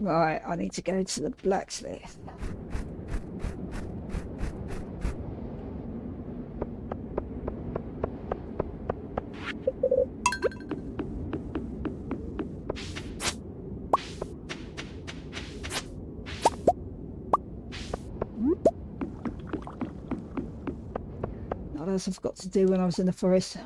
Right, I need to go to the blacksmith. What else I've got to do when I was in the forest?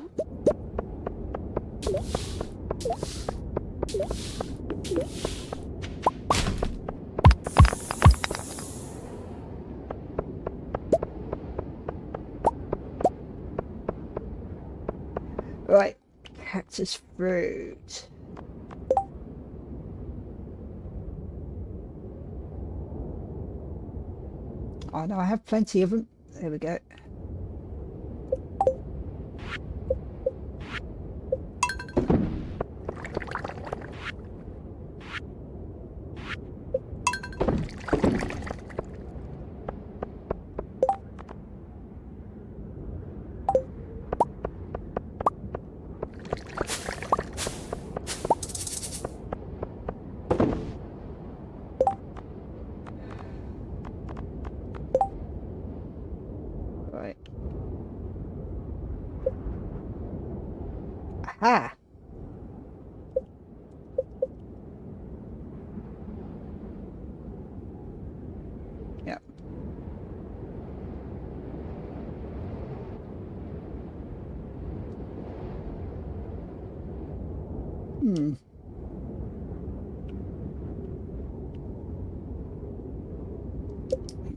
Right, cactus fruit. Oh no, I have plenty of them. There we go. Right. Aha! Yeah.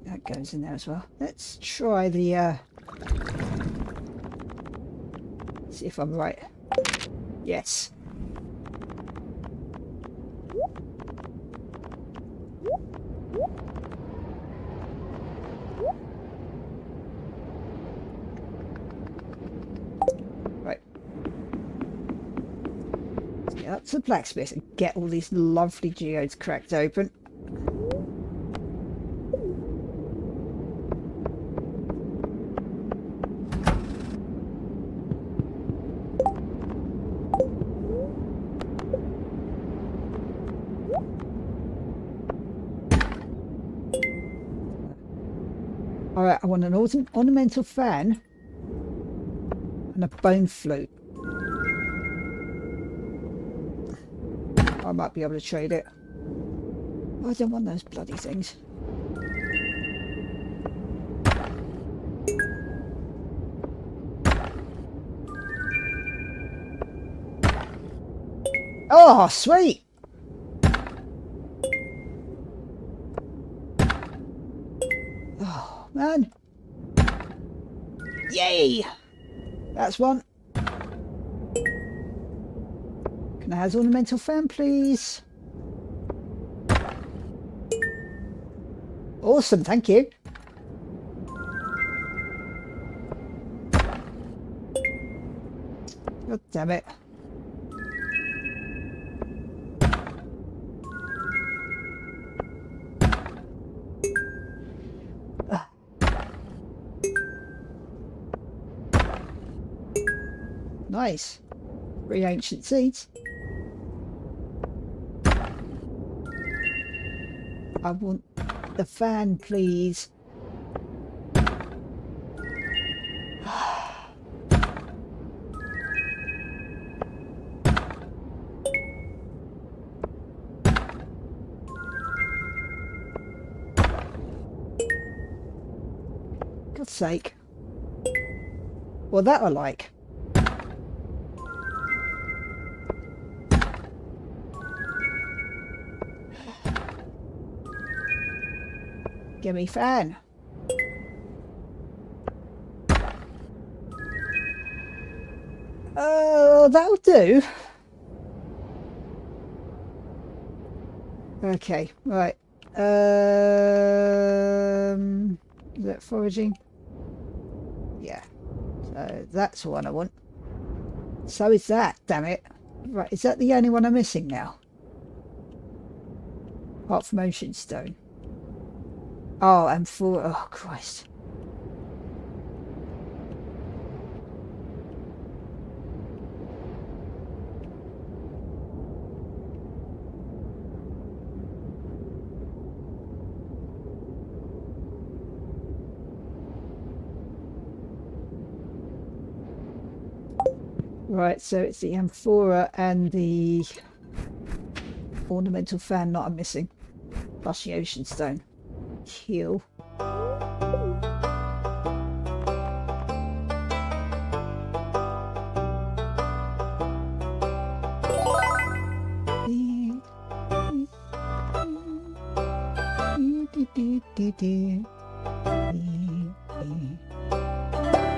That goes in there as well. Let's try the see if I'm right. Yes. Right. Let's get up to the blacksmith and get all these lovely geodes cracked open. Alright, I want an ornamental fan and a bone flute. I might be able to trade it. Oh, I don't want those bloody things. Oh, sweet! Oh, man. Yay! That's one. Can I have ornamental fan, please? Awesome, thank you. God damn it. Nice. 3 ancient seeds. I want the fan, please. God's sake. Well, that I like. Give me fan. Oh, that'll do. Okay, right. Is that foraging? Yeah. So that's the one I want. So is that, damn it. Right, is that the only one I'm missing now? Apart from ocean stone. Oh, and oh Christ. Right, so it's the amphora and the ornamental fan that I'm missing. Plus the ocean stone. Kill.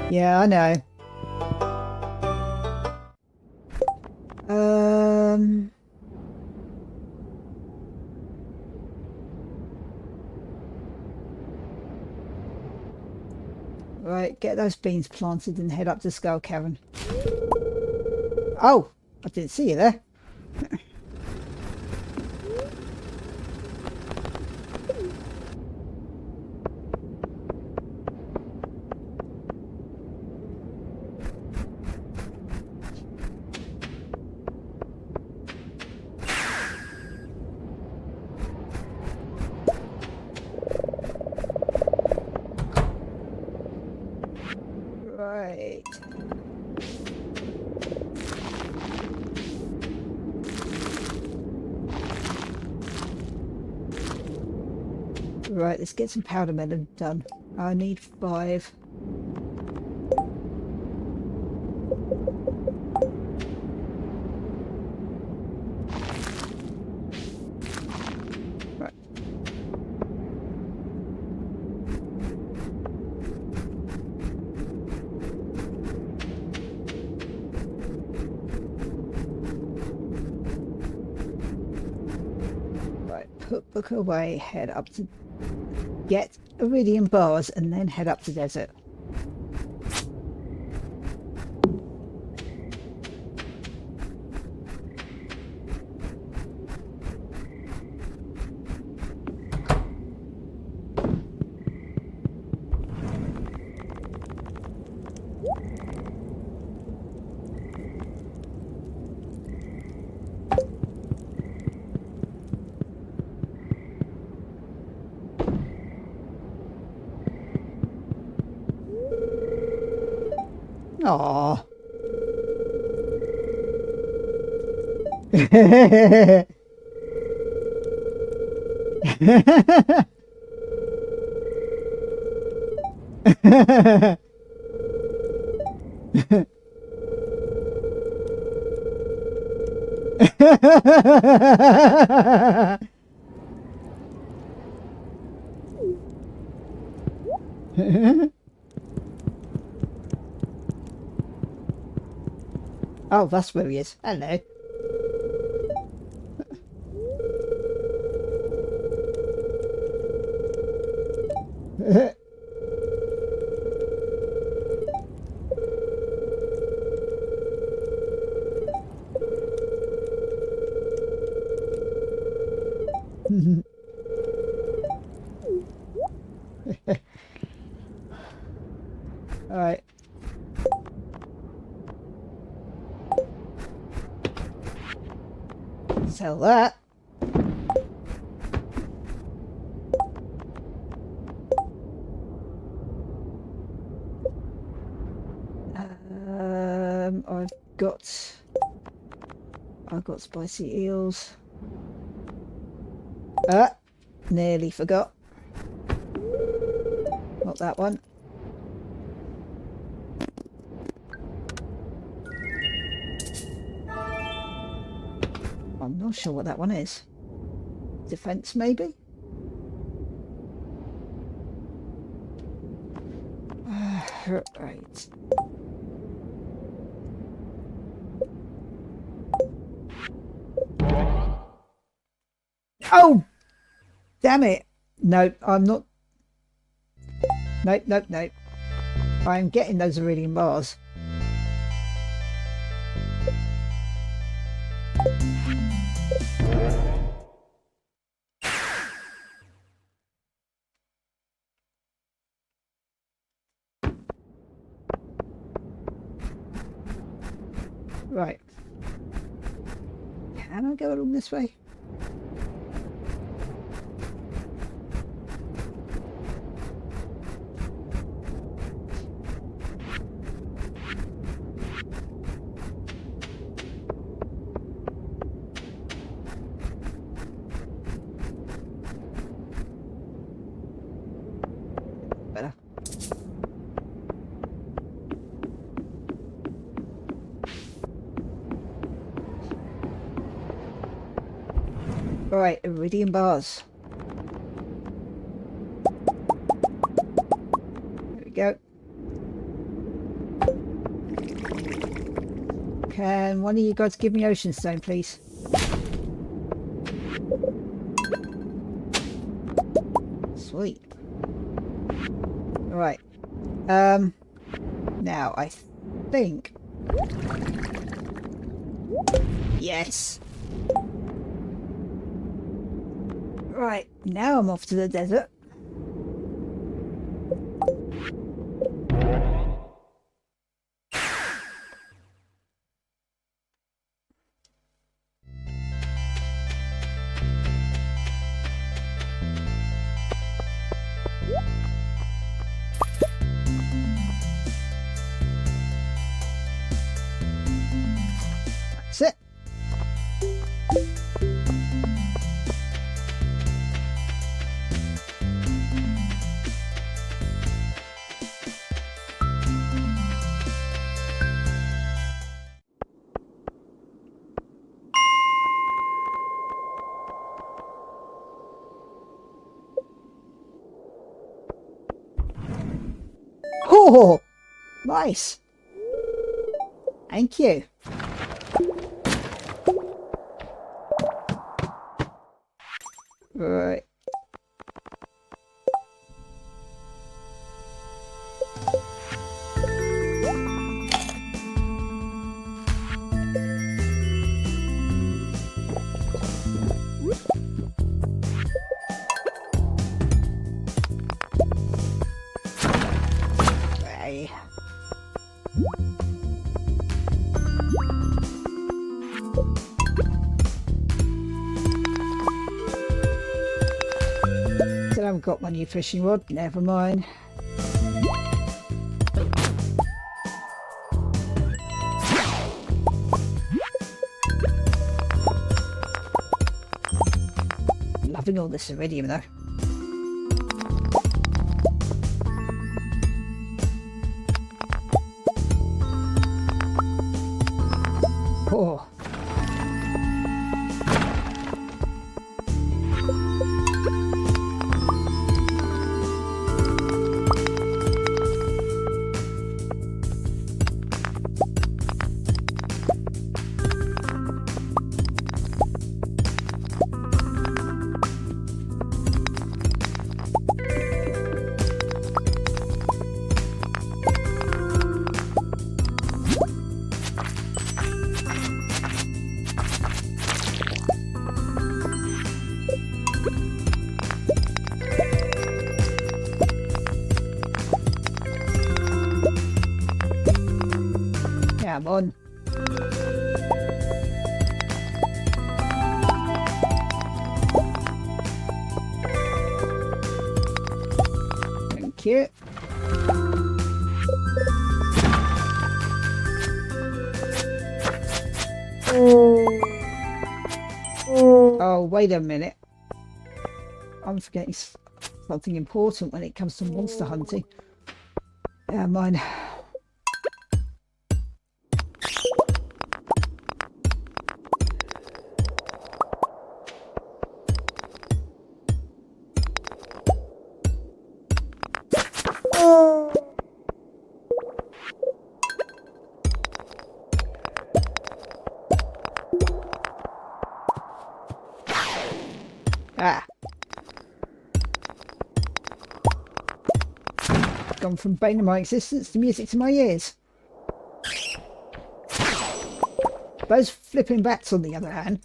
Yeah, I know. Right, get those beans planted and head up to Skull Cavern. Oh, I didn't see you there. Right. Right, let's get some powder melon done. I need 5. Right. Right, put book away, head up to get iridium bars and then head up to desert. Aww. Oh, that's where he is. Hello. All right. Sell that. I've got spicy eels. Nearly forgot. Not that one. I'm not sure what that one is. Defense, maybe? Right. Oh! Damn it! No, I'm not. Nope, nope, nope. I'm getting those iridium bars. Right. Can I go along this way? Right, iridium bars. There we go. Can one of you guys give me ocean stone, please? Sweet. Right. Now I think. Yes. Right, now I'm off to the desert. That's it. Oh, nice. Thank you. Right. Hey. Still haven't got my new fishing rod. Never mind. Loving all this iridium though. Oh. Come on. Thank you. Oh, wait a minute. I'm forgetting something important when it comes to monster hunting. Yeah, mine. Ah. Gone from bane of my existence to music to my ears. Those flipping bats, on the other hand.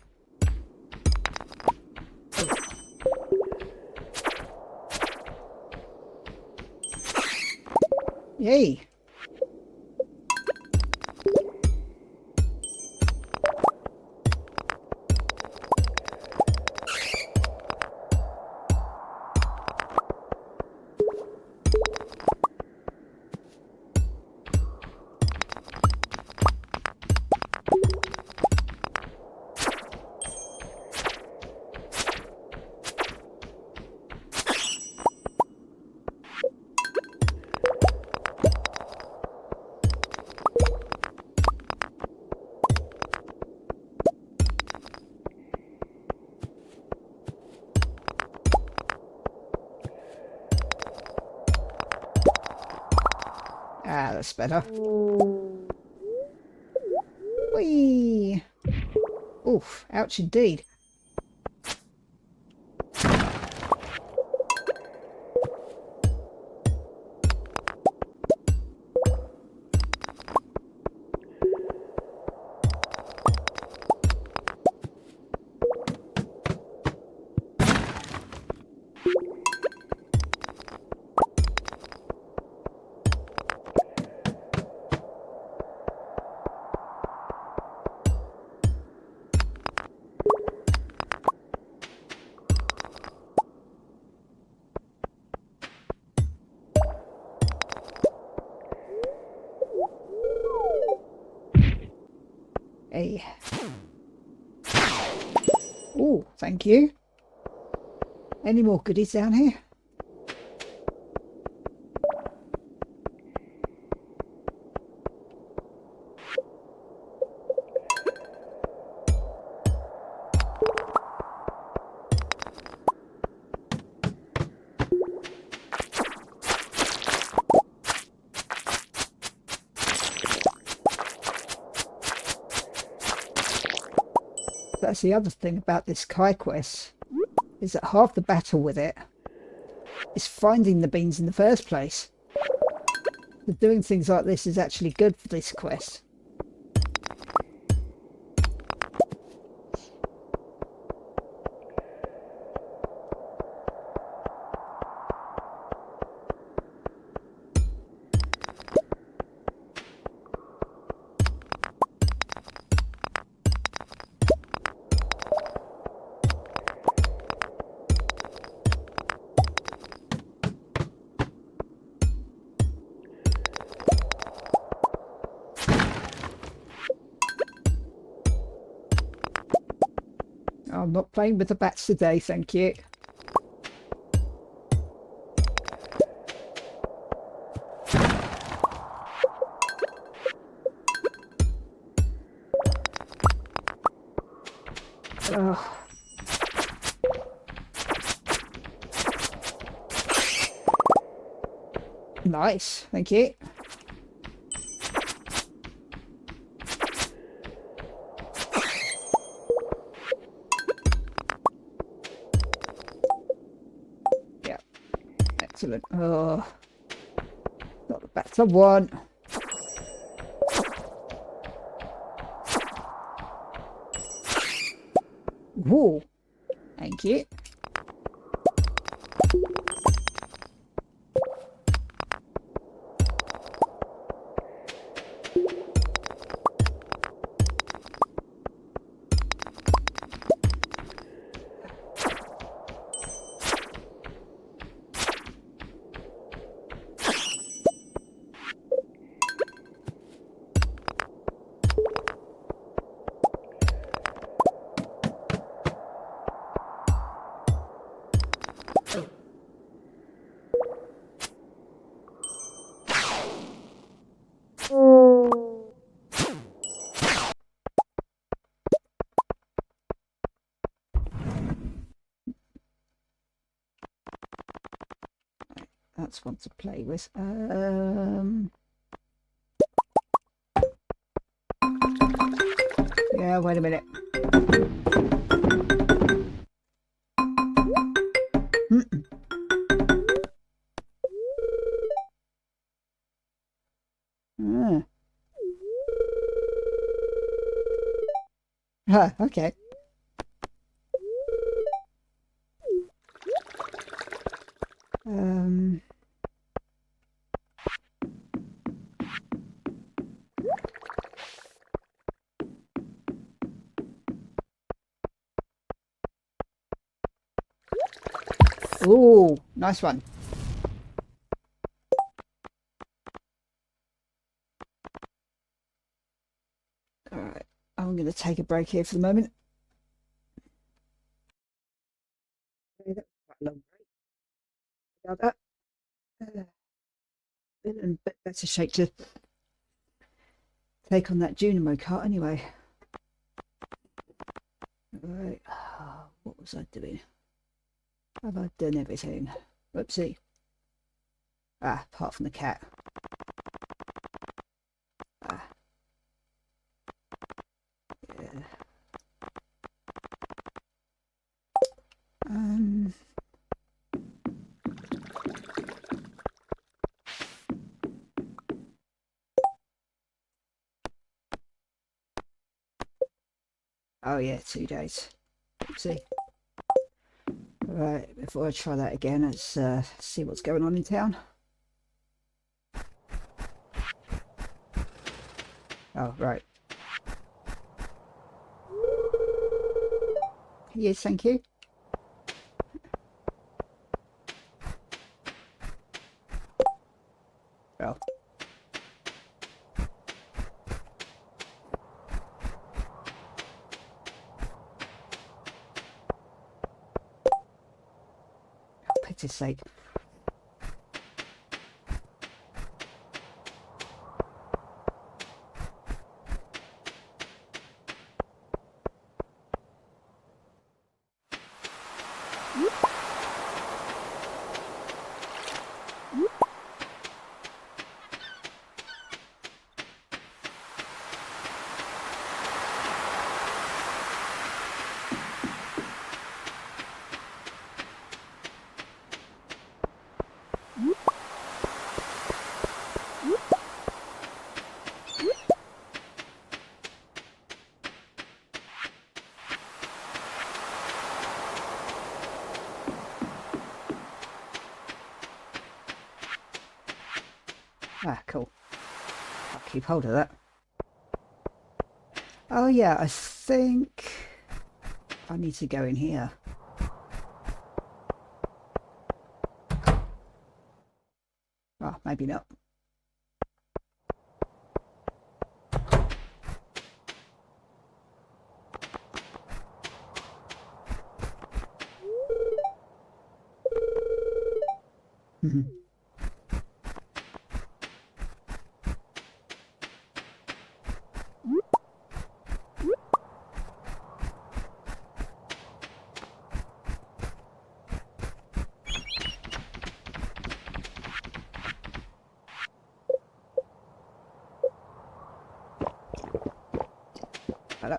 Yay. Ah, that's better. Whee! Oof, ouch indeed. Hey. Oh, thank you. Any more goodies down here? That's the other thing about this Kai quest, is that half the battle with it is finding the beans in the first place. So doing things like this is actually good for this quest. I'm not playing with the bats today, thank you. Oh. Nice, thank you. Yeah, excellent. Oh, not the bats I want. Whoa, thank you. That's one to play with. Yeah, wait a minute. Ah. Ah, okay. Ooh, nice one. All right, I'm going to take a break here for the moment. Okay, that was quite a long break. About that. In a bit better shape to take on that Junimo cart anyway. Right, what was I doing? Have I done everything? Whoopsie. Ah, apart from the cat. Oh yeah, 2 days. See. Right, before I try that again, let's see what's going on in town. Oh, right. Yes, thank you. Well. For pity's sake. Ah, cool. I'll keep hold of that. Oh yeah, I think I need to go in here. Oh, maybe not. Hello.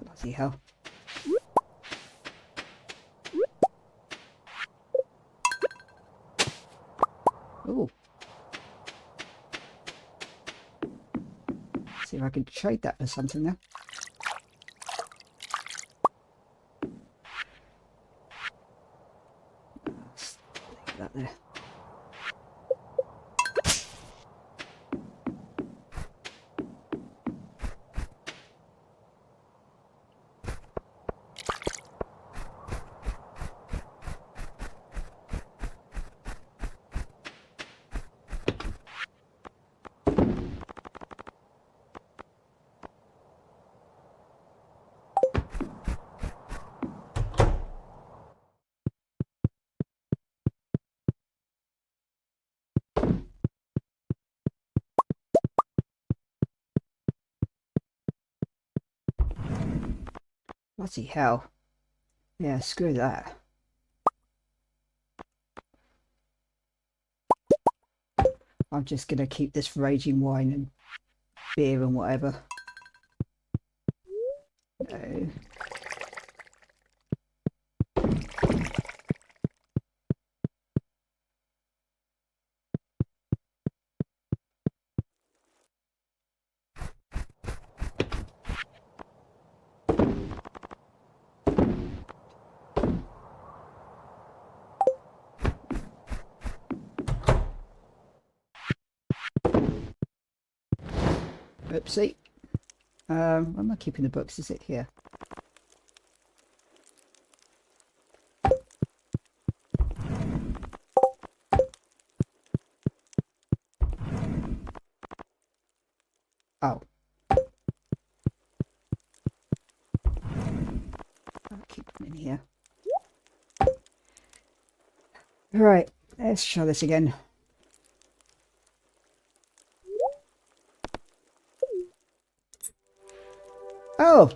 Bloody hell. Ooh. See if I can trade that for something now. Let's leave that there. Bloody hell. Yeah, screw that. I'm just going to keep this raging wine and beer and whatever. No. Oopsie. Where am I keeping the books? Is it here? Oh. I'll keep them in here. Right, let's try this again. Oh,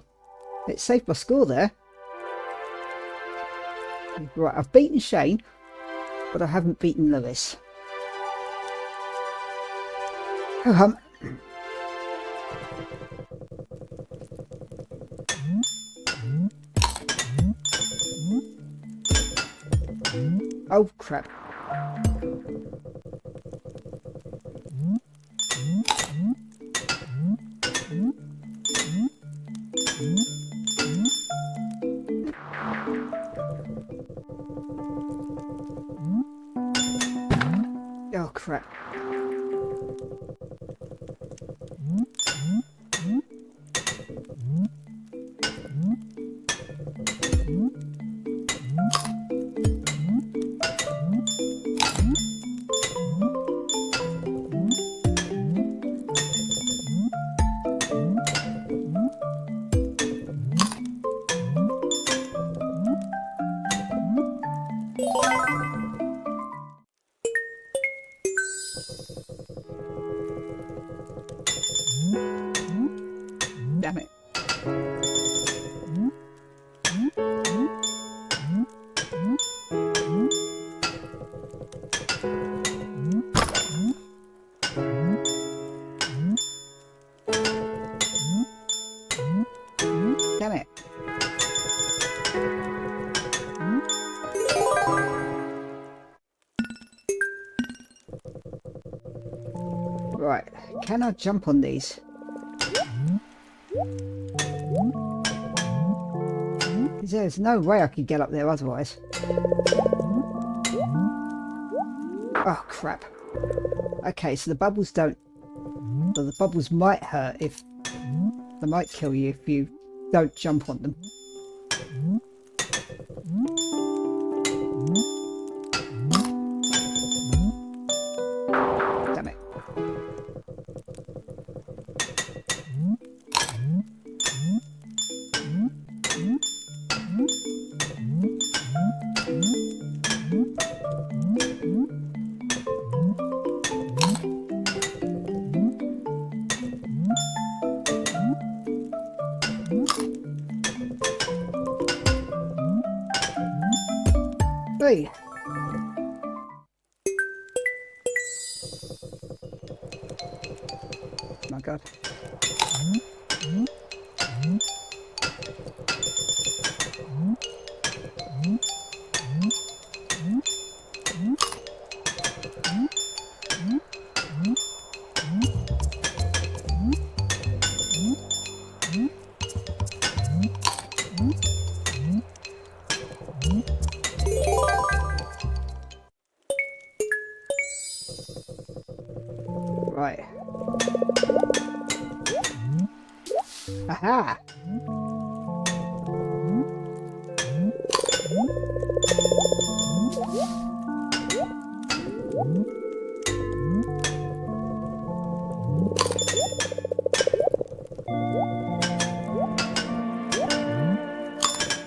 it saved my score there. Right, I've beaten Shane, but I haven't beaten Lewis. Oh, Oh, crap. Oh, crap. Damn it. Damn it. Right, can I jump on these? There's no way I could get up there otherwise. Oh, crap. Okay, so the bubbles don't... Well, the bubbles might hurt if... They might kill you if you don't jump on them. Damn it. Hey. My God. Right. Aha!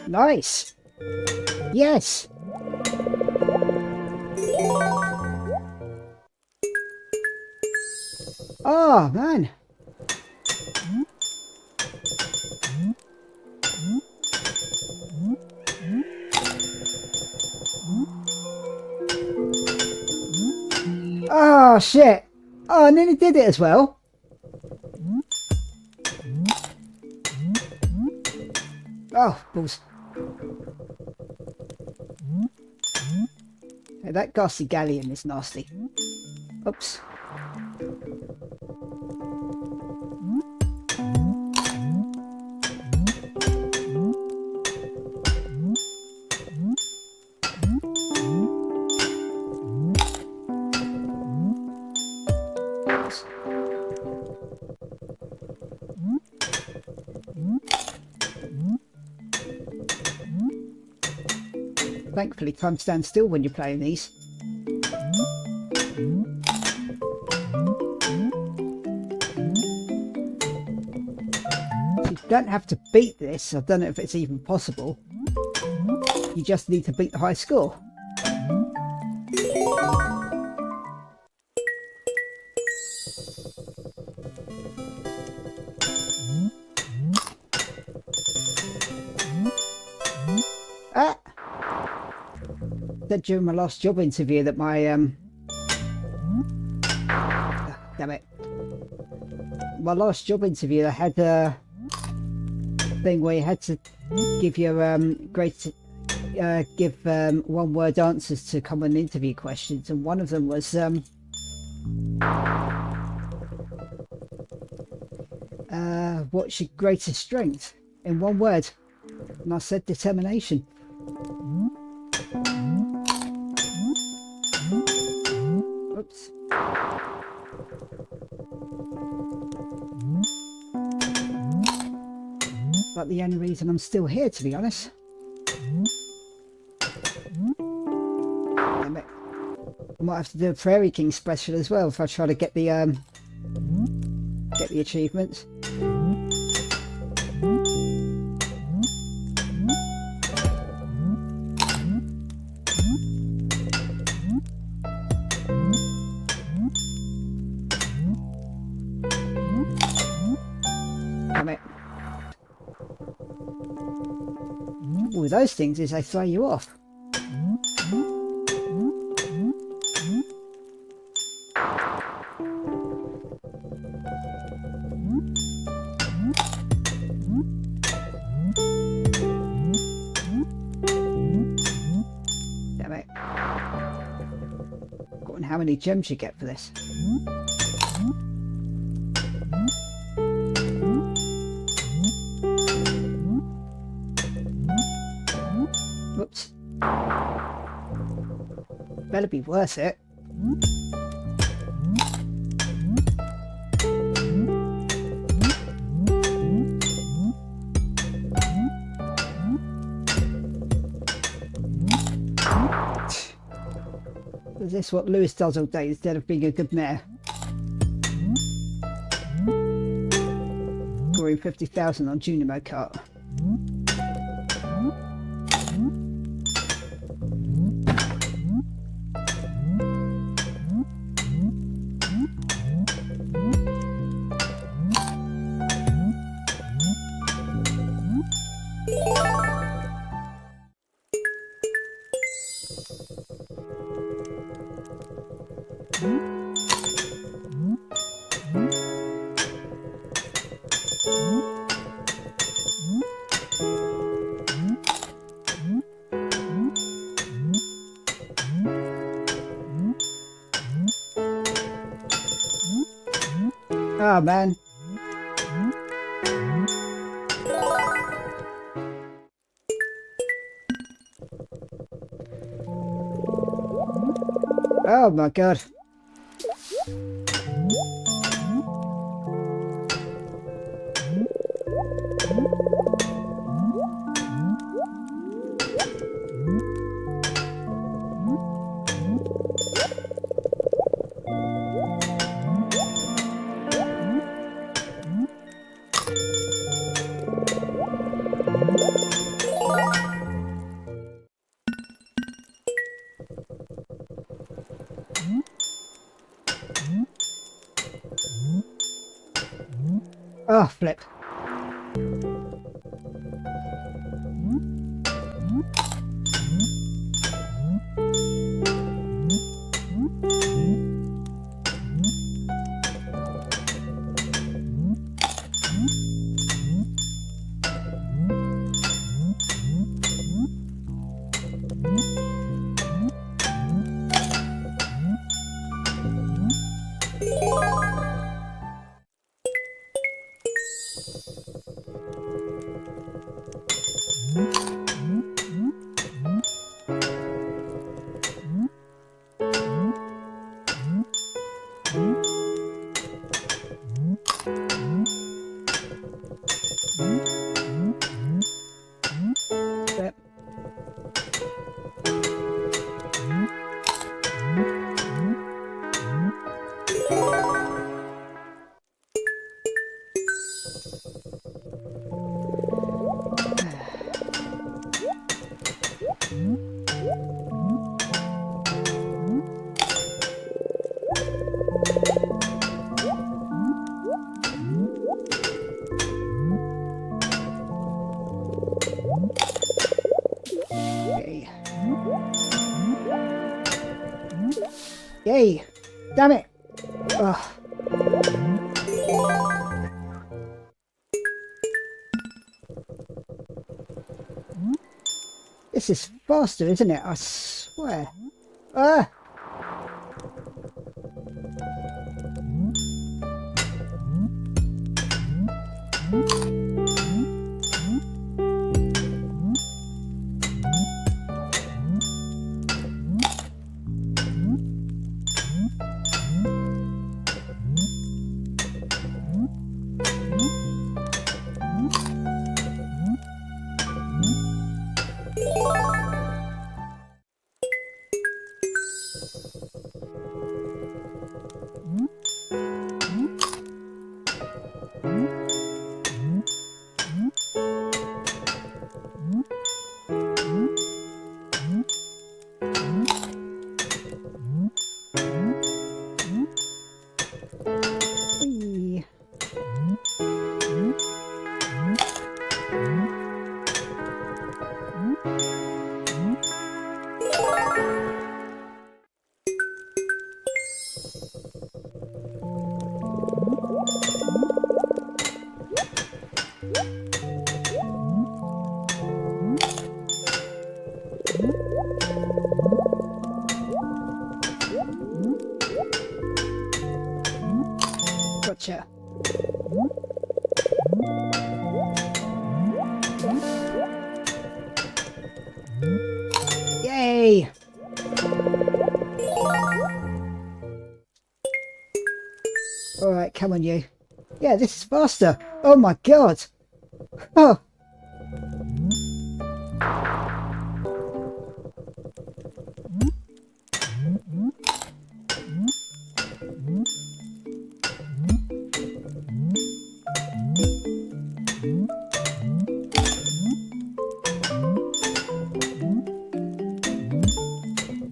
Nice! Yes! Oh, man! Oh, shit! Oh, I nearly did it as well. Oh, balls. Hey, that ghastly galleon is nasty. Oops. Thankfully, time stands still when you're playing these. You don't have to beat this. I don't know if it's even possible. You just need to beat the high score. Ah! Said during my last job interview that my damn it, my last job interview I had a thing where you had to give your give one-word answers to common interview questions, and one of them was what's your greatest strength in one word? And I said determination. Oops. But the only reason I'm still here, to be honest. Damn it. I might have to do a Prairie King special as well if I try to get the achievements. Damn it. With those things is they throw you off. Damn it. Forgotten how many gems you get for this. Whoops. Better be worth it. Is this what Lewis does all day instead of being a good mayor? Scoring 50,000 on Junimo Kart. Oh man. Oh my god. Oh, flip. Yay! Damn it! Ugh. This is faster, isn't it? I swear. Ah! Whee. Gotcha. Yay! Alright, come on you. Yeah, this is faster. Oh my god. Oh.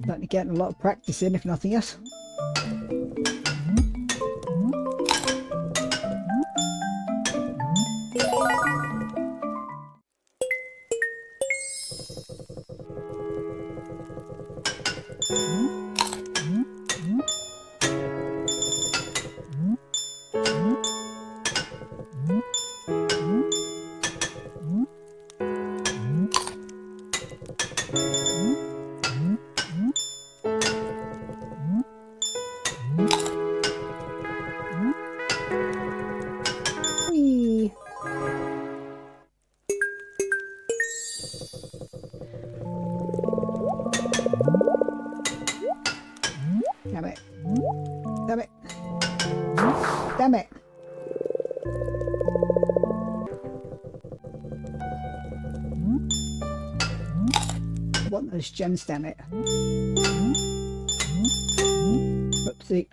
Certainly getting a lot of practice in, if nothing else. Whee. Damn it. Damn it. Damn it. I want those gems, damn it. Whoopsie.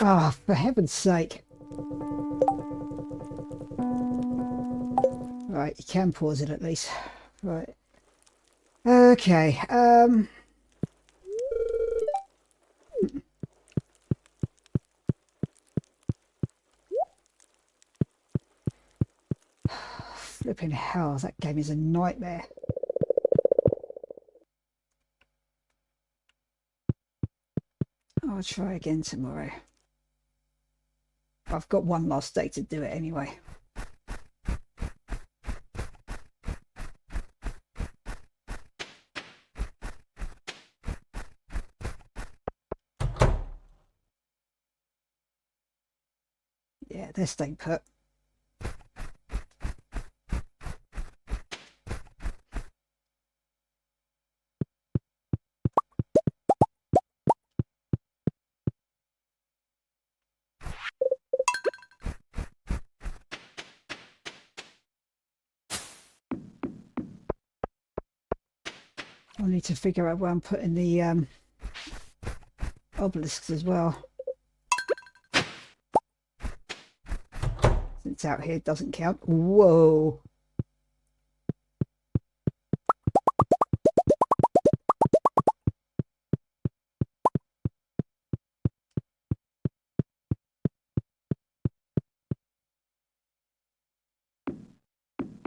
Ah, oh, for heaven's sake. Right, you can pause it at least. Right. Okay, flipping hell, that game is a nightmare. I'll try again tomorrow. I've got one last day to do it anyway. Yeah, they're staying put. I need to figure out where I'm putting the obelisks as well. Since out here doesn't count. Whoa.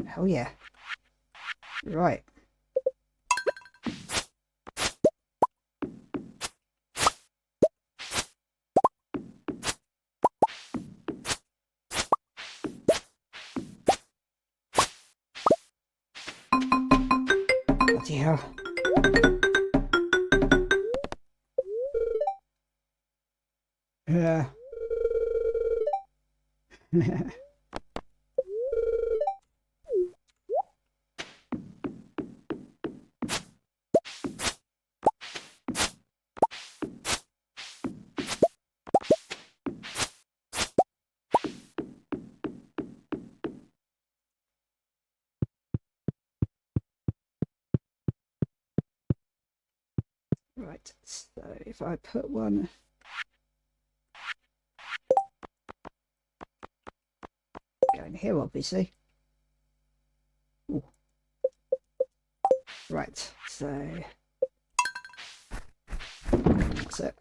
Hell yeah. Right. Bloody hell. Yeah. Right, so if I put one going here, obviously. Ooh. Right, so that's it.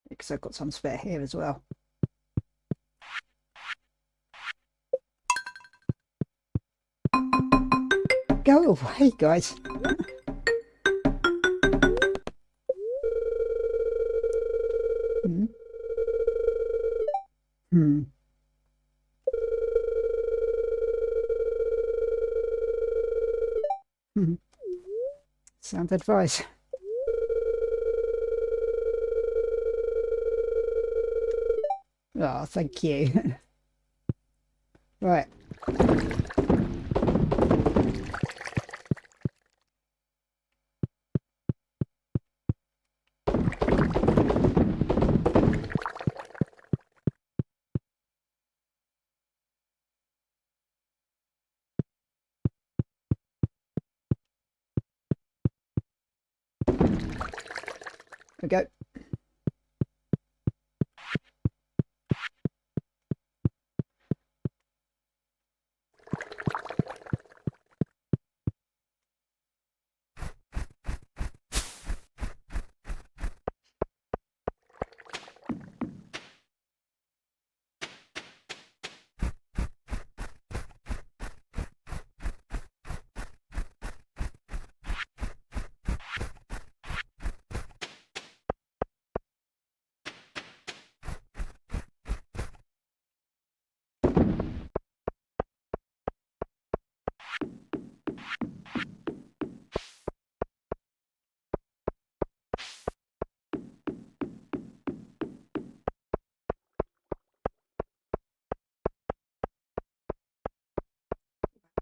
Because I've got some spare here as well. Go away, guys. Hmm. Hmm. Hmm. Sound advice. Oh, thank you. Right. We go.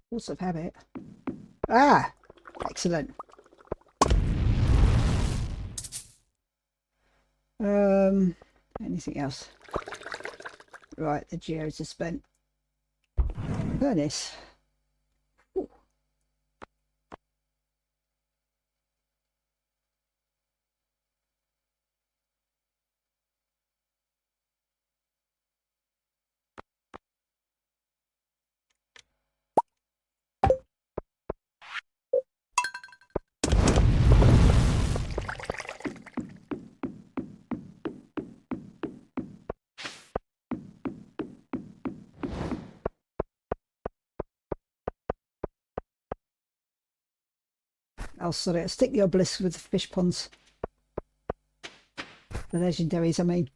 Force of habit. Ah, excellent. Anything else? Right, the geos are spent. Furnace. Ooh. Oh, sorry, I'll stick the obelisk with the fish ponds. The legendaries, I mean.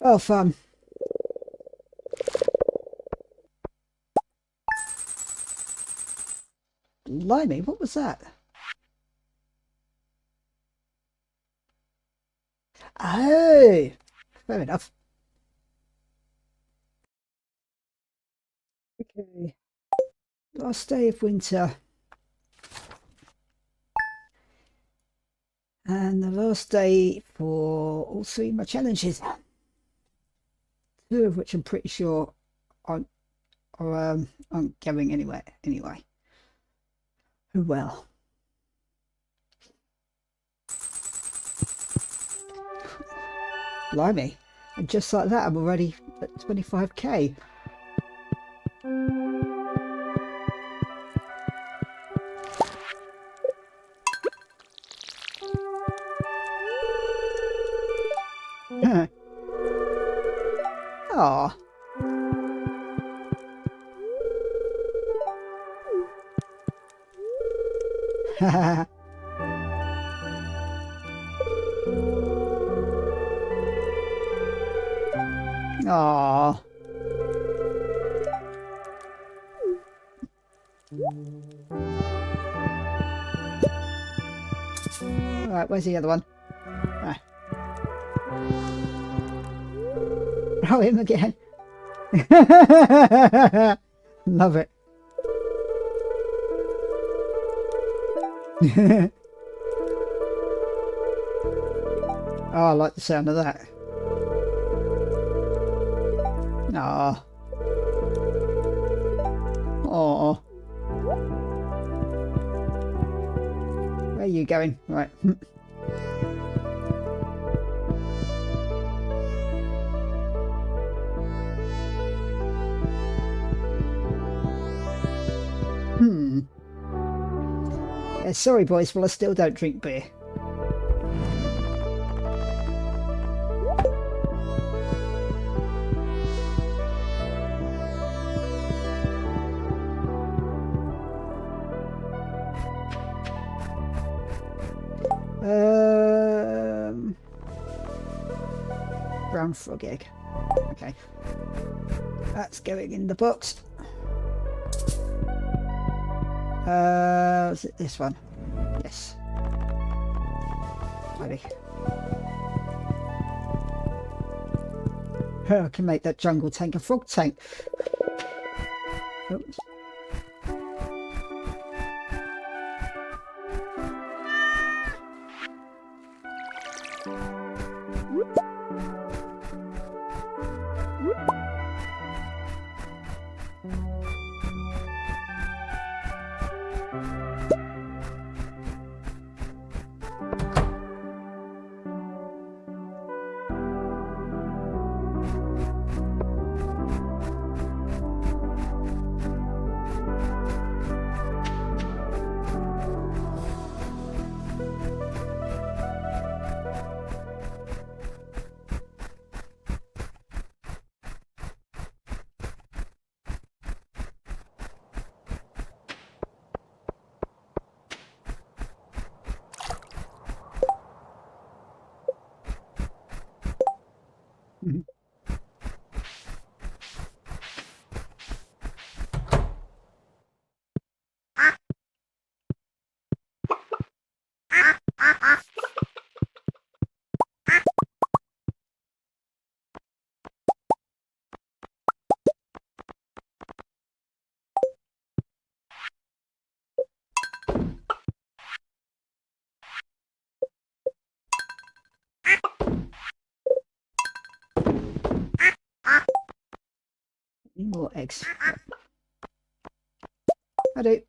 Oh, fun. Blimey, what was that? Oh, fair enough. Okay. Last day of winter. And the last day for all three of my challenges. Two of which I'm pretty sure aren't going anywhere anyway. Oh well. Blimey. And just like that, I'm already at 25k. Aw. Aw. Alright, where's the other one? Ah. Oh, him again. Love it. Oh, I like the sound of that. Aw. Aw. Where are you going? Right. Yeah, sorry boys, well I still don't drink beer. Brown frog egg. Okay. That's going in the box. Was it this one? Yes. Maybe. I can make that jungle tank a frog tank. Oops. More eggs. I do.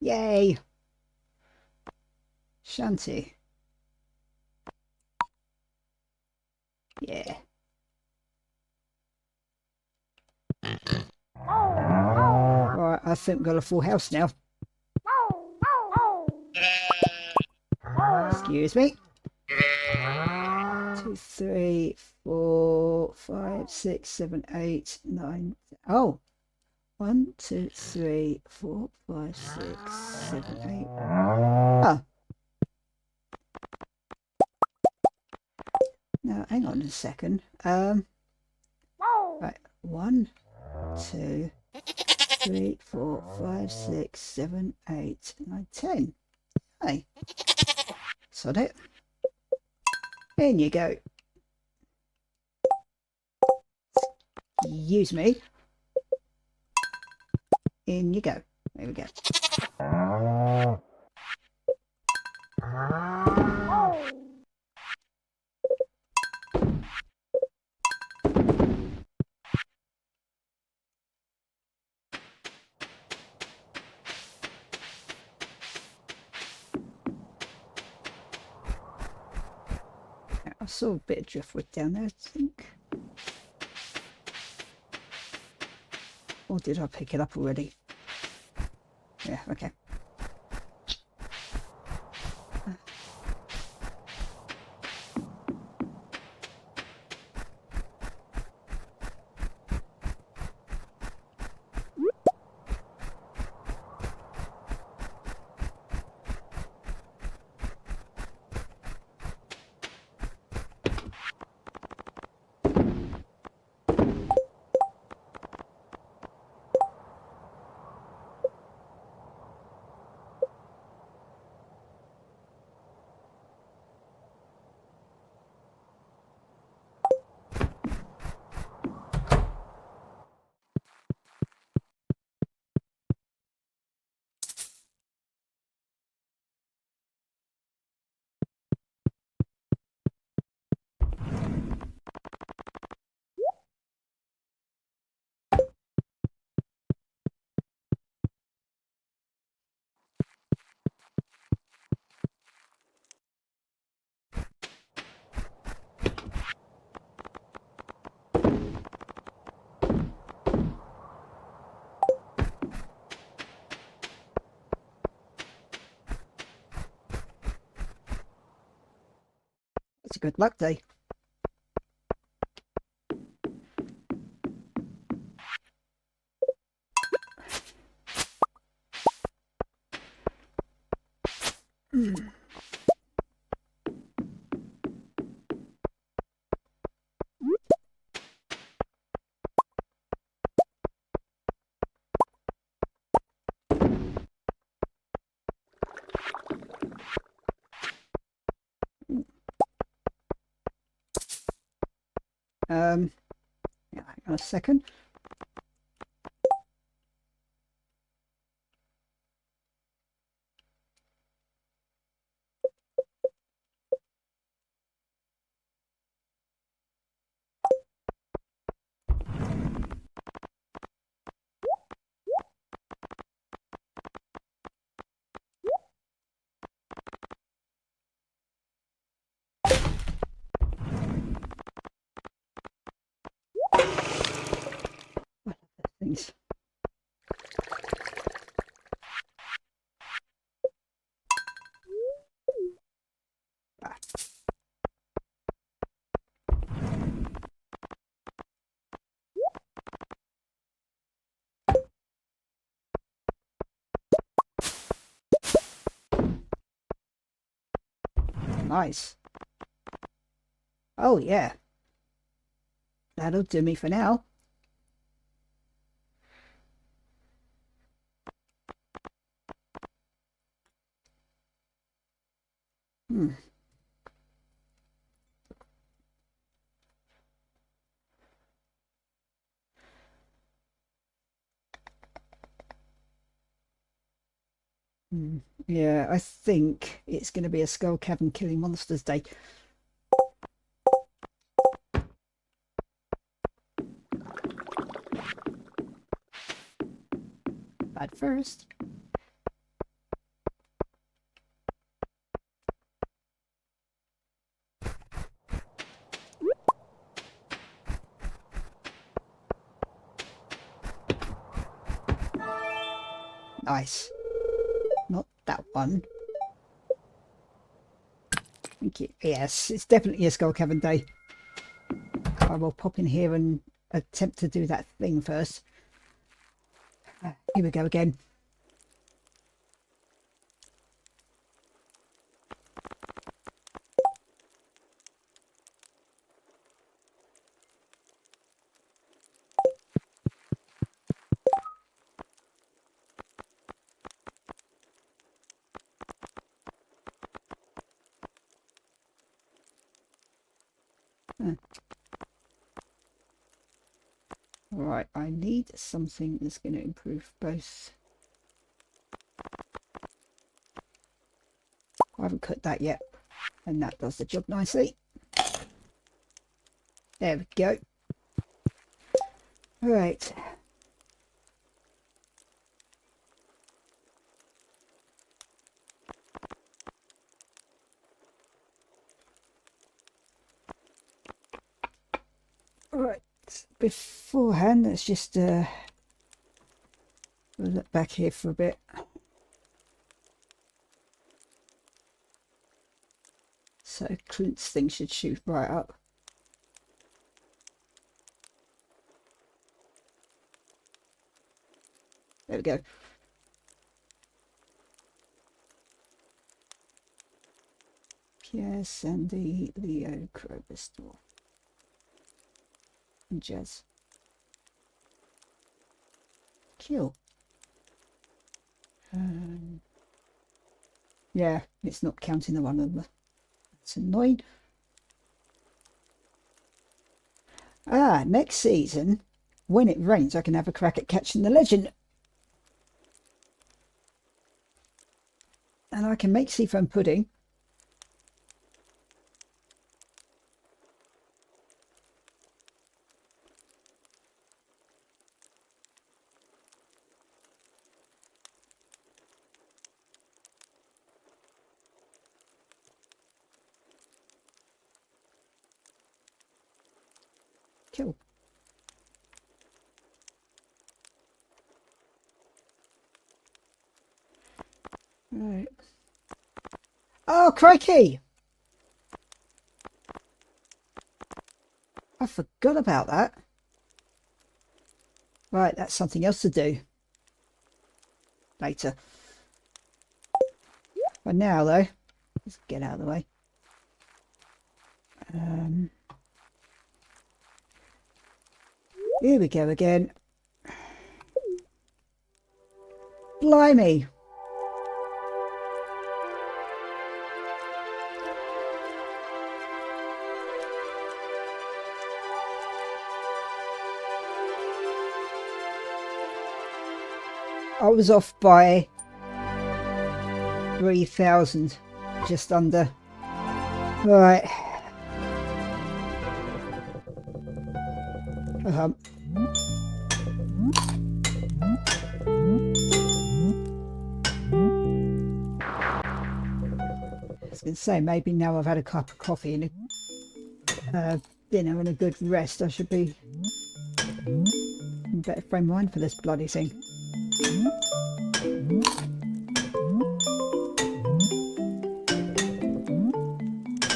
Yay! bounty. Yeah. Alright, I think we've got a full house now. Excuse me. 2, 3, 4, 5, 6, 7, 8, 9. Oh, 1, 2, 3, 4, 5, 6, 7, 8. Oh. Now, hang on a second. Right. 1, 2, 3, 4, 5, 6, 7, 8, 9, 10. Hey. Sod it. In you go. Use me. In you go. There we go. I saw a bit of driftwood down there, I think. Or did I pick it up already? Yeah, okay. It's a good luck day. Yeah, hang on a second. Things. Nice. Oh yeah. That'll do me for now. Yeah, I think it's going to be a Skull Cavern Killing Monsters Day. But first, Nice. Not that one. Thank you. Yes, it's definitely a Skull Cavern day. I will pop in here and attempt to do that thing first. Here we go again. Right, I need something that's going to improve both. I haven't cut that yet, and that does the job nicely. There we go. All right. Right, beforehand, let's just look back here for a bit. So Clint's thing should shoot right up. There we go. Pierre, Sandy, Leo, Crowbistor, and Jazz. Kill. Yeah, it's not counting the one of them. That's annoying. Next season, when it rains, I can have a crack at catching the legend. And I can make seafoam pudding. Cool. Right. Oh, crikey! I forgot about that. Right, that's something else to do. Later. For now, though, let's get out of the way. Here we go again. Blimey. I was off by 3,000, just under. Right. I was going to say, maybe now I've had a cup of coffee and a dinner and a good rest, I should be in better frame of mind for this bloody thing.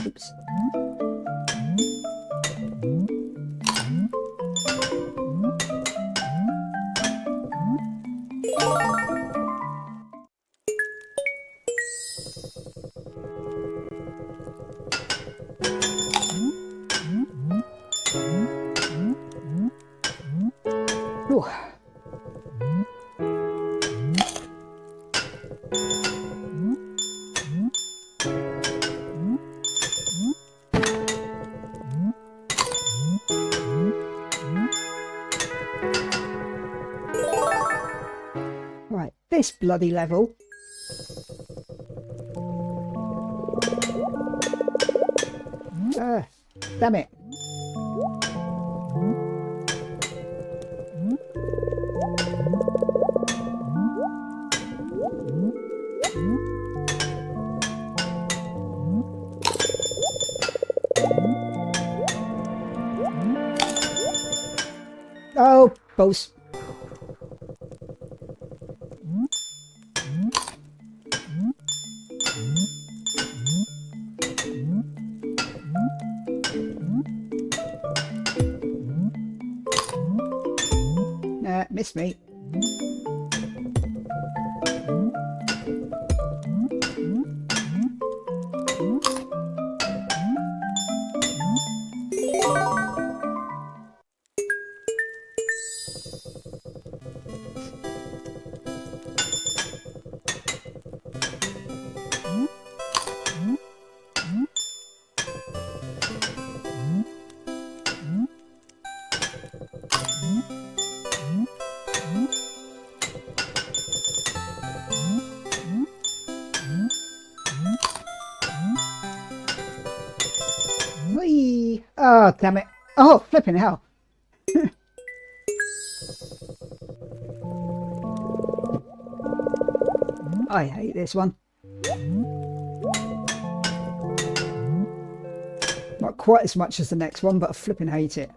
Oops. Ooh. Right, this bloody level. Damn it. Oh, balls. Miss me. Whee! Oh, damn it. Oh, flipping hell. I hate this one. Not quite as much as the next one, but I flipping hate it.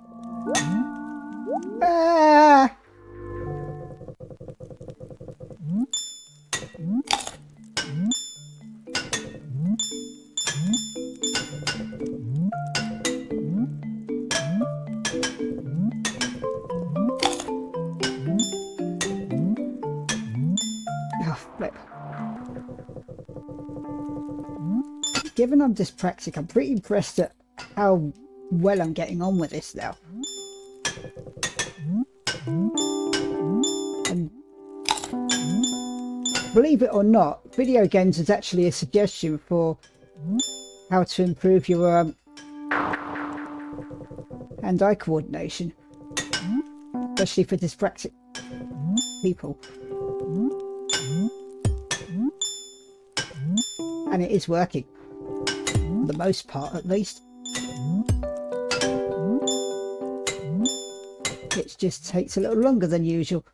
Ah! Oh, flip. Given I'm dyspraxic, I'm pretty impressed at how well I'm getting on with this now. And believe it or not, video games is actually a suggestion for how to improve your hand-eye coordination, especially for dyspraxic people. And it is working, for the most part at least. It just takes a little longer than usual.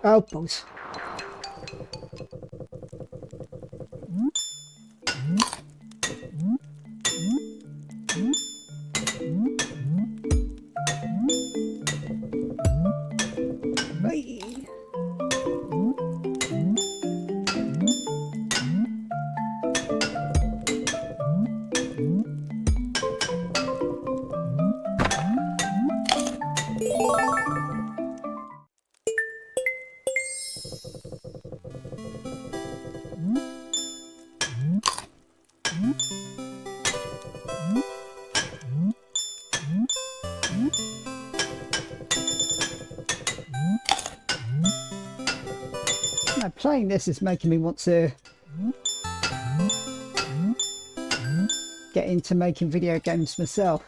Oh, balls. Now, playing this is making me want to get into making video games myself,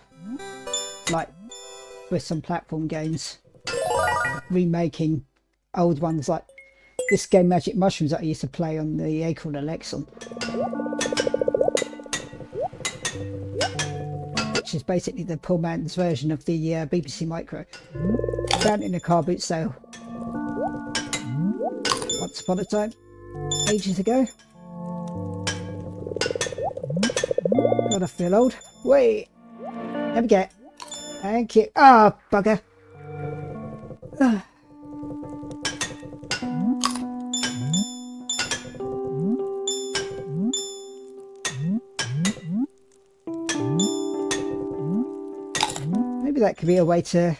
like with some platform games, remaking old ones like this game Magic Mushrooms that I used to play on the Acorn Alexon, which is basically the poor man's version of the BBC Micro. Found it in a car boot sale once upon a time, ages ago. God, I feel old. Wait, let me get. Thank you. Ah, oh, bugger. Maybe that could be a way to.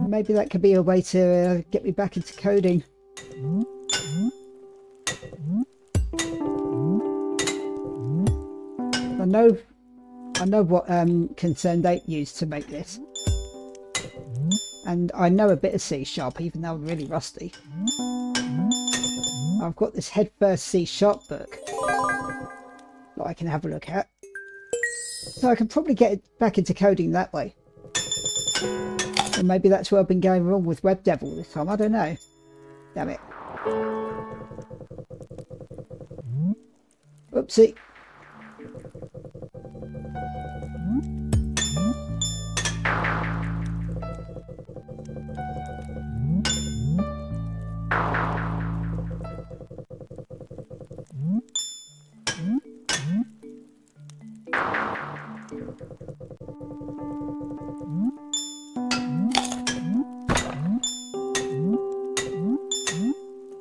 Maybe that could be a way to get me back into coding. I know what Concerned Ape used to make this, and I know a bit of C#, even though I'm really rusty. I've got this Head First C# book that I can have a look at, so I can probably get it back into coding that way. And maybe that's where I've been going wrong with Web Devil this time. I don't know. Damn it. Oopsie.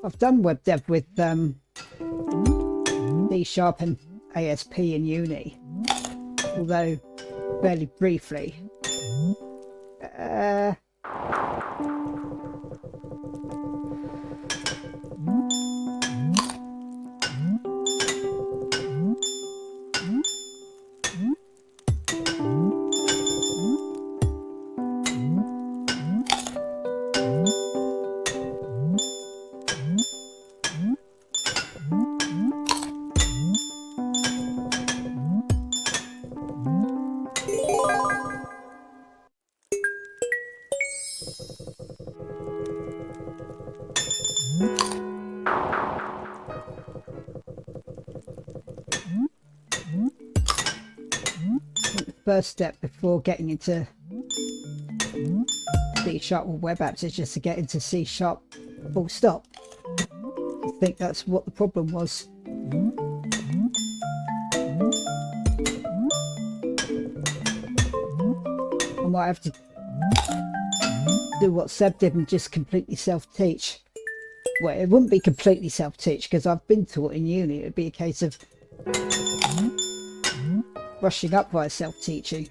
I've done web dev with C# and ASP in uni, although fairly briefly. First step before getting into C# or web apps is just to get into C# full stop. I think that's what the problem was. I might have to do what Seb did and just completely self-teach. Well, it wouldn't be completely self-teach because I've been taught in uni. It would be a case of brushing up via self-teaching.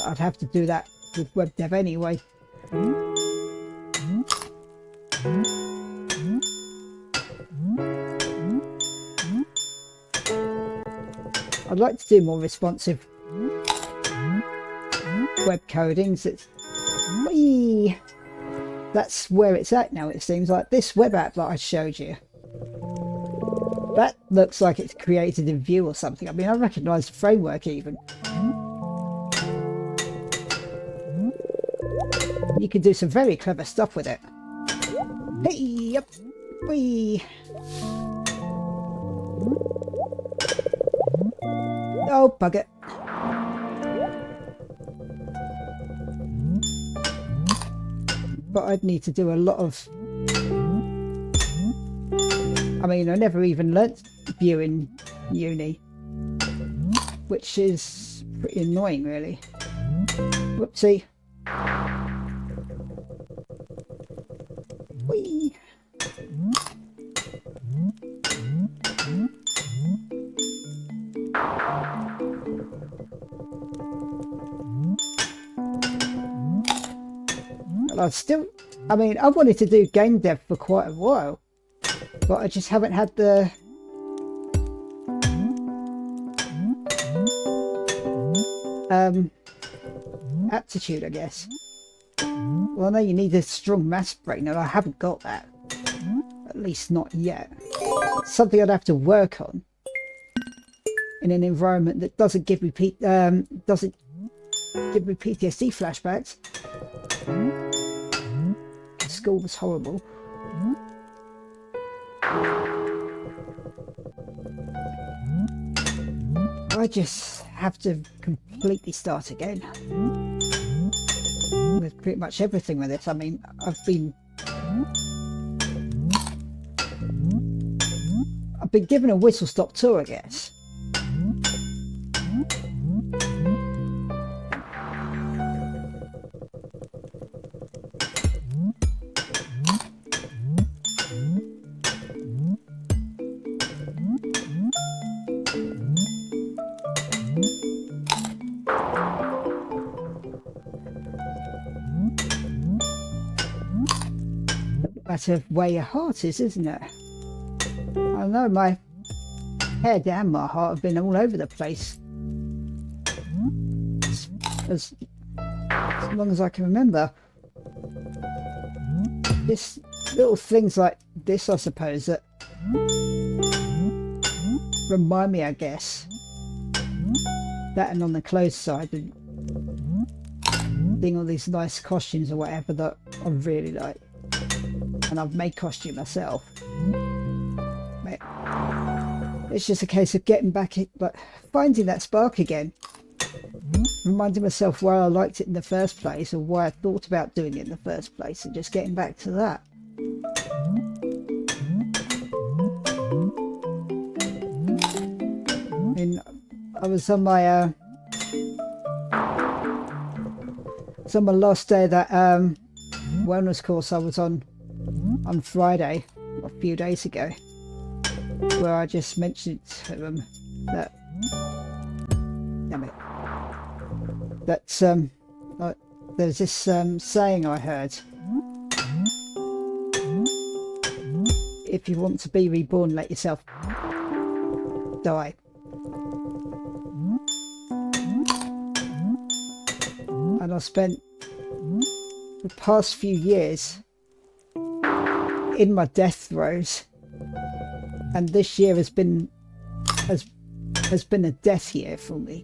I'd have to do that with web dev anyway. I'd like to do more responsive web codings. That's where it's at now. It seems like this web app that I showed you, that looks like it's created in Vue or something. I mean, I recognise the framework even. You can do some very clever stuff with it. Hey, yep, wee. Oh, bugger. But I'd need to do a lot of... I mean, I never even learnt Vue in uni, which is pretty annoying, really. Whoopsie. Whee. I mean, I've wanted to do game dev for quite a while, but I just haven't had the aptitude, I guess. Well, I know you need a strong maths brain, and I haven't got that. At least not yet. It's something I'd have to work on in an environment that doesn't give me PTSD flashbacks. School was horrible. I just have to completely start again with pretty much everything with it. I mean, I've been given a whistle-stop tour, I guess. Matter of where your heart is, isn't it? I know my head and my heart have been all over the place as long as I can remember. This little things like this, I suppose, that remind me, I guess, that and on the clothes side, and being all these nice costumes or whatever that I really like. And I've made costume myself. But it's just a case of getting back in, but finding that spark again. Reminding myself why I liked it in the first place, or why I thought about doing it in the first place, and just getting back to that. I mean, I was on my last day of that wellness course I was on Friday, few days ago, where I just mentioned to them that, damn it, that like, there's this saying I heard: if you want to be reborn, let yourself die. And I spent the past few years in my death throes, and this year has been a death year for me.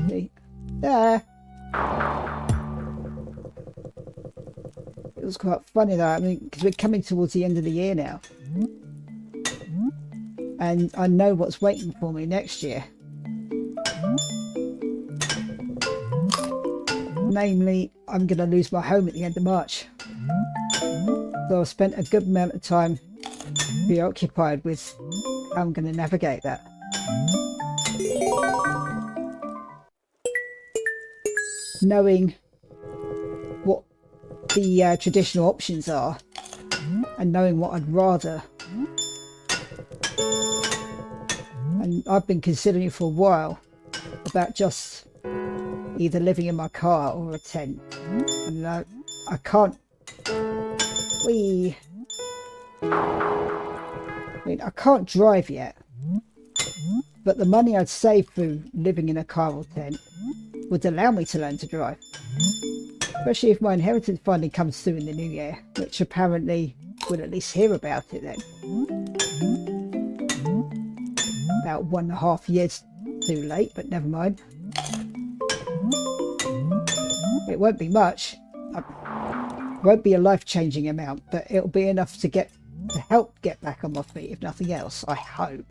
See? There. It was quite funny though. I mean, because we're coming towards the end of the year now, and I know what's waiting for me next year. Namely, I'm going to lose my home at the end of March. So I've spent a good amount of time preoccupied with how I'm going to navigate that. Knowing what the traditional options are, and knowing what I'd rather. And I've been considering for a while about just either living in my car or a tent. And I can't. I mean, I can't drive yet, but the money I'd save through living in a car or tent would allow me to learn to drive. Especially if my inheritance finally comes through in the new year, which apparently we'll at least hear about it then. About 1.5 years too late, but never mind. It won't be much. It won't be a life-changing amount, but it'll be enough to help get back on my feet, if nothing else, I hope.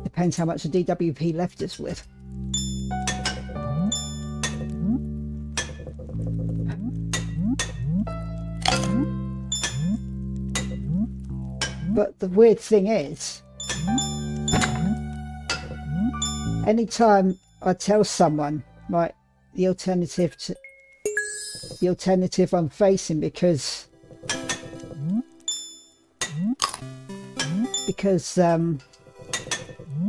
Depends how much the DWP left us with. But the weird thing is, anytime I tell someone, like, the alternative I'm facing because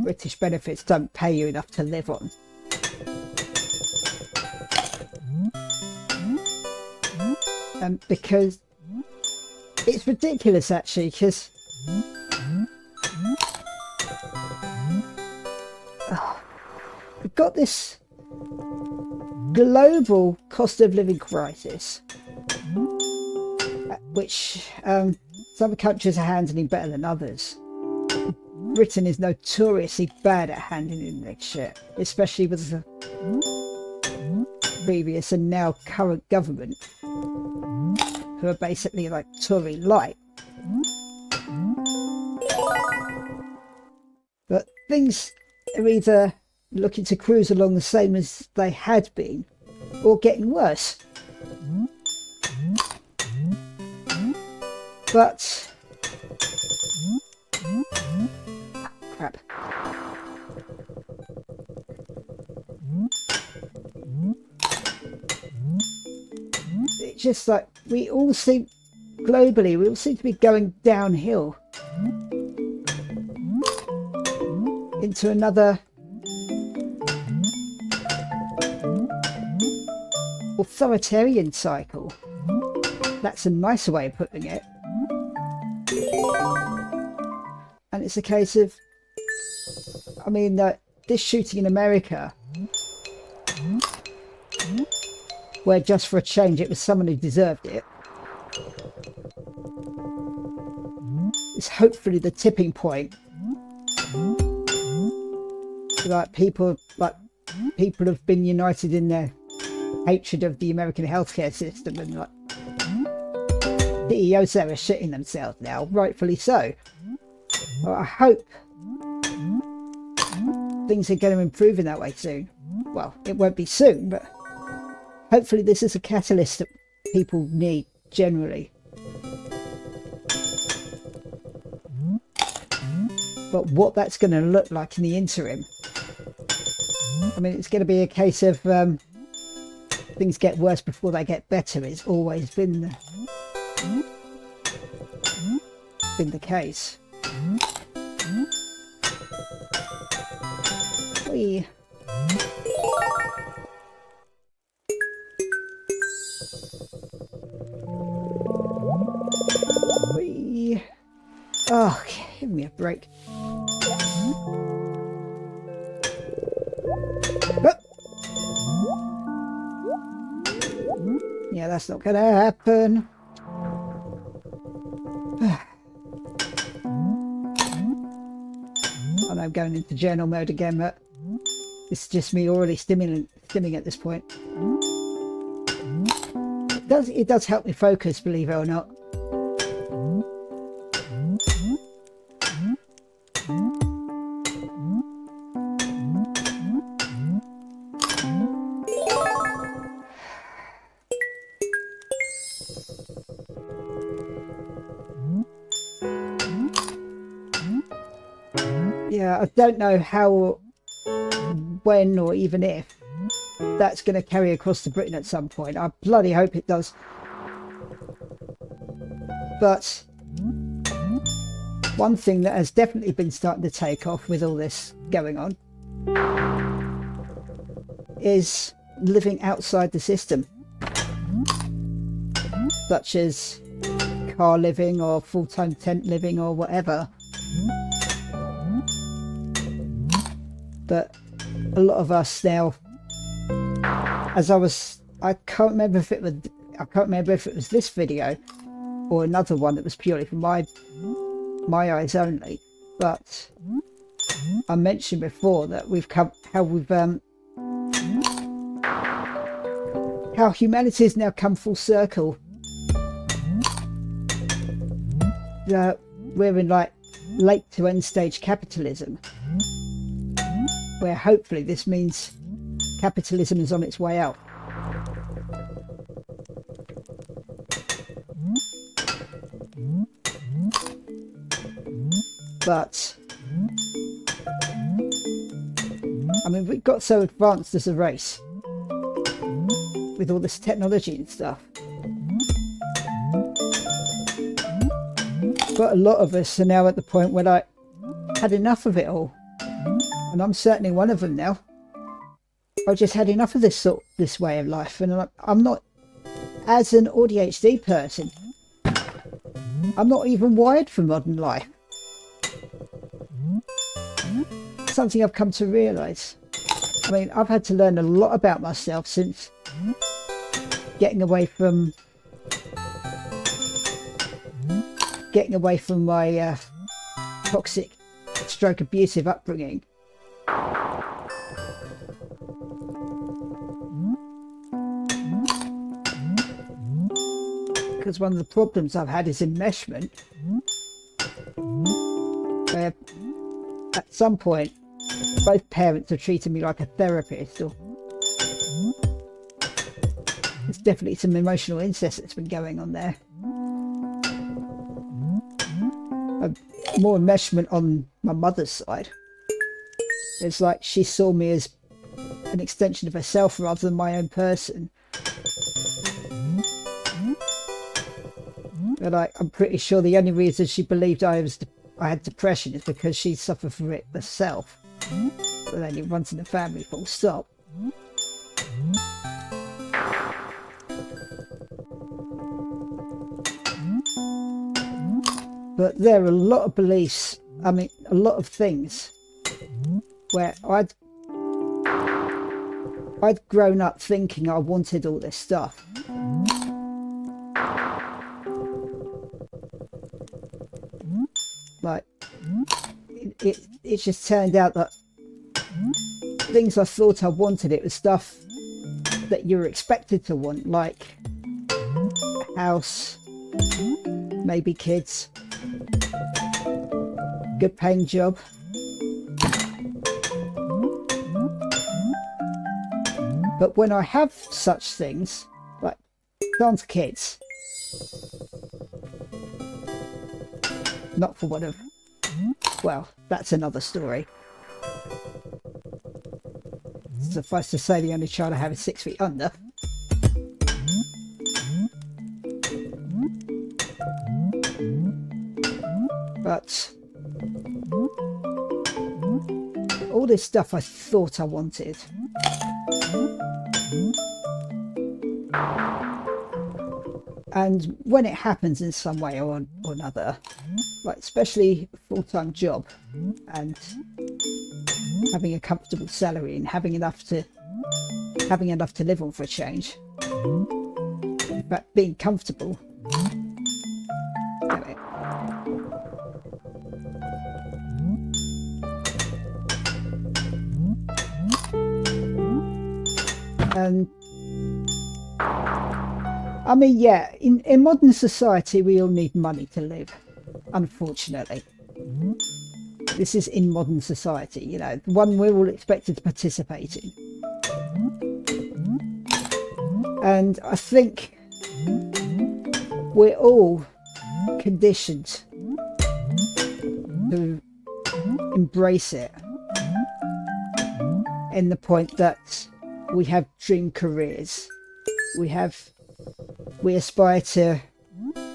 British benefits don't pay you enough to live on. And because it's ridiculous actually, because we've got this global cost of living crisis, which some countries are handling better than others. Britain is notoriously bad at handling this shit, especially with the previous and now current government, who are basically like Tory light. But things are either looking to cruise along the same as they had been, or getting worse. But crap. It's just like we all seem to be going downhill into another authoritarian cycle. That's a nicer way of putting it. And it's a case of, I mean, this shooting in America, where just for a change it was someone who deserved it, is hopefully the tipping point. Like people have been united in their hatred of the American healthcare system, and like CEOs there are shitting themselves now, rightfully so. Well, I hope things are going to improve in that way soon. Well, it won't be soon, but hopefully this is a catalyst that people need generally. But what that's going to look like in the interim, I mean, it's going to be a case of things get worse before they get better. It's always been been the case. Whee. Whee. Oh, give me a break. Yeah, that's not gonna happen. And I'm going into journal mode again, but it's just me already stimming at this point. It does help me focus, believe it or not. Yeah, I don't know how, when, or even if that's going to carry across to Britain at some point. I bloody hope it does. But one thing that has definitely been starting to take off with all this going on is living outside the system, such as car living or full-time tent living or whatever. But a lot of us now, I can't remember if it was this video or another one that was purely from my eyes only, but I mentioned before that how humanity has now come full circle. We're in like late to end stage capitalism, where hopefully this means capitalism is on its way out. But I mean, we got so advanced as a race with all this technology and stuff, but a lot of us are now at the point where I had enough of it all, and I'm certainly one of them now. I just had enough of this way of life, and I'm not, as an ADHD person, I'm not even wired for modern life. Something I've come to realise. I mean, I've had to learn a lot about myself since getting away from my toxic stroke abusive upbringing. Because one of the problems I've had is enmeshment, where at some point both parents have treated me like a therapist, or there's definitely some emotional incest that's been going on there. More enmeshment on my mother's side. It's like she saw me as an extension of herself rather than my own person. But I'm pretty sure the only reason she believed I had depression is because she suffered from it herself. But only runs in the family, full stop. But there are a lot of beliefs, I mean, a lot of things where I'd grown up thinking I wanted all this stuff. Like, it just turned out that things I thought I wanted, it was stuff that you were expected to want, like a house, maybe kids, good paying job. But when I have such things, like sans kids, not for one of, well, that's another story. Suffice to say, the only child I have is 6 feet under. But all this stuff I thought I wanted. And when it happens in some way or another, like especially a full-time job and having a comfortable salary and having enough to live on for a change, but being comfortable. Damn it. And I mean, yeah, in modern society, we all need money to live, unfortunately. This is in modern society, you know, the one we're all expected to participate in. And I think we're all conditioned to embrace it, in the point that we have dream careers. We aspire to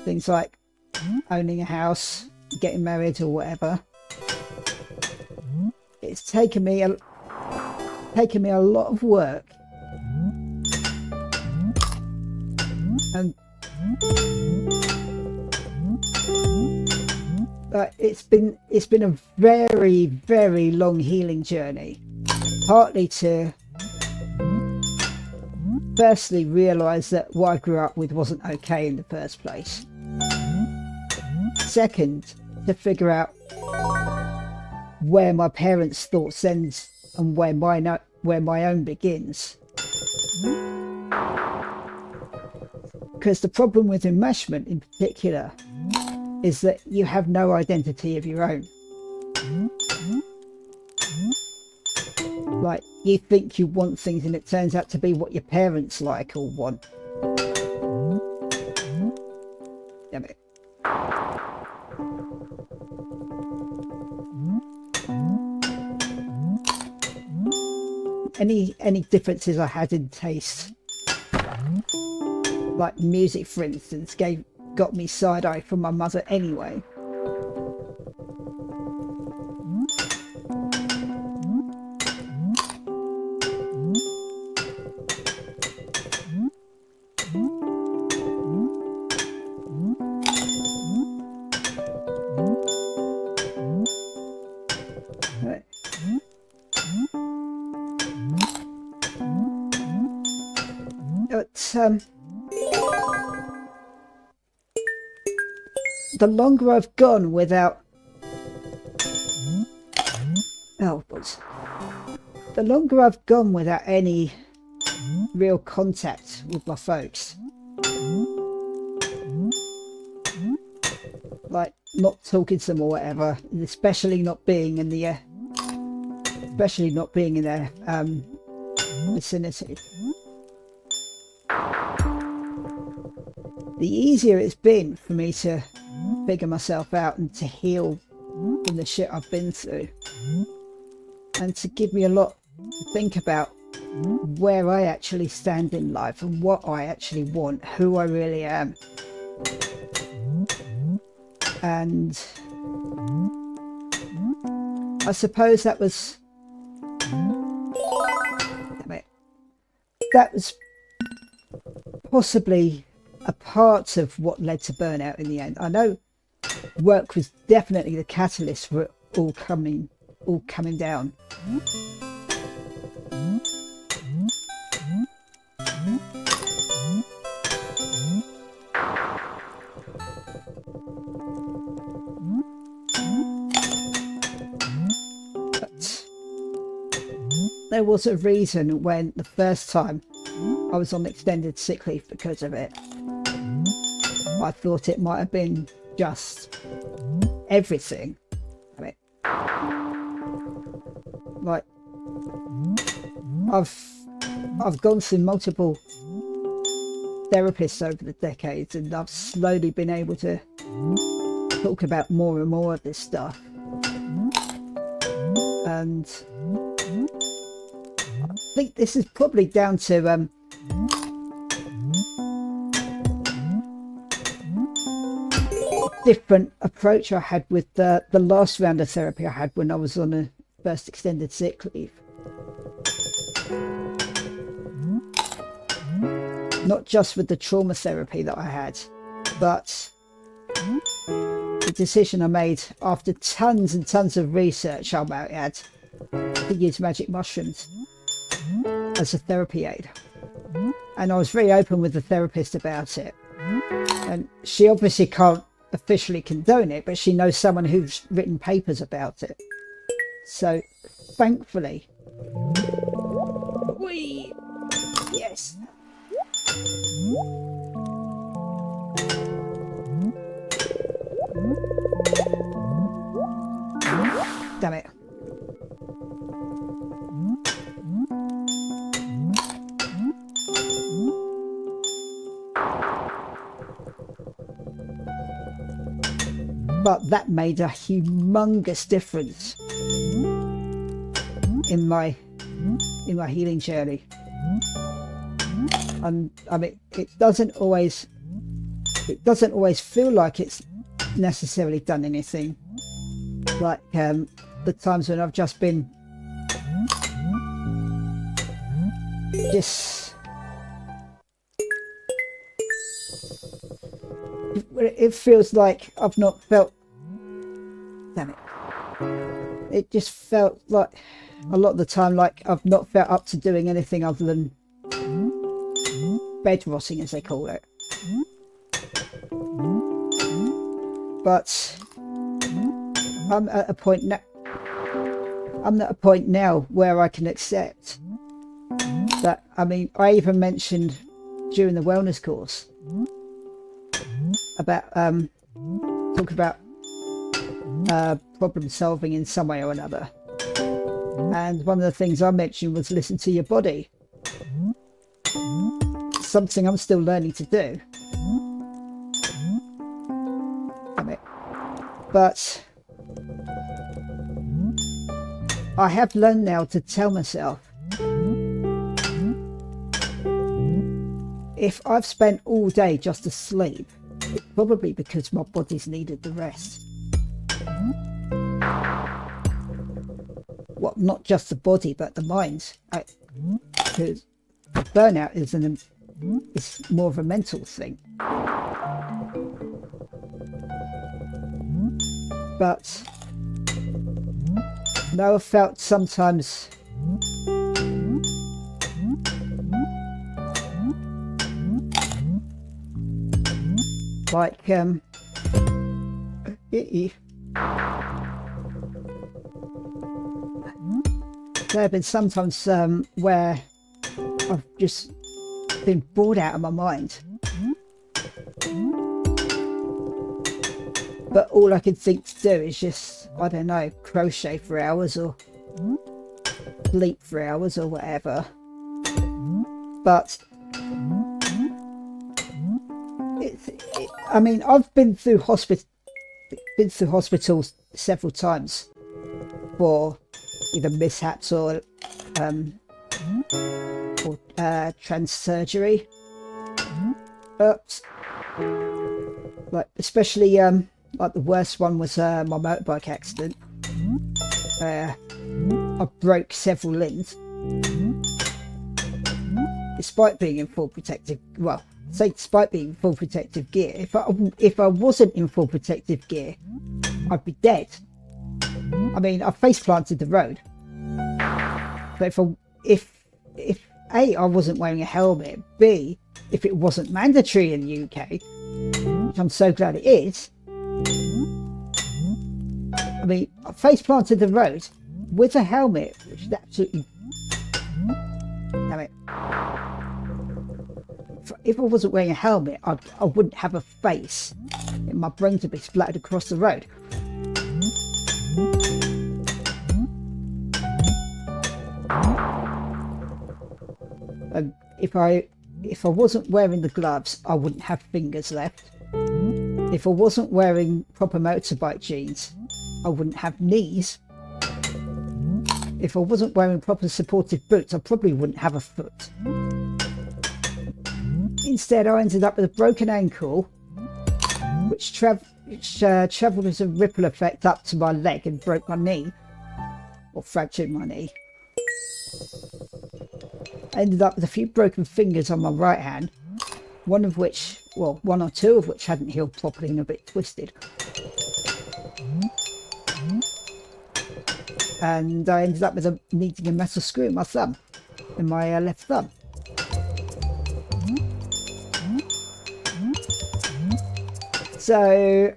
things like owning a house, getting married or whatever. It's taken me a lot of work, and it's been a very, very long healing journey, partly to firstly realise that what I grew up with wasn't okay in the first place. Second, to figure out where my parents' thoughts ends and where my own begins. Because the problem with enmeshment in particular is that you have no identity of your own. Like, you think you want things and it turns out to be what your parents like or want. Damn it. Any differences I had in taste, like music for instance, got me side-eye from my mother anyway. The longer I've gone without the longer I've gone without any real contact with my folks, like not talking to them or whatever, and especially not being in their vicinity, the easier it's been for me to figure myself out and to heal from the shit I've been through, and to give me a lot to think about where I actually stand in life and what I actually want, who I really am. And I suppose that was possibly a part of what led to burnout in the end. I know work was definitely the catalyst for it all coming down. But there was a reason when the first time I was on extended sick leave because of it. I thought it might have been just everything. I mean, like, I've gone through multiple therapists over the decades, and I've slowly been able to talk about more and more of this stuff. And I think this is probably down to different approach I had with the last round of therapy I had when I was on a first extended sick leave. Not just with the trauma therapy that I had, but the decision I made after tons and tons of research about it to use magic mushrooms as a therapy aid. And I was very open with the therapist about it. And she obviously can't officially condone it, but she knows someone who's written papers about it. So thankfully, whee! Yes. Damn it. But that made a humongous difference in my healing journey. And I mean, it doesn't always feel like it's necessarily done anything. Like the times when I've just been it feels like I've not felt, damn it, it just felt like a lot of the time like I've not felt up to doing anything other than bed rotting, as they call it. But I'm at a point now where I can accept that. I mean, I even mentioned during the wellness course about talk about problem solving in some way or another, and one of the things I mentioned was listen to your body. Something I'm still learning to do. But I have learned now to tell myself, if I've spent all day just asleep, it's probably because my body's needed the rest. Well, not just the body, but the mind. Because burnout is it's more of a mental thing. But now I've felt sometimes like there have been sometimes where I've just been bored out of my mind, but all I can think to do is just, I don't know, crochet for hours or sleep for hours or whatever. But I mean, I've been through hospitals several times for either mishaps or trans surgery. Like especially like the worst one was my motorbike accident. I broke several limbs despite being in full protective, well, say despite being in full protective gear. If I wasn't in full protective gear, I'd be dead. I mean, I face planted the road. But if A, I wasn't wearing a helmet, B, if it wasn't mandatory in the UK, which I'm so glad it is, I mean, I face planted the road with a helmet, which is absolutely, damn it. If I wasn't wearing a helmet, I wouldn't have a face. My brains would be splattered across the road. And if I wasn't wearing the gloves, I wouldn't have fingers left. If I wasn't wearing proper motorbike jeans, I wouldn't have knees. If I wasn't wearing proper supportive boots, I probably wouldn't have a foot. Instead, I ended up with a broken ankle, which which travelled as a ripple effect up to my leg and broke my knee, or fractured my knee. I ended up with a few broken fingers on my right hand, one or two of which hadn't healed properly and a bit twisted. And I ended up with needing a metal screw in my thumb, in my left thumb. So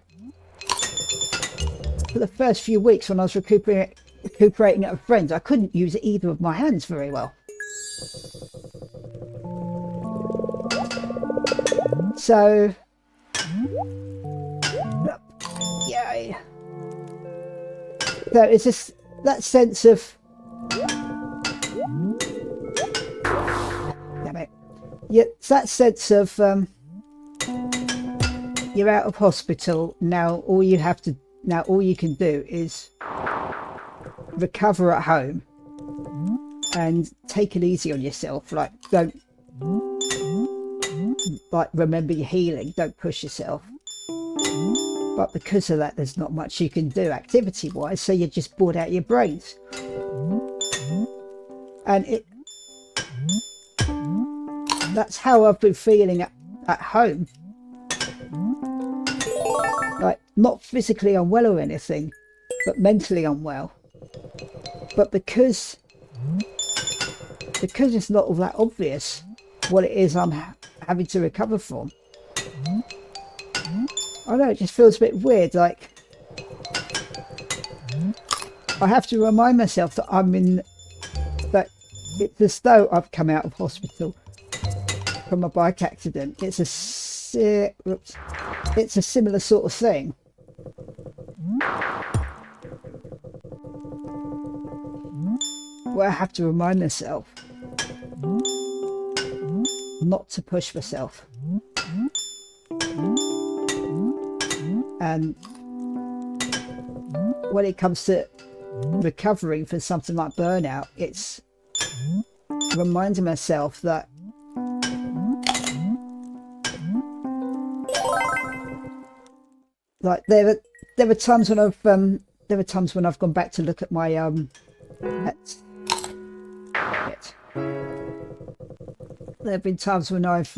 for the first few weeks when I was recuperating at a friend's, I couldn't use either of my hands very well. So yay. So it's just that sense of, damn it. Yeah, it's that sense of you're out of hospital now. All you can do is recover at home and take it easy on yourself. Like, don't remember your healing. Don't push yourself. But because of that, there's not much you can do activity-wise, so you're just bored out of your brains. And that's how I've been feeling at home. Like, not physically unwell or anything, but mentally unwell. But because it's not all that obvious what it is I'm having to recover from, I know, it just feels a bit weird. Like, I have to remind myself that that it's as though I've come out of hospital from a bike accident. It's a similar sort of thing. Where I have to remind myself not to push myself. And when it comes to recovering from something like burnout, it's reminding myself that like there were times when I've gone back to look at my there have been times when I've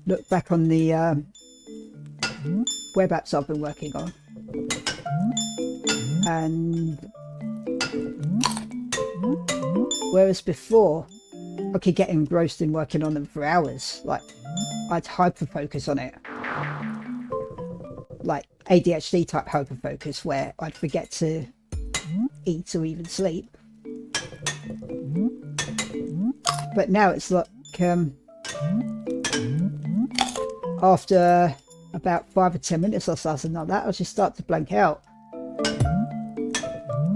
looked back on the web apps I've been working on, and whereas before I could get engrossed in working on them for hours, like I'd hyper focus on it, like ADHD type hyper focus, where I'd forget to eat or even sleep. But now it's like after about 5 or 10 minutes or something like that, I'll just start to blank out.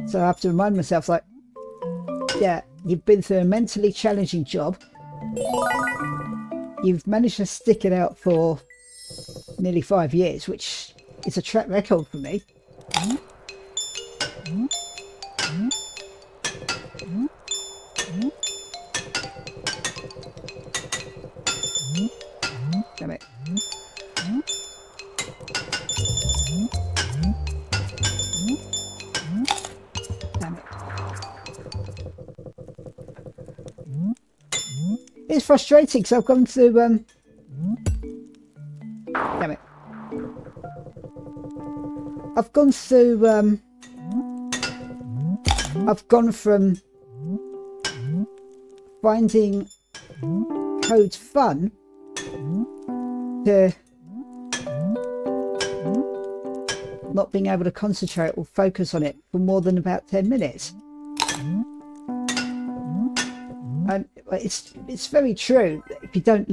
So I have to remind myself, like, yeah, you've been through a mentally challenging job. You've managed to stick it out for nearly 5 years, which is a track record for me. Damn it. Damn it. It's frustrating because I've gone through damn it. I've gone from finding code fun to not being able to concentrate or focus on it for more than about 10 minutes. And it's very true. If you don't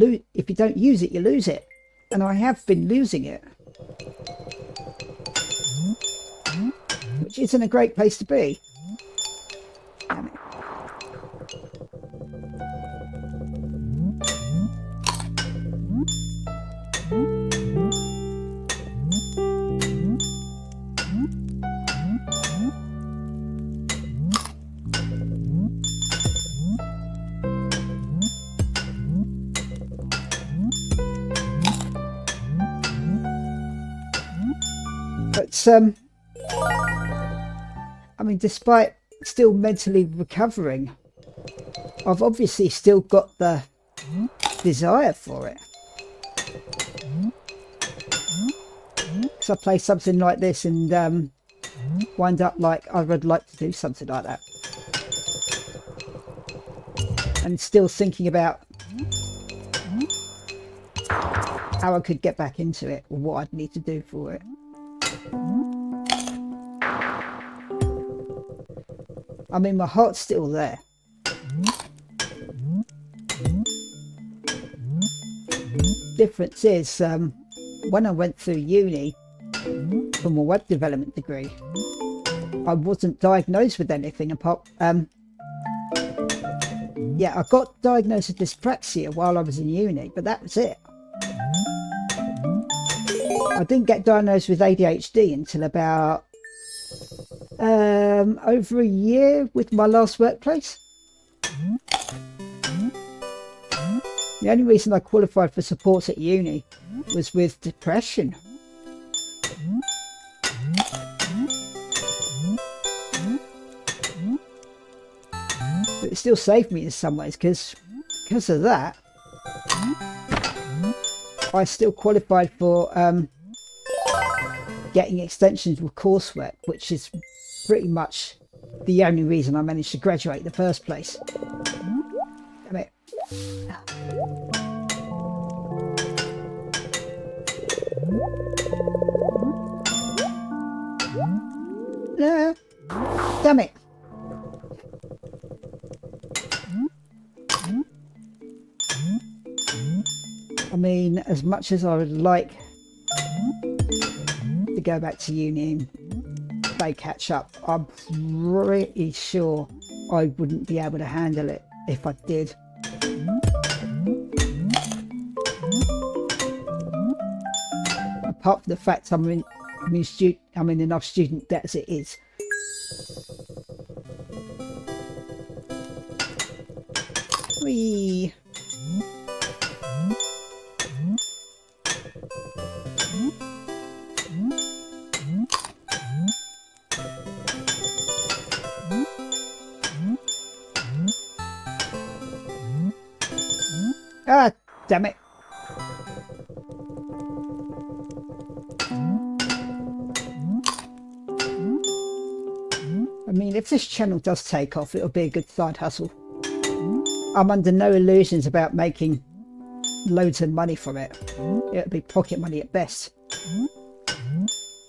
use it, you lose it. And I have been losing it, which isn't a great place to be. Damn it. But I mean, despite still mentally recovering, I've obviously still got the desire for it. So I play something like this and wind up like I would like to do something like that, and still thinking about how I could get back into it or what I'd need to do for it. I mean, my heart's still there. Difference is when I went through uni for my web development degree, I wasn't diagnosed with anything apart. Yeah, I got diagnosed with dyspraxia while I was in uni, but that was it. I didn't get diagnosed with ADHD until about over a year with my last workplace. The only reason I qualified for support at uni was with depression. But it still saved me in some ways because of that. I still qualified for getting extensions with coursework, which is pretty much the only reason I managed to graduate in the first place. Damn it. No. Damn it. I mean, as much as I would like to go back to uni and play catch up, I'm pretty sure I wouldn't be able to handle it if I did. Apart from the fact I'm in enough student debt as it is. Whee! Ah, damn it. I mean, if this channel does take off, it'll be a good side hustle. I'm under no illusions about making loads of money from it. It'll be pocket money at best.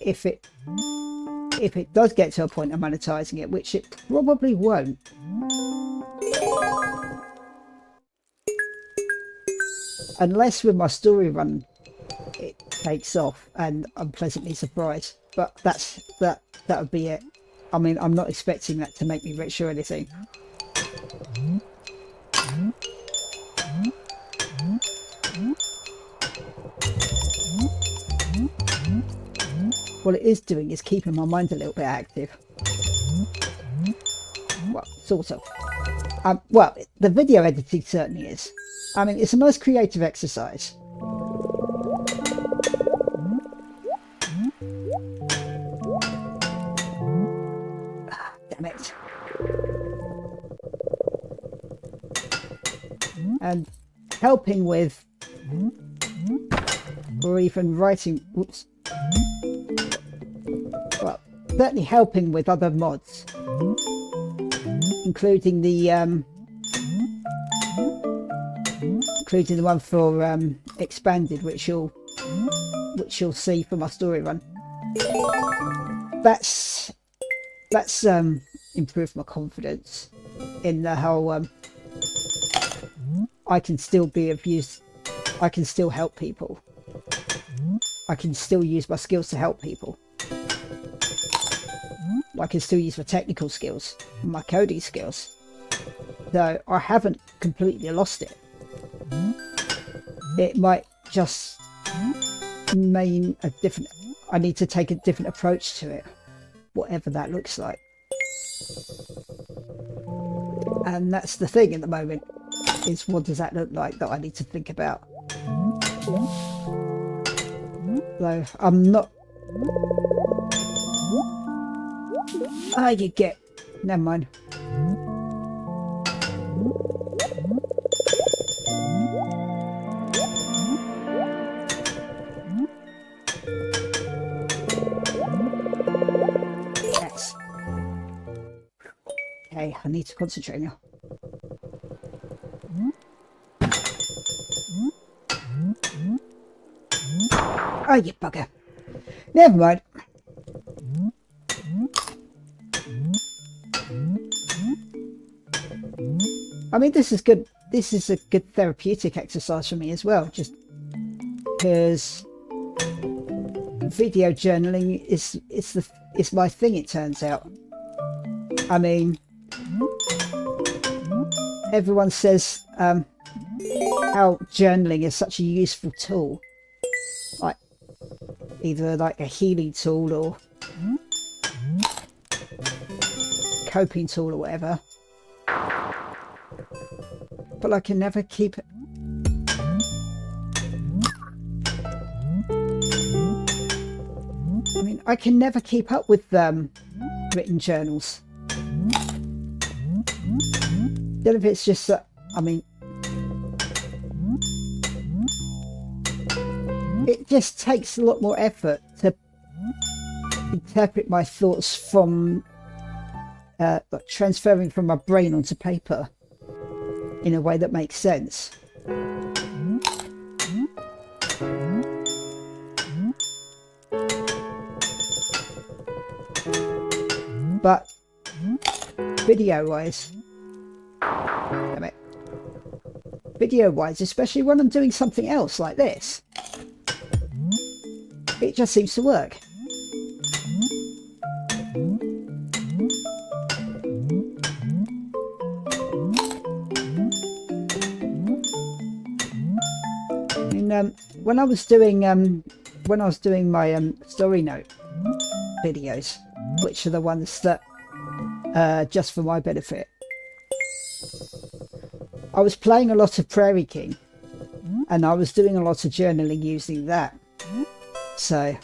If it does get to a point of monetizing it, which it probably won't. Unless with my story run it takes off and I'm pleasantly surprised. But that would be it. I mean, I'm not expecting that to make me rich or anything. What it is doing is keeping my mind a little bit active. Well, sort of. Well, the video editing certainly is. I mean, it's a nice creative exercise. Damn it. And helping with, or even writing, whoops. Well, certainly helping with other mods, including the one for expanded, which you'll see for my story run. That's improved my confidence in the whole. I can still be of use. I can still help people. I can still use my skills to help people. I can still use my technical skills, my coding skills. So I haven't completely lost it. It might just mean a different. I need to take a different approach to it, whatever that looks like. And that's the thing at the moment, is what does that look like that I need to think about. So I'm not Ah, you get... Never mind. Yes. Okay, I need to concentrate now. Oh, you bugger. Never mind. I mean, this is good. This is a good therapeutic exercise for me as well, just because video journaling is my thing, it turns out. I mean, everyone says how journaling is such a useful tool, like either like a healing tool or coping tool or whatever, but I can never keep it. I mean, I can never keep up with written journals. I don't know if it's just that, I mean, it just takes a lot more effort to interpret my thoughts from like transferring from my brain onto paper in a way that makes sense. But video-wise, especially when I'm doing something else like this, it just seems to work. And when I was doing my story note videos, which are the ones that just for my benefit, I was playing a lot of Prairie King, and I was doing a lot of journaling using that. So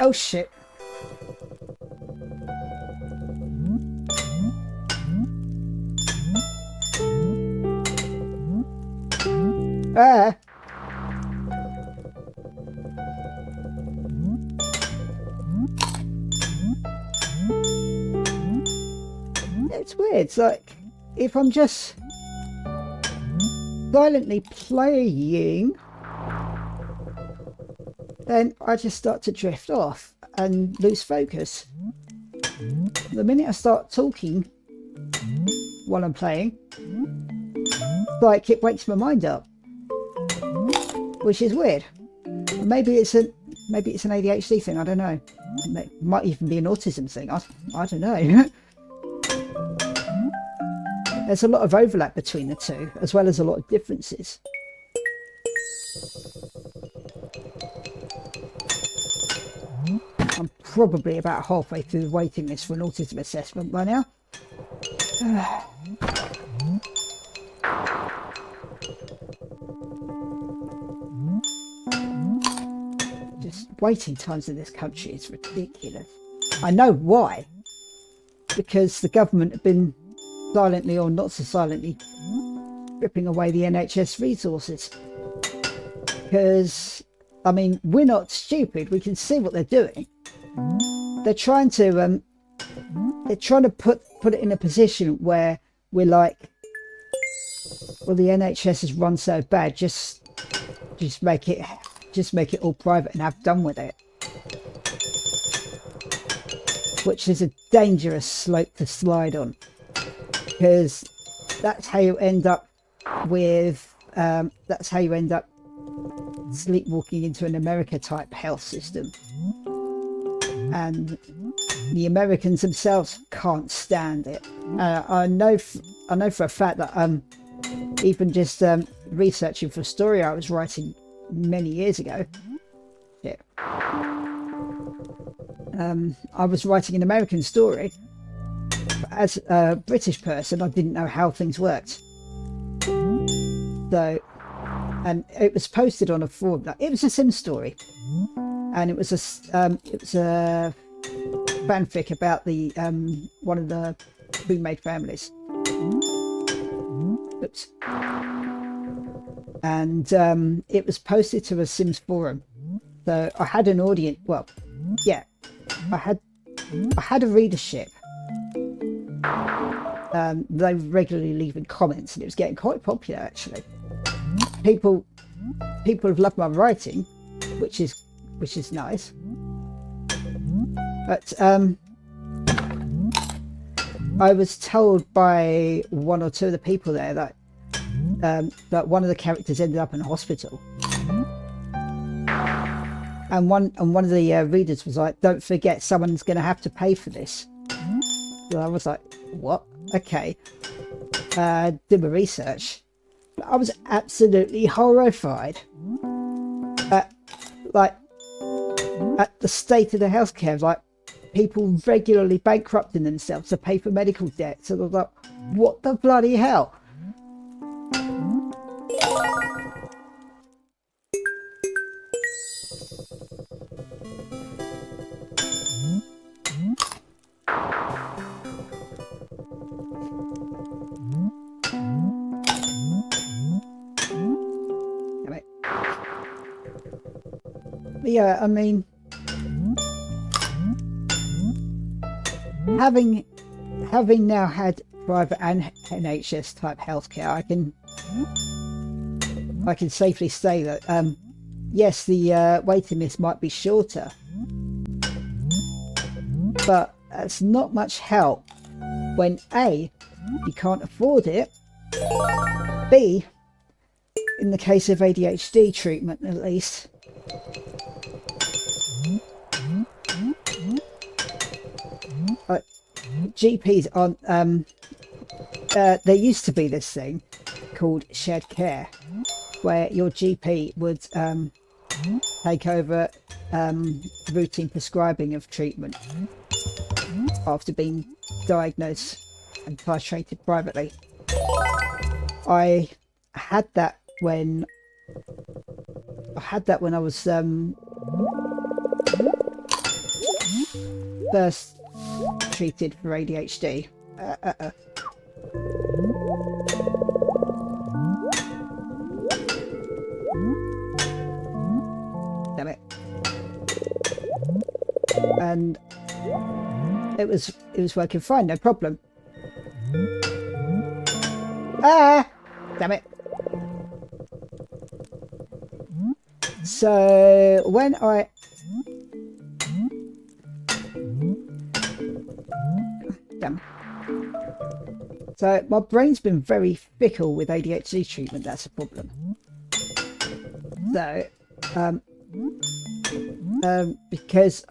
oh shit. Ah. It's weird. It's like if I'm just silently playing, then I just start to drift off and lose focus. The minute I start talking while I'm playing, like it wakes my mind up, which is weird. Maybe it's an ADHD thing. I don't know. It might even be an autism thing. I don't know. There's a lot of overlap between the two, as well as a lot of differences. I'm probably about halfway through the waiting list for an autism assessment by now. Just waiting times in this country is ridiculous. I know why. Because the government have been silently or not so silently ripping away the NHS resources. Because, I mean, we're not stupid. We can see what they're doing. They're trying to put it in a position where we're like, well, the NHS has run so bad, just make it all private and have done with it. Which is a dangerous slope to slide on, because that's how you end up with sleepwalking into an America type health system. And the Americans themselves can't stand it. I know for a fact that even just researching for a story I was writing many years ago. Yeah. I was writing an American story. But as a British person, I didn't know how things worked. So, and it was posted on a forum. It was a Sim story, and it was a fanfic about the one of the remade families. Oops. And it was posted to a Sims forum. So I had an audience. Well, yeah, I had a readership. They were regularly leaving comments, and it was getting quite popular actually. People have loved my writing, which is nice. But I was told by one or two of the people there that one of the characters ended up in a hospital, and one of the readers was like, "Don't forget, someone's going to have to pay for this." So I was like, "What? Okay." Did my research. I was absolutely horrified at the state of the healthcare. Like, people regularly bankrupting themselves to pay for medical debt. So I was like, "What the bloody hell?" Yeah, I mean, having now had private and NHS type healthcare, I can safely say that yes, the waiting list might be shorter, but that's not much help when A, you can't afford it, B, in the case of ADHD treatment at least, GPs aren't there used to be this thing called shared care, where your GP would take over routine prescribing of treatment after being diagnosed and titrated privately. I had that when I was first treated for ADHD. Damn it. And it was working fine, no problem. Damn it. So when So my brain's been very fickle with ADHD treatment. That's a problem. So, because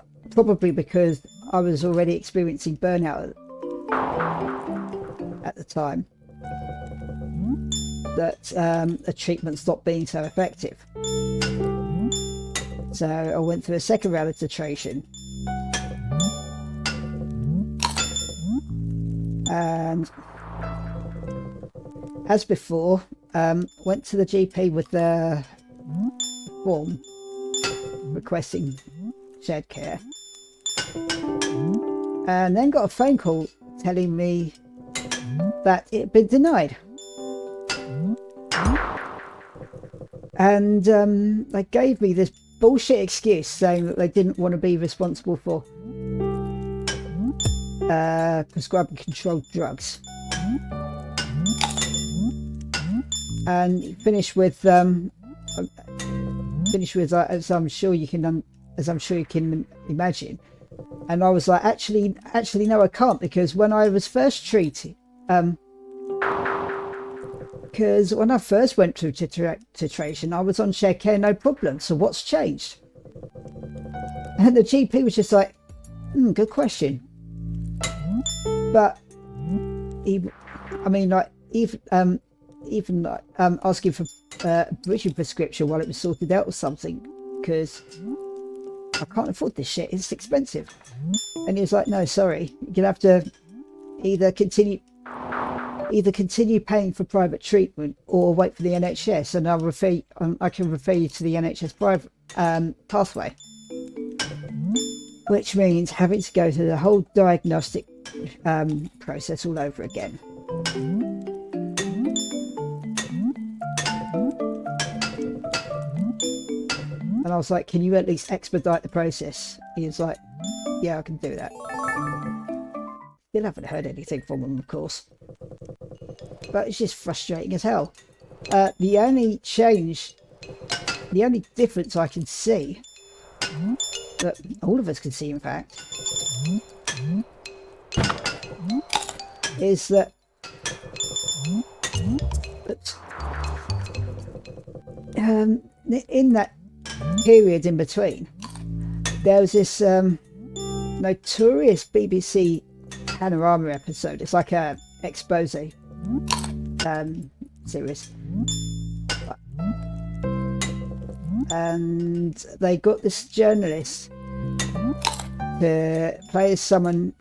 I was already experiencing burnout at the time, that the treatment stopped being so effective. So I went through a second round of titration. And as before, went to the GP with the form requesting shared care, and then got a phone call telling me that it had been denied. And they gave me this bullshit excuse saying that they didn't want to be responsible for prescribing controlled drugs. And finish with as I'm sure you can imagine. And I was like, actually no, I can't, because when I was first treated, because when I first went through titration, I was on shared care, no problem. So what's changed? And the GP was just like, good question. But even asking for a bridging prescription while it was sorted out or something, because I can't afford this shit, it's expensive. And he was like, no, sorry, you're gonna have to either continue paying for private treatment or wait for the NHS, and I can refer you to the NHS private pathway, which means having to go through the whole diagnostic process all over again. And I was like, can you at least expedite the process? He was like, yeah, I can do that. Still haven't heard anything from him, of course. But it's just frustrating as hell. The only difference I can see, that all of us can see in fact, is that in that period in between, there was this notorious BBC Panorama episode. It's like a expose series, and they got this journalist to play as someone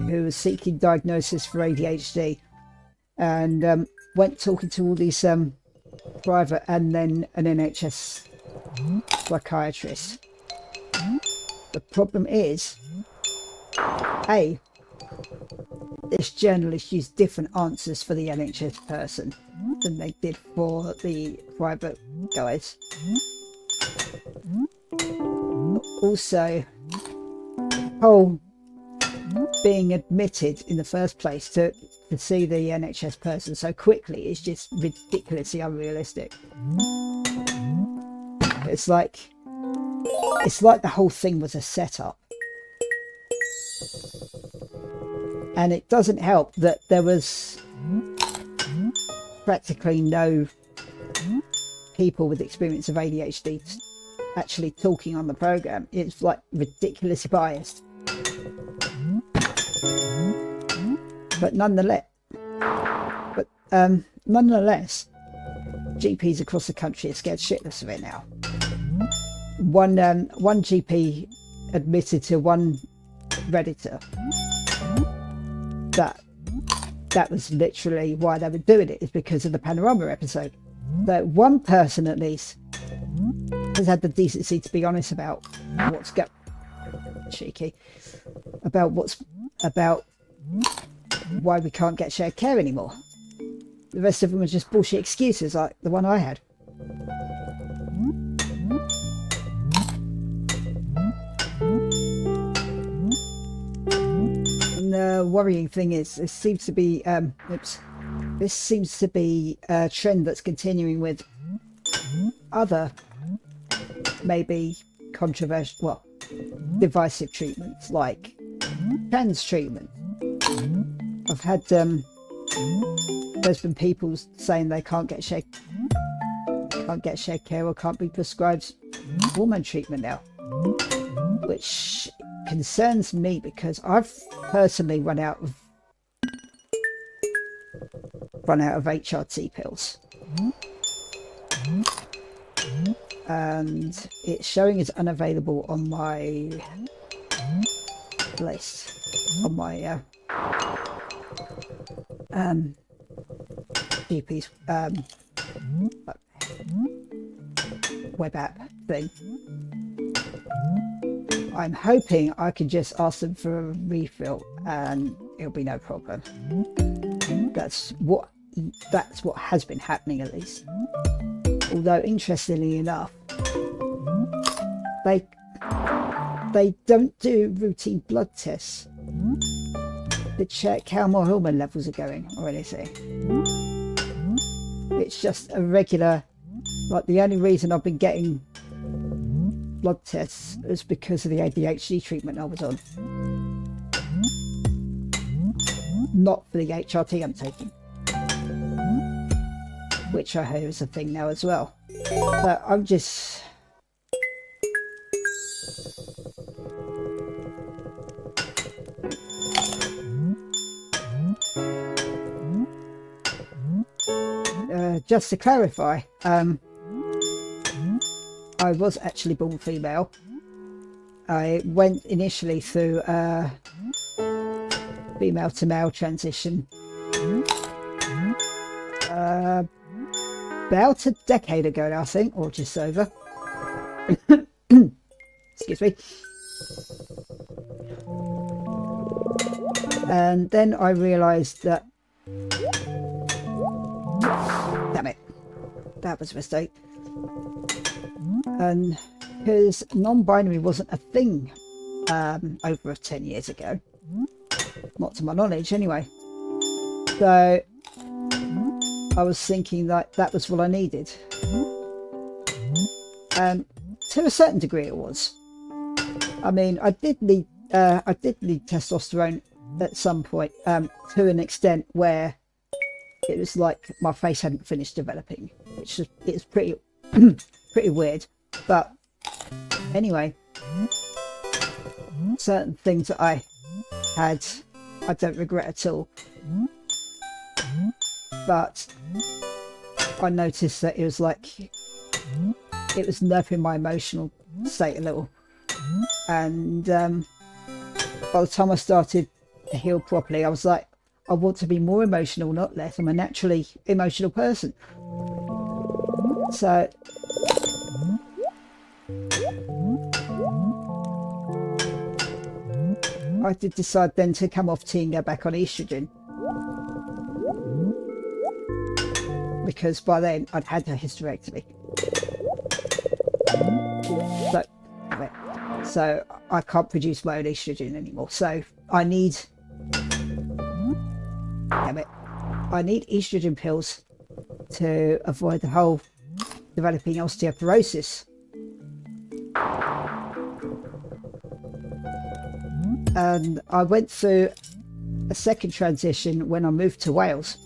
who was seeking diagnosis for ADHD, and went talking to all these private and then an NHS psychiatrist. The problem is, this journalist used different answers for the NHS person than they did for the private guys. Also, whole being admitted in the first place to see the NHS person so quickly is just ridiculously unrealistic. It's like the whole thing was a setup. And it doesn't help that there was practically no people with experience of ADHD actually talking on the program. It's like ridiculously biased. But nonetheless, GPs across the country are scared shitless of it now. One GP admitted to one Redditor that was literally why they were doing it, is because of the Panorama episode. That one person at least has had the decency to be honest about what's about why we can't get shared care anymore. The rest of them are just bullshit excuses like the one I had. And the worrying thing is, this seems to be a trend that's continuing with other maybe controversial, divisive treatments like trans treatment. I've had there's been people saying they can't get shared care or can't be prescribed hormone treatment now, which concerns me because I've personally run out of HRT pills, and it's showing as unavailable on my list, on my GP's web app thing. I'm hoping I can just ask them for a refill and it'll be no problem. That's what has been happening, at least. Although interestingly enough, they don't do routine blood tests to check how my hormone levels are going or anything. It's just a regular, like, the only reason I've been getting blood tests is because of the ADHD treatment I was on, not for the HRT I'm taking, which I hear is a thing now as well. So I'm just just to clarify, I was actually born female, I went initially through a female to male transition about a decade ago now, I think, or just over. Excuse me. And then I realised that, damn it, that was a mistake. And because non-binary wasn't a thing over 10 years ago, not to my knowledge anyway, so I was thinking that was what I needed. To a certain degree it was. I mean, I did need testosterone at some point, to an extent where it was like my face hadn't finished developing, which is, it's pretty pretty weird. But anyway, certain things that I had, I don't regret at all. But I noticed that it was like, it was nerfing my emotional state a little. And by the time I started to heal properly, I was like, I want to be more emotional, not less. I'm a naturally emotional person. So I did decide then to come off tea and go back on estrogen, because by then I'd had a hysterectomy. So I can't produce my own estrogen anymore. So I need, damn it, I need estrogen pills to avoid the whole developing osteoporosis. And I went through a second transition when I moved to Wales,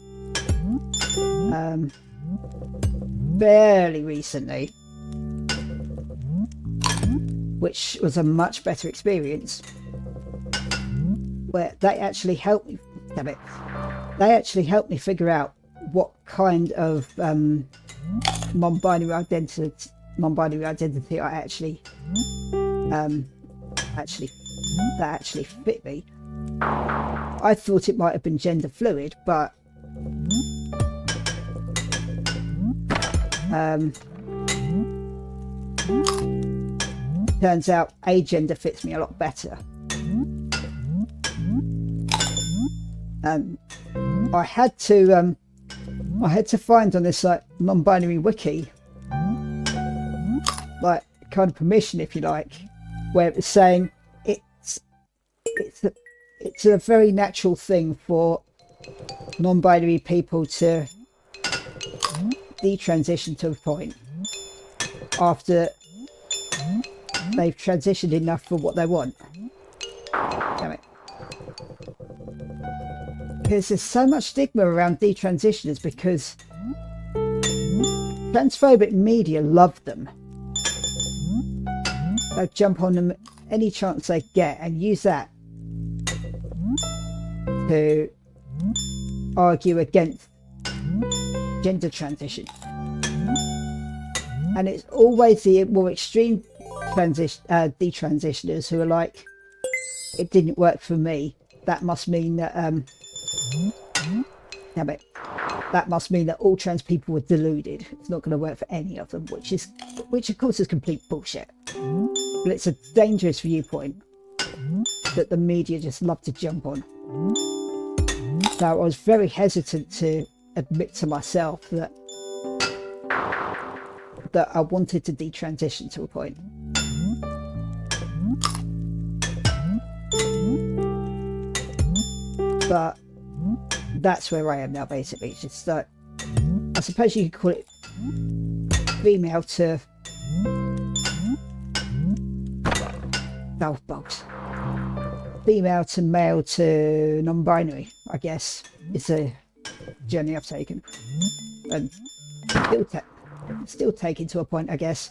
fairly recently, which was a much better experience, where they actually helped me, damn it, they actually helped me figure out what kind of non-binary identity I actually fit me. I thought it might have been gender fluid, but turns out agender fits me a lot better. I had to find on this like non-binary wiki, like kind of permission, if you like, where it was saying it's a very natural thing for non-binary people to detransition to a point after they've transitioned enough for what they want. Damn it. Because there's so much stigma around detransitioners, because transphobic media love them. They jump on them any chance they get and use that to argue against gender transition. And it's always the more extreme detransitioners who are like, it didn't work for me. That must mean that damn it, that must mean that all trans people were deluded. It's not going to work for any of them, which of course is complete bullshit. But it's a dangerous viewpoint that the media just love to jump on. So I was very hesitant to admit to myself that I wanted to detransition to a point. But that's where I am now, basically. It's just like, I suppose you could call it female to female to male to non-binary, I guess. It's a journey I've taken, and still taking to a point, I guess.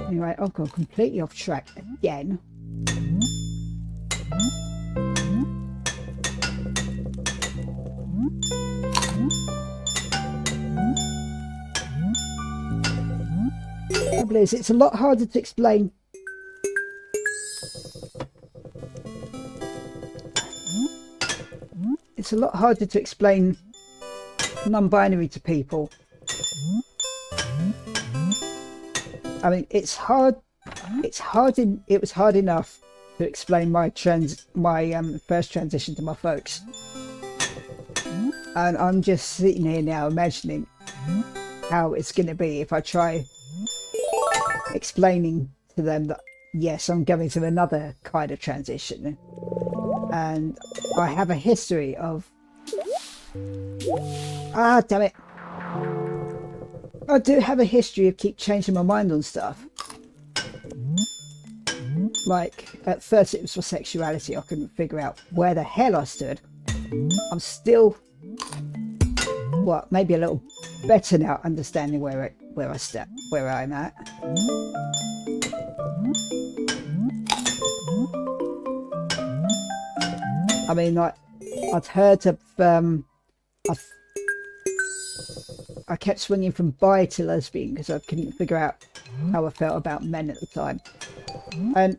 Anyway, I've gone completely off track again. trouble is, it's a lot harder to explain. It's a lot harder to explain non-binary to people. I mean, it was hard enough to explain my first transition to my folks. And I'm just sitting here now imagining how it's going to be if I try explaining to them that, yes, I'm going through another kind of transition. And I have a history of... Ah, damn it. I do have a history of keep changing my mind on stuff. Like, at first it was for sexuality. I couldn't figure out where the hell I stood. I'm still... Well, maybe a little better now, understanding where I'm at. I mean, I'd heard of I kept swinging from bi to lesbian because I couldn't figure out how I felt about men at the time. And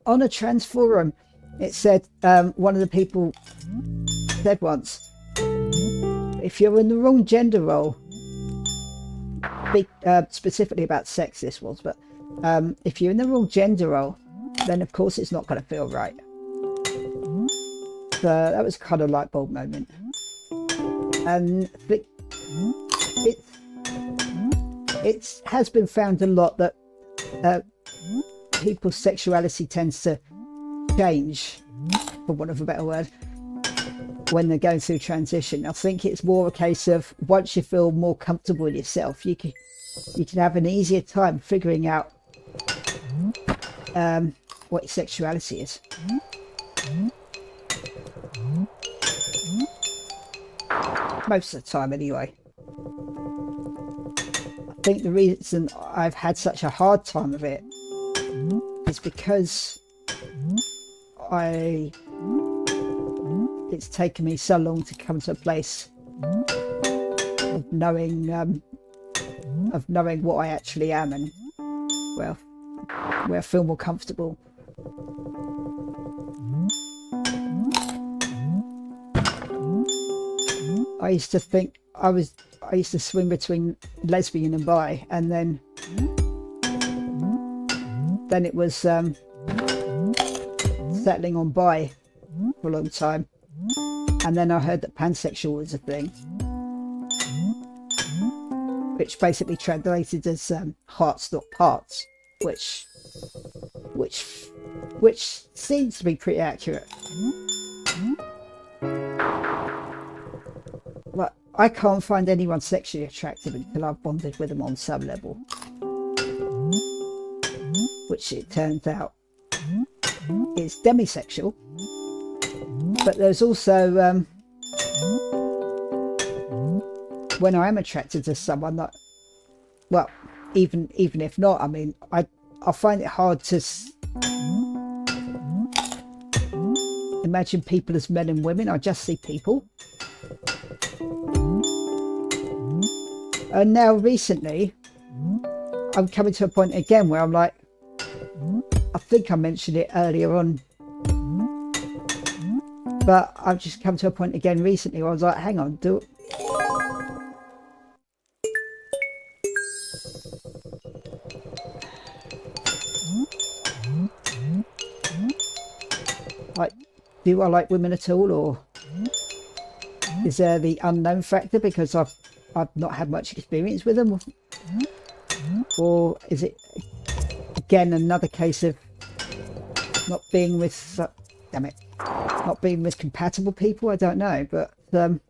on a trans forum, it said, one of the people said once, if you're in the wrong gender role, specifically about sex this was, but if you're in the wrong gender role, then of course it's not going to feel right. So that was kind of a light bulb moment. And it has been found a lot that people's sexuality tends to change, for want of a better word, when they're going through transition. I think it's more a case of once you feel more comfortable in yourself, you can have an easier time figuring out what your sexuality is. Most of the time anyway. I think the reason I've had such a hard time with it is because it's taken me so long to come to a place of knowing what I actually am, and well, where I feel more comfortable. I used to think I used to swing between lesbian and bi, and then it was settling on bi for a long time, and then I heard that pansexual was a thing, which basically translated as hearts not parts, which seems to be pretty accurate. But I can't find anyone sexually attractive until I've bonded with them on some level, which it turns out is demisexual. But there's also when I am attracted to someone that, well, even if not, I mean, I find it hard to imagine people as men and women. I just see people. And now recently, I'm coming to a point again where I'm like, I think I mentioned it earlier on, but I've just come to a point again recently where I was like, hang on, do I like women at all, or is there the unknown factor because I've not had much experience with them, or is it again another case of not being with not being with compatible people? I don't know, but I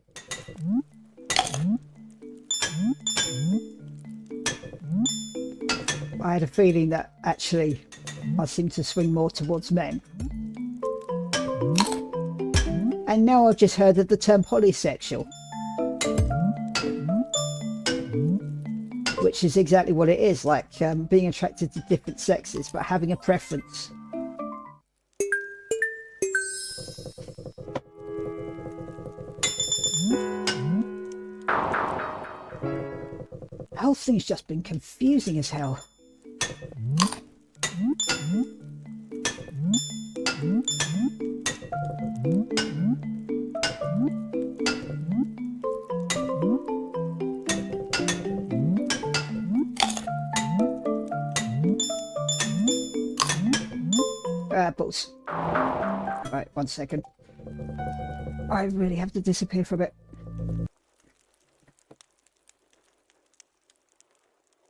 had a feeling that actually I seem to swing more towards men. And now I've just heard of the term polysexual, which is exactly what it is, like being attracted to different sexes but having a preference. whole thing's just been confusing as hell. Apples. Right, 1 second. I really have to disappear for a bit.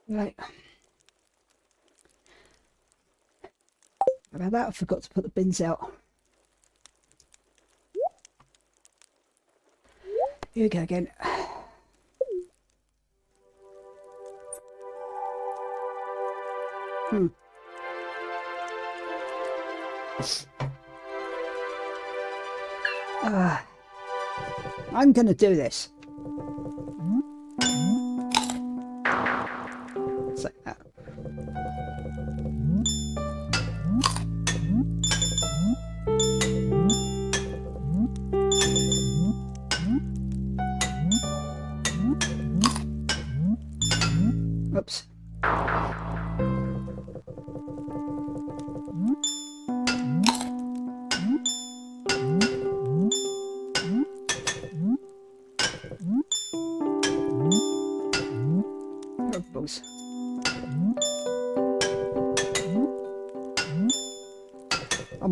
Right. About that, I forgot to put the bins out. Here we go again. I'm gonna do this. It's like that. Oops. I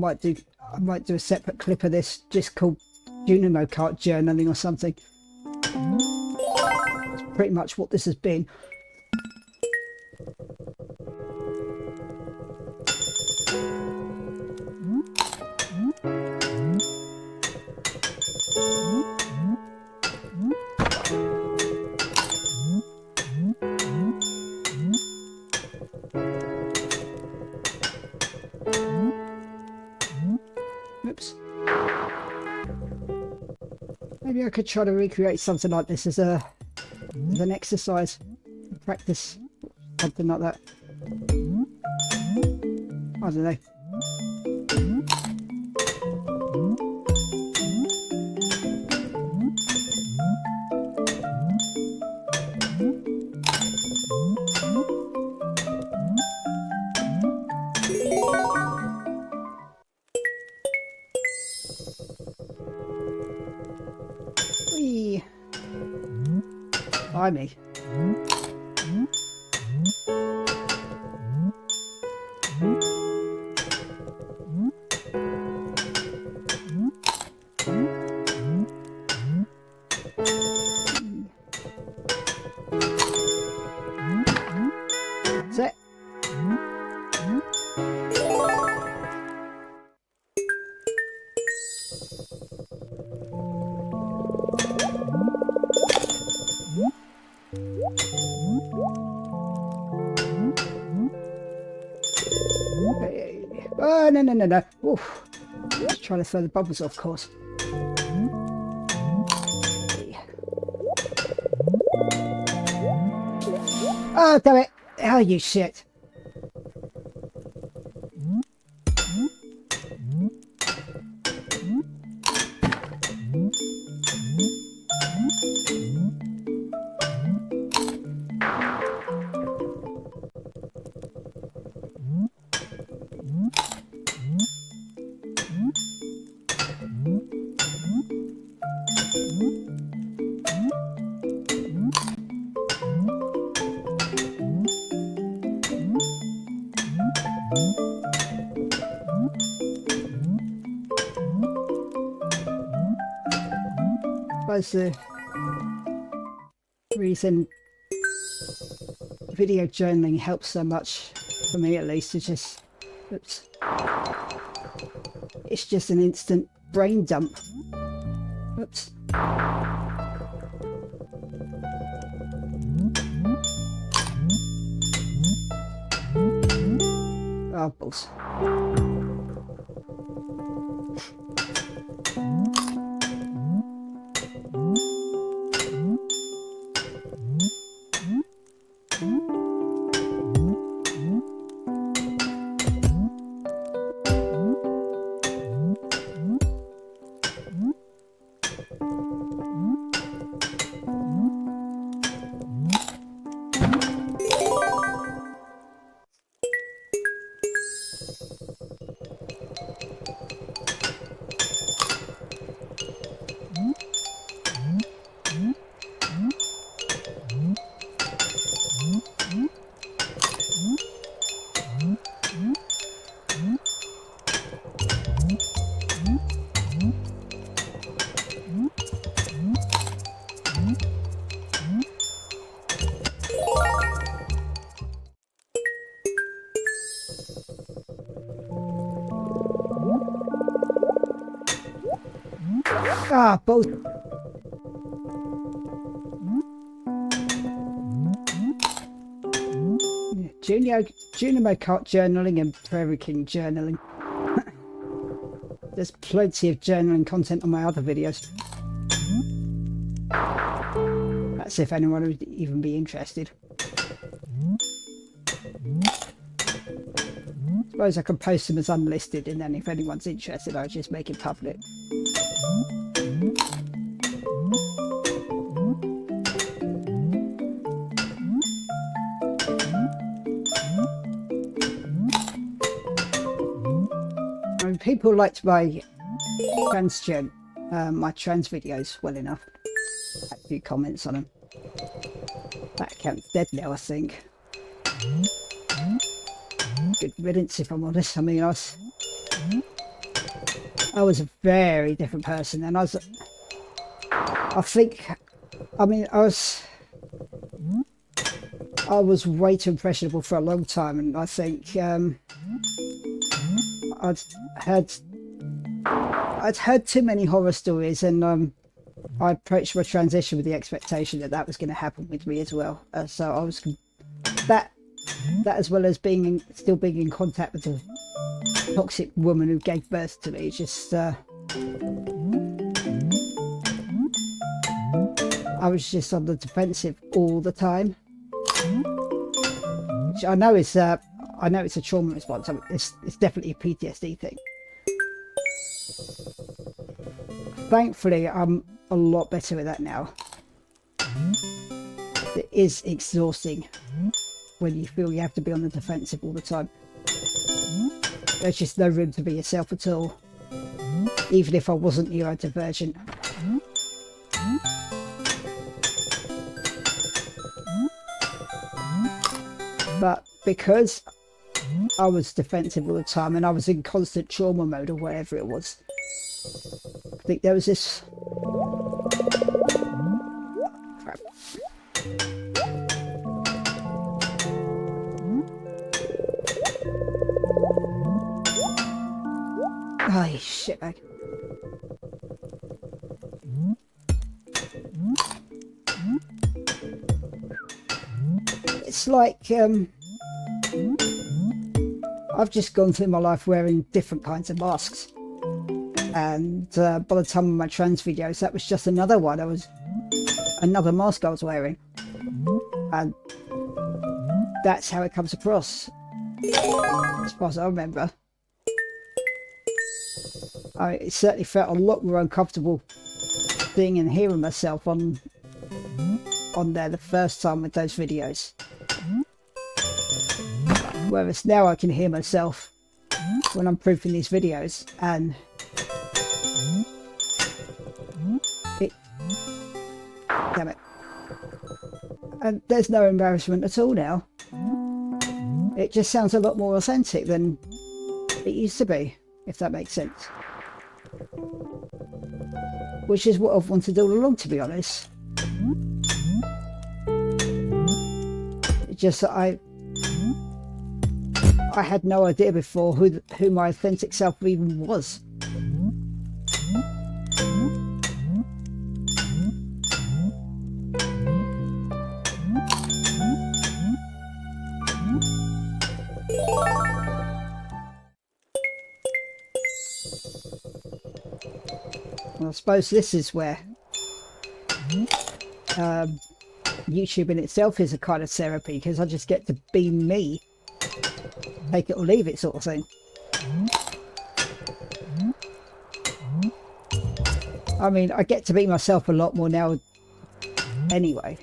might do a separate clip of this just called Junimo Kart journaling or something. That's pretty much what this has been. Oops. Maybe I could try to recreate something like this as an exercise, practice, something like that. I don't know. Whee! Blimey. That's it. Oh, no. Oof. Just trying to throw the bubbles off course. Oh, damn it. Oh, you shit. That's the reason video journaling helps so much, for me at least. It's just, oops, it's just an instant brain dump. Oops. Oh, balls. Ah, both. Junimo Kart journaling and Prairie King journaling. There's plenty of journaling content on my other videos. That's if anyone would even be interested. Suppose I could post them as unlisted, and then if anyone's interested, I'll just make it public. I mean, people liked my trans videos well enough. Had a few comments on them. That account's dead now, I think. Good riddance, if I'm honest. I mean, I was a very different person, and I was way too impressionable for a long time, and I think I'd heard too many horror stories, and I approached my transition with the expectation that was going to happen with me as well. So I was that as well as still being in contact with the toxic woman who gave birth to me. Just I was just on the defensive all the time, which I know it's a trauma response. I mean, it's definitely a PTSD thing. Thankfully, I'm a lot better with that now. It is exhausting when you feel you have to be on the defensive all the time. There's just no room to be yourself at all, even if I wasn't neurodivergent. But because I was defensive all the time and I was in constant trauma mode or whatever it was, I think there was this... Crap. Oh, you shitbag. It's like, I've just gone through my life wearing different kinds of masks. And by the time of my trans videos, that was just another one. That was another mask I was wearing. And that's how it comes across, as far as I remember. It certainly felt a lot more uncomfortable seeing and hearing myself on there the first time with those videos. Whereas now I can hear myself when I'm proofing these videos, and damn it. And there's no embarrassment at all now. It just sounds a lot more authentic than it used to be, if that makes sense. Which is what I've wanted all along, to be honest. It's just that I had no idea before who my authentic self even was. And I suppose this is where YouTube in itself is a kind of therapy, because I just get to be me, take it or leave it sort of thing. I mean, I get to be myself a lot more now anyway,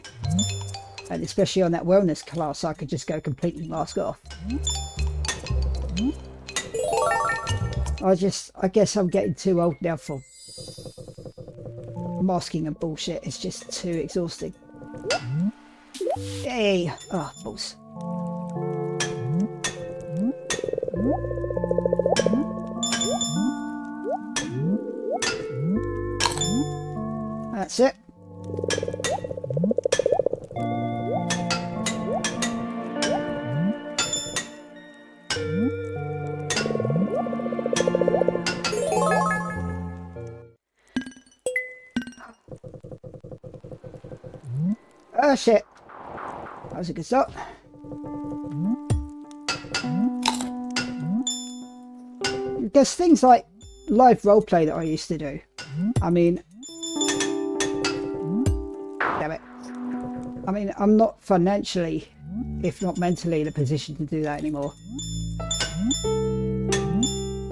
and especially on that wellness class I could just go completely mask off. I guess I'm getting too old now for masking and bullshit. It's just too exhausting. Hey! Oh, balls. That's it. Oh shit. That was a good start. There's things like live roleplay that I used to do. I mean, damn it. I mean, I'm not financially, if not mentally, in a position to do that anymore.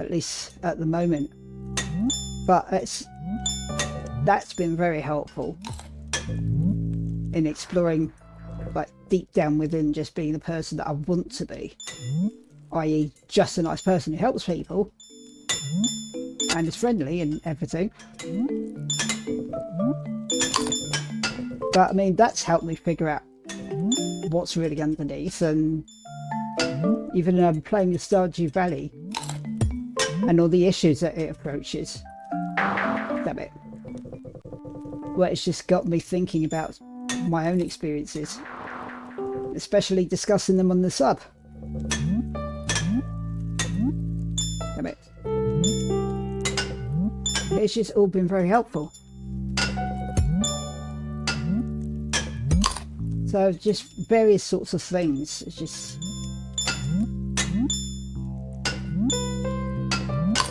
At least at the moment. But that's been very helpful in exploring, like, deep down within, just being the person that I want to be, i.e. just a nice person who helps people and is friendly and everything. But I mean, that's helped me figure out what's really underneath. And even playing the Stardew Valley and all the issues that it approaches, damn it, well, it's just got me thinking about my own experiences, especially discussing them on the sub. Damn it. It's just all been very helpful. So just various sorts of things. It's just,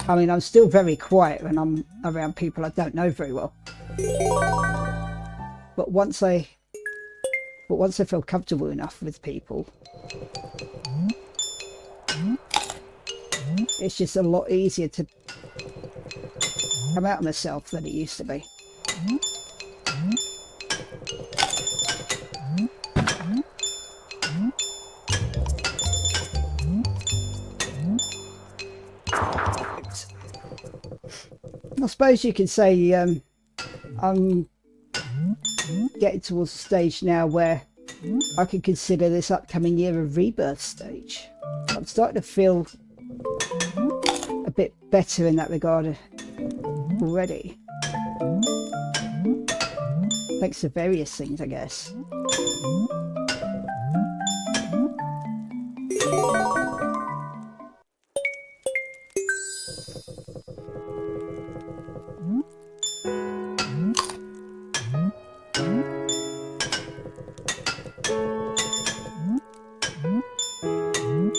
I mean, I'm still very quiet when I'm around people I don't know very well. But once I feel comfortable enough with people, it's just a lot easier to come out of myself than it used to be. I suppose you can say I'm getting towards the stage now where I can consider this upcoming year a rebirth stage. I'm starting to feel a bit better in that regard already. Thanks to various things, I guess.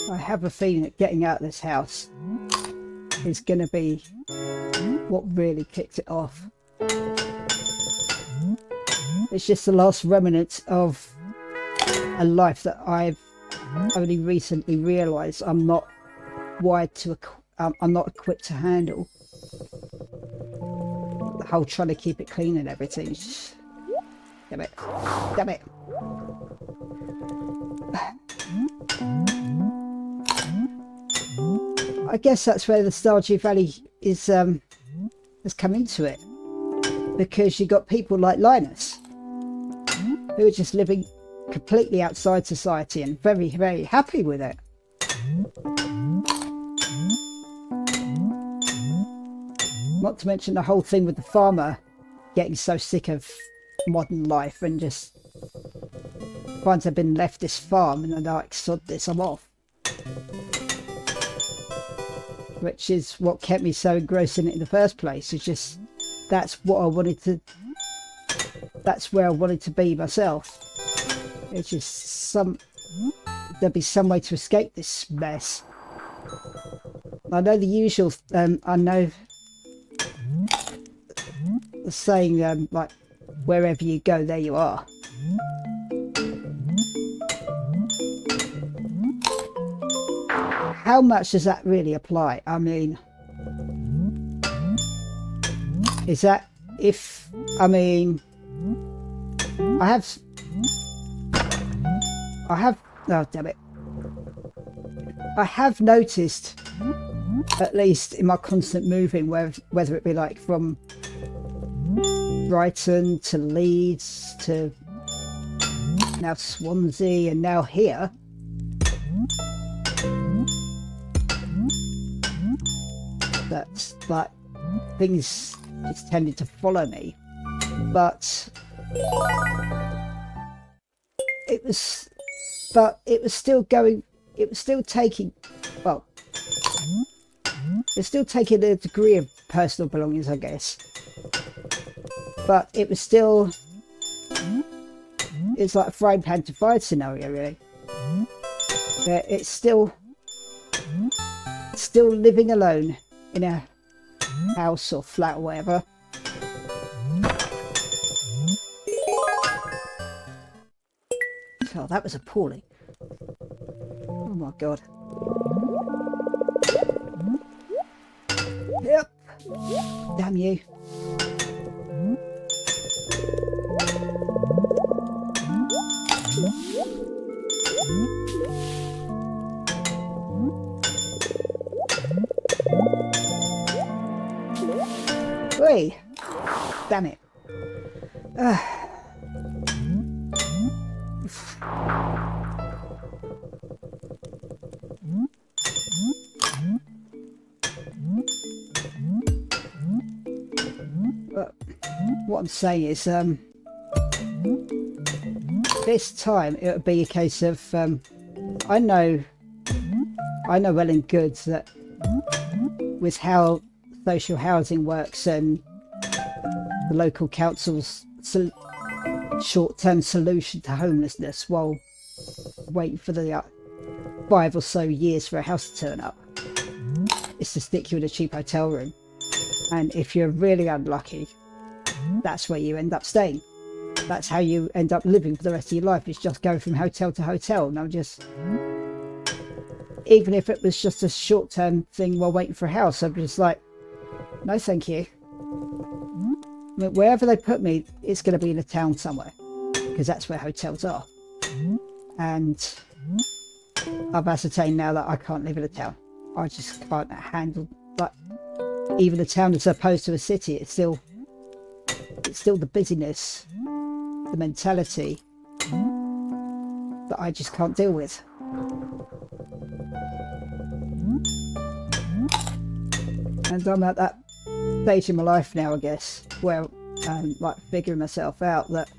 I have a feeling that getting out of this house is going to be what really kicks it off. It's just the last remnants of a life that I've only recently realised I'm not wired to, I'm not equipped to handle. The whole trying to keep it clean and everything. Just, damn it. Damn it. I guess that's where the Stardew Valley is has come into it, because you got people like Linus who are just living completely outside society and very, very happy with it. Not to mention the whole thing with the farmer getting so sick of modern life and just finds they've been left this farm and they're like, sod this, I'm off. Which is what kept me so engrossed in it in the first place. It's just, that's what I wanted to, that's where I wanted to be myself. It's just there'd be some way to escape this mess. I know the usual, I know the saying, like, wherever you go, there you are. How much does that really apply? I mean, is that if, I mean, I have, oh damn it. I have noticed, at least in my constant moving, whether it be like from Brighton to Leeds to now Swansea and now here, that's like things just tended to follow me, but it was still going, it was still taking, well, it's still taking a degree of personal belongings, I guess, but it was still it's like a frying pan to fire scenario, really. It's still living alone in a house or flat or whatever. Oh, that was appalling. Oh my god. Yep. Damn you. Wait. Damn it. What I'm saying is, this time it would be a case of, I know well and good that with how social housing works and the local council's short-term solution to homelessness while waiting for the 5 or so years for a house to turn up is to stick you in a cheap hotel room. And if you're really unlucky, that's where you end up staying. That's how you end up living for the rest of your life. It's just going from hotel to hotel. And I'm just, even if it was just a short-term thing while waiting for a house, I'm just like, no thank you. I mean, wherever they put me, it's going to be in a town somewhere, because that's where hotels are. And I've ascertained now that I can't live in a town. I just can't handle, like, even a town as opposed to a city. It's still the busyness, the mentality that I just can't deal with. And I'm at that stage in my life now, I guess, where I'm like figuring myself out that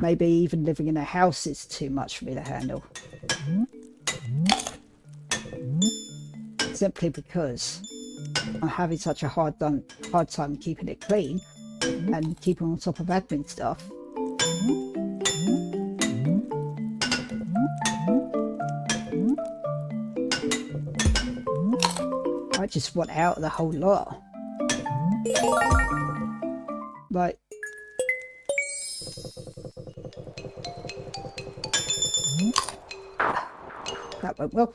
maybe even living in a house is too much for me to handle. Simply because I'm having such a hard time keeping it clean and keeping on top of admin stuff. I just want out of the whole lot. Like, that went well.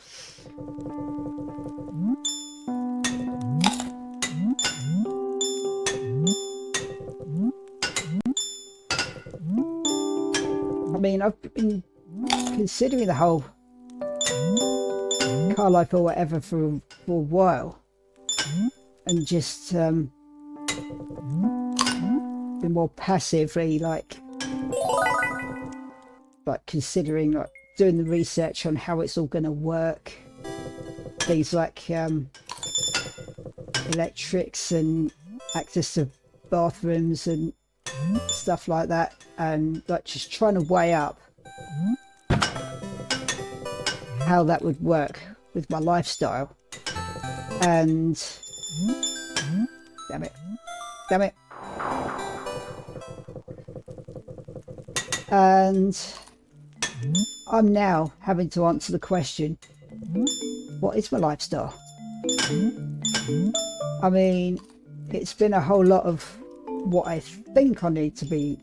I mean, I've been considering the whole car life or whatever for a while, and just been more passively like considering, like, doing the research on how it's all going to work, things like electrics and access to bathrooms and stuff like that, and like just trying to weigh up how that would work with my lifestyle. And damn it, and I'm now having to answer the question, what is my lifestyle? I mean, it's been a whole lot of what I think I need to be,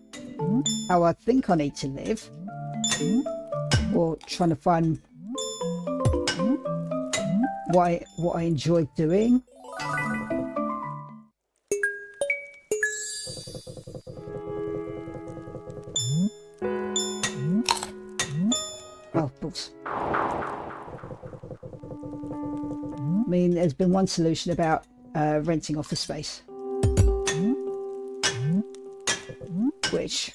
how I think I need to live, or trying to find what I enjoy doing. Oh, balls. I mean, there's been one solution about renting office space, which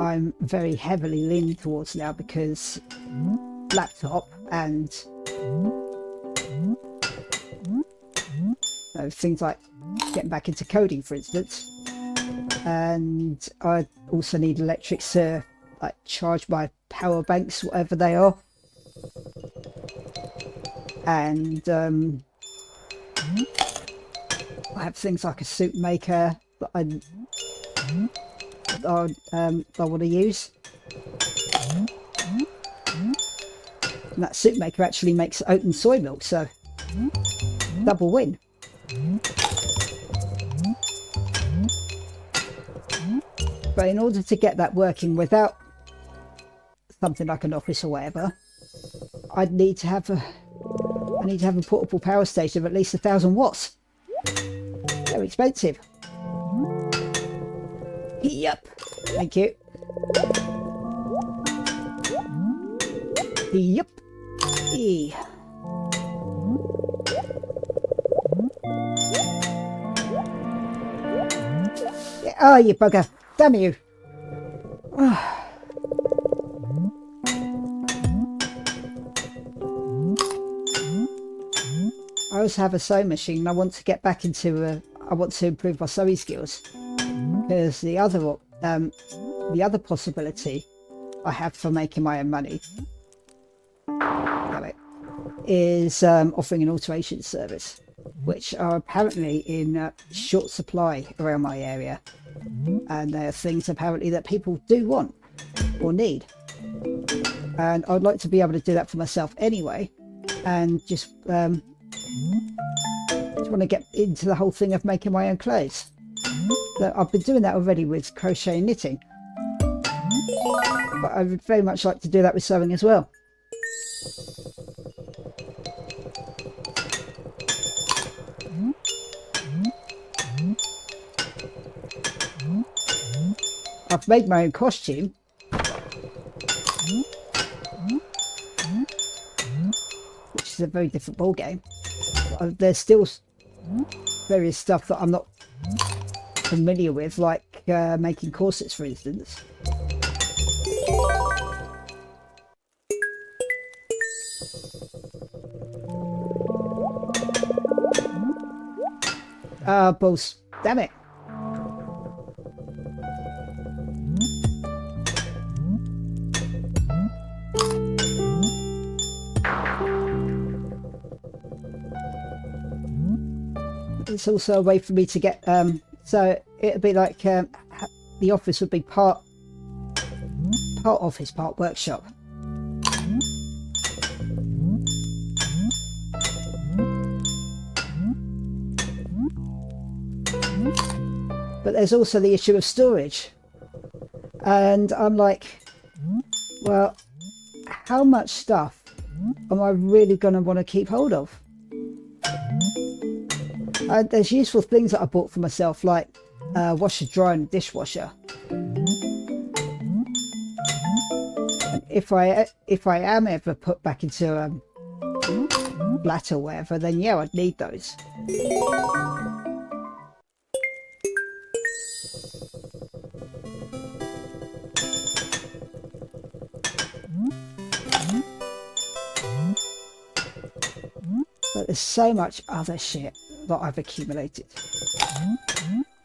I'm very heavily leaning towards now, because laptop and things like getting back into coding, for instance, and I also need electrics to like charge my power banks, whatever they are, and I have things like a soup maker that I want to use. And that soup maker actually makes oat and soy milk, so double win. But in order to get that working without something like an office or whatever, I need to have a portable power station of at least 1,000 watts. Very expensive. Yep. Thank you. Yep. Yeah. Oh, you bugger. Damn you. I also have a sewing machine. I want to get back into I want to improve my sewing skills, because the other possibility I have for making my own money is offering an alteration service, which are apparently in short supply around my area, and they are things apparently that people do want or need, and I'd like to be able to do that for myself anyway, and just want to get into the whole thing of making my own clothes. So I've been doing that already with crochet and knitting, but I would very much like to do that with sewing as well. I've made my own costume, which is a very different ball game. There's still various stuff that I'm not familiar with, like making corsets, for instance. Balls. Damn it. It's also a way for me to get so it'd be like the office would be part office, part workshop. But there's also the issue of storage, and I'm like, well, how much stuff am I really going to want to keep hold of? There's useful things that I bought for myself, like washer, dryer and dishwasher. And if I am ever put back into flat or whatever, then yeah, I'd need those. But there's so much other shit that I've accumulated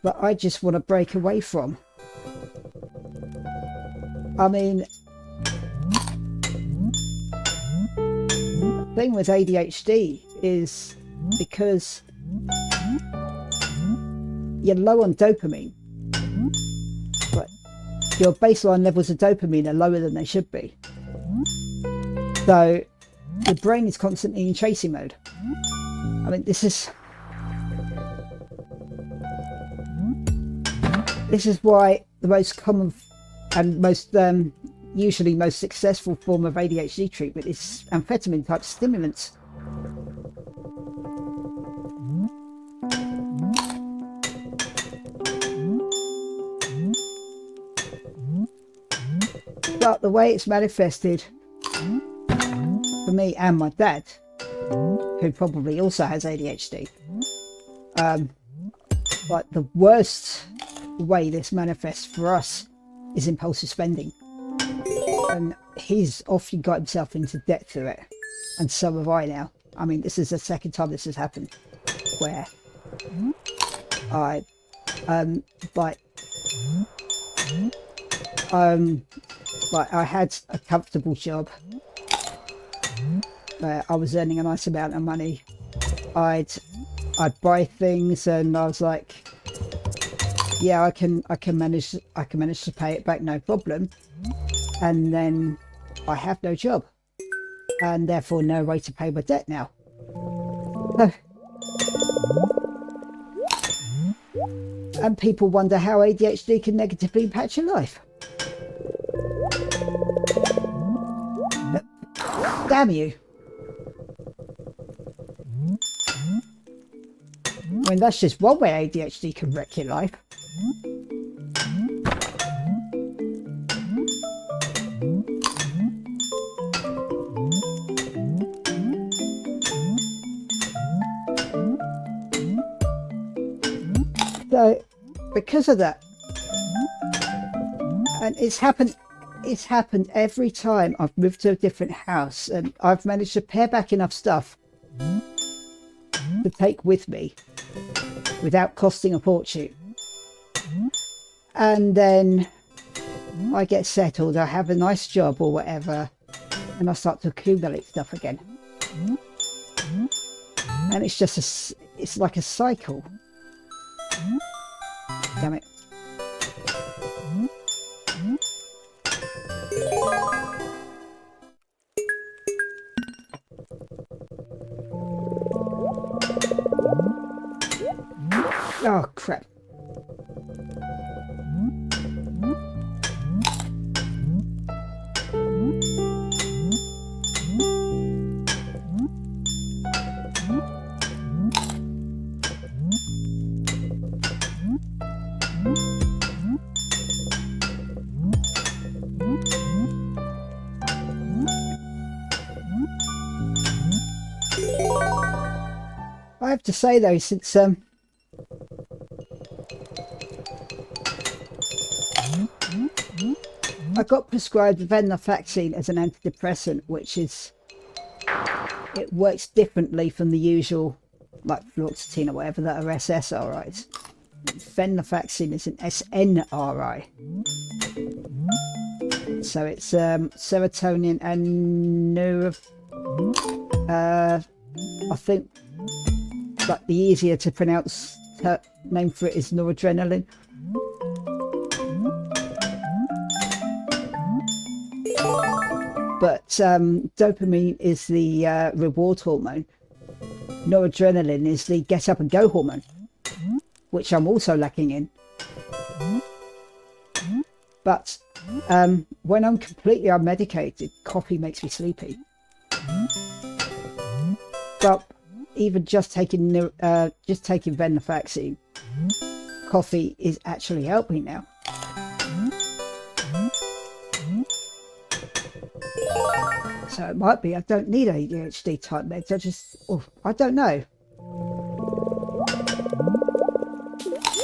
that I just want to break away from. I mean, the thing with ADHD is because you're low on dopamine, but your baseline levels of dopamine are lower than they should be. So your brain is constantly in chasing mode. I mean, this is why the most common and most usually most successful form of ADHD treatment is amphetamine type stimulants. But the way it's manifested for me and my dad, who probably also has ADHD, like the worst way this manifests for us is impulsive spending, and he's often got himself into debt through it, and so have I now. I mean, this is the second time this has happened where I I had a comfortable job where I was earning a nice amount of money. I'd buy things, and I was like, yeah, I can manage to pay it back, no problem. And then I have no job, and therefore no way to pay my debt now. So, and people wonder how ADHD can negatively impact your life. Damn you. I mean, that's just one way ADHD can wreck your life. So, because of that, and it's happened every time I've moved to a different house, and I've managed to pare back enough stuff to take with me without costing a fortune. And then I get settled, I have a nice job or whatever, and I start to accumulate stuff again. And it's just it's like a cycle. Damn it. Oh, crap. I have to say though, since I got prescribed venlafaxine as an antidepressant, which is, it works differently from the usual, like fluoxetine or whatever, that are SSRIs. Venlafaxine is an SNRI. So it's serotonin and I think like the easier to pronounce name for it is noradrenaline. But dopamine is the reward hormone. Noradrenaline is the get up and go hormone, which I'm also lacking in. But when I'm completely unmedicated, coffee makes me sleepy. But even just taking venlafaxine, coffee is actually helping now. So it might be I don't need ADHD type meds. I don't know.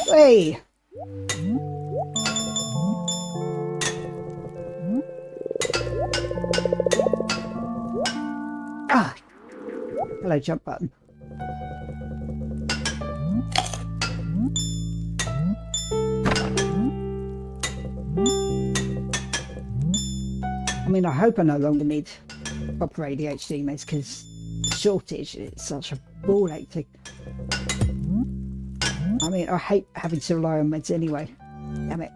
Hey. Ah. Hello, jump button. I mean, I hope I no longer need proper ADHD meds, because shortage is such a ball ache to... I mean, I hate having to rely on meds anyway. Damn it.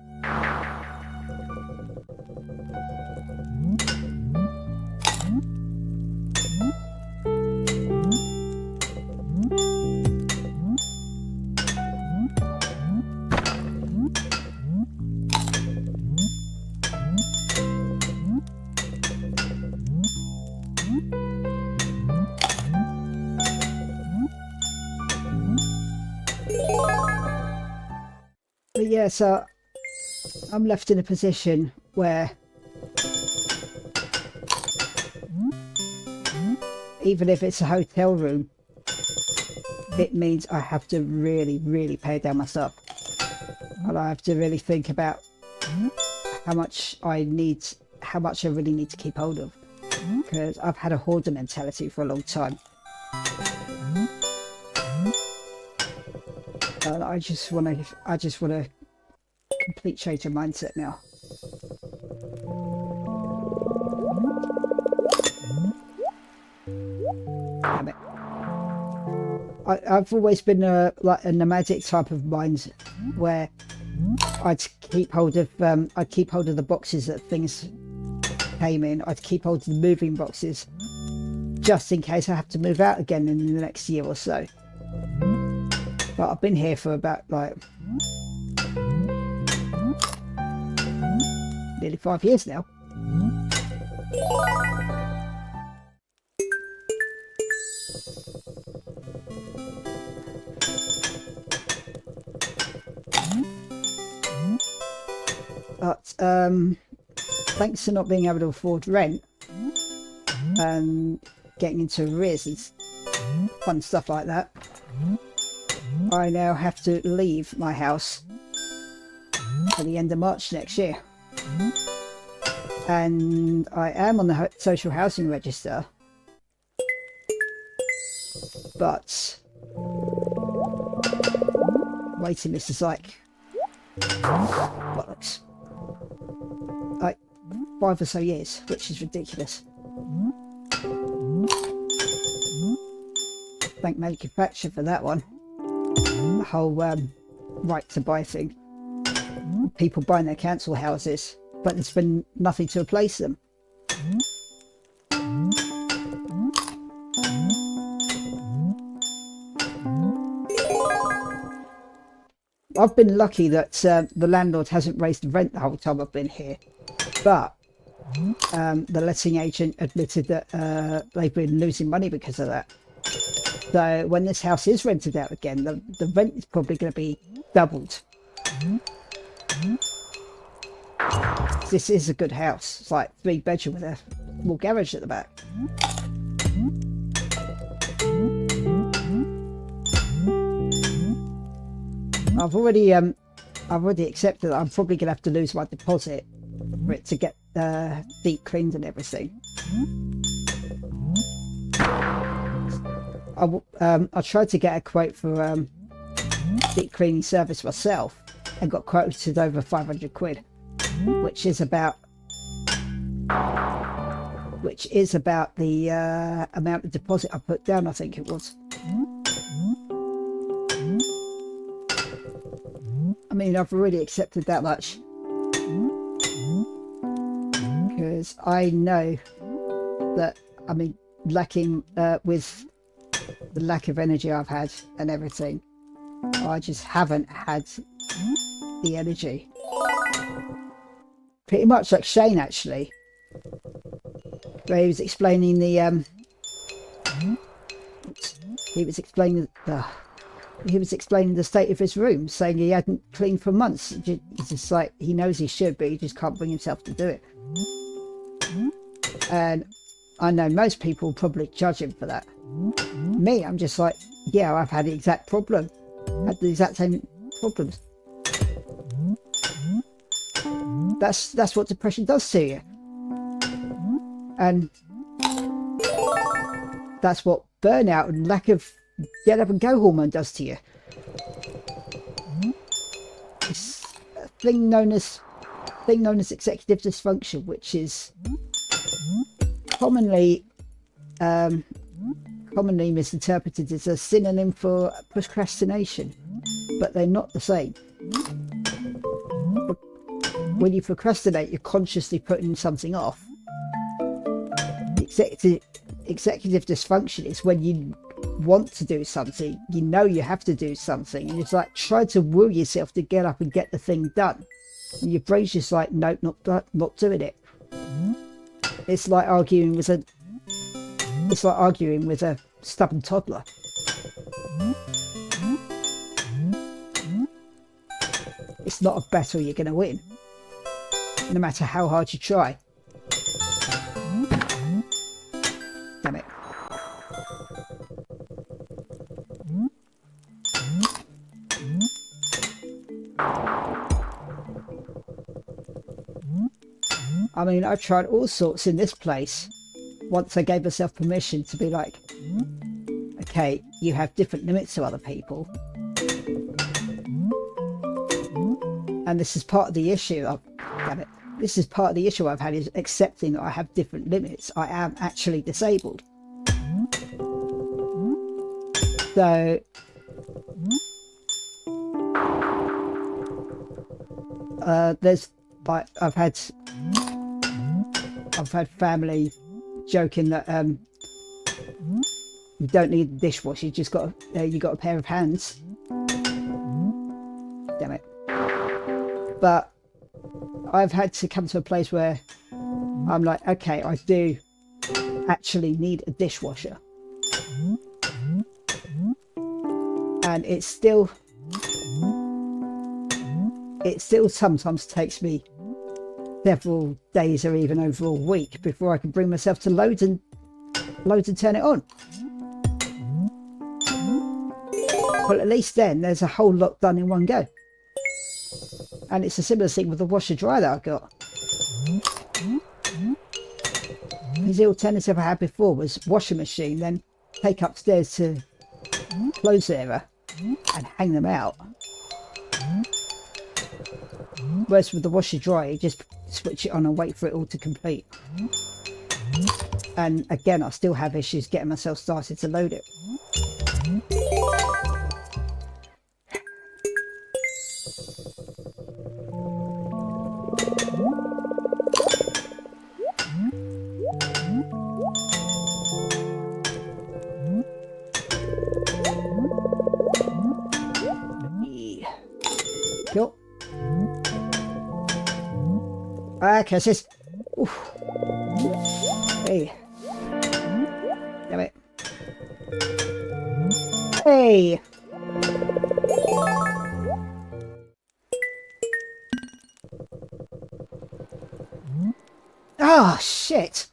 But yeah, so I'm left in a position where even if it's a hotel room, it means I have to really pare down my stuff. And I have to really think about how much I really need to keep hold of. Because I've had a hoarder mentality for a long time. And I just want a complete change of mindset now. Damn it. I've always been like a nomadic type of mind, where I'd keep hold of the boxes that things came in. I'd keep hold of the moving boxes just in case I have to move out again in the next year or so. But I've been here for about like nearly 5 years now. But thanks to not being able to afford rent and getting into arrears and fun stuff like that, I now have to leave my house at the end of March next year. And I am on the social housing register, but waiting list is like bollocks. Like 5 or so years, which is ridiculous. Thank manufacturer for that one. The whole right to buy thing. People buying their council houses, but there's been nothing to replace them. I've been lucky that the landlord hasn't raised the rent the whole time I've been here, but the letting agent admitted that they've been losing money because of that. So when this house is rented out again, the rent is probably going to be doubled. This is a good house. It's like 3 bedroom with a small garage at the back. I've already accepted that I'm probably going to have to lose my deposit for it to get deep cleaned and everything. I tried to get a quote for deep cleaning service myself and got quoted over 500 quid, which is about the amount of deposit I put down, I think it was. I mean, I've already accepted that much because I know that, I mean, lacking with the lack of energy I've had and everything, I just haven't had the energy. Pretty much like Shane, actually, where he was explaining the he was explaining the state of his room, saying he hadn't cleaned for months. It's just like, he knows he should, but he just can't bring himself to do it. And I know most people probably judge him for that. Me, I'm just like, yeah, I've had the exact problem. Had the exact same problems. That's what depression does to you. And that's what burnout and lack of get up and go hormone does to you. It's a thing known as executive dysfunction, which is commonly misinterpreted as a synonym for procrastination, but they're not the same. When you procrastinate, you're consciously putting something off. Executive dysfunction is when you want to do something, you know you have to do something, and it's like try to will yourself to get up and get the thing done, and your brain's just like, no, not doing it. It's like arguing with a stubborn toddler. It's not a battle you're going to win, no matter how hard you try. Damn it. I mean, I tried all sorts in this place once I gave myself permission to be like, okay, you have different limits to other people. And this is part of the issue. Damn it. This is part of the issue I've had, is accepting that I have different limits. I am actually disabled. So There's like I've had family joking that you don't need a dishwasher, you just got you got a pair of hands. Damn it. But I've had to come to a place where I'm like, okay, I do actually need a dishwasher. And it still sometimes takes me several days or even over a week before I can bring myself to load and turn it on. Well, at least then there's a whole lot done in one go. And it's a similar thing with the washer dryer that I've got. Because the alternative I had before was washing machine, then take upstairs to clothes area and hang them out. Whereas with the washer dryer, you just switch it on and wait for it all to complete. And again, I still have issues getting myself started to load it. Cool. Okay, sis. Oof. Hey. Damn it. Hey. Oh, shit.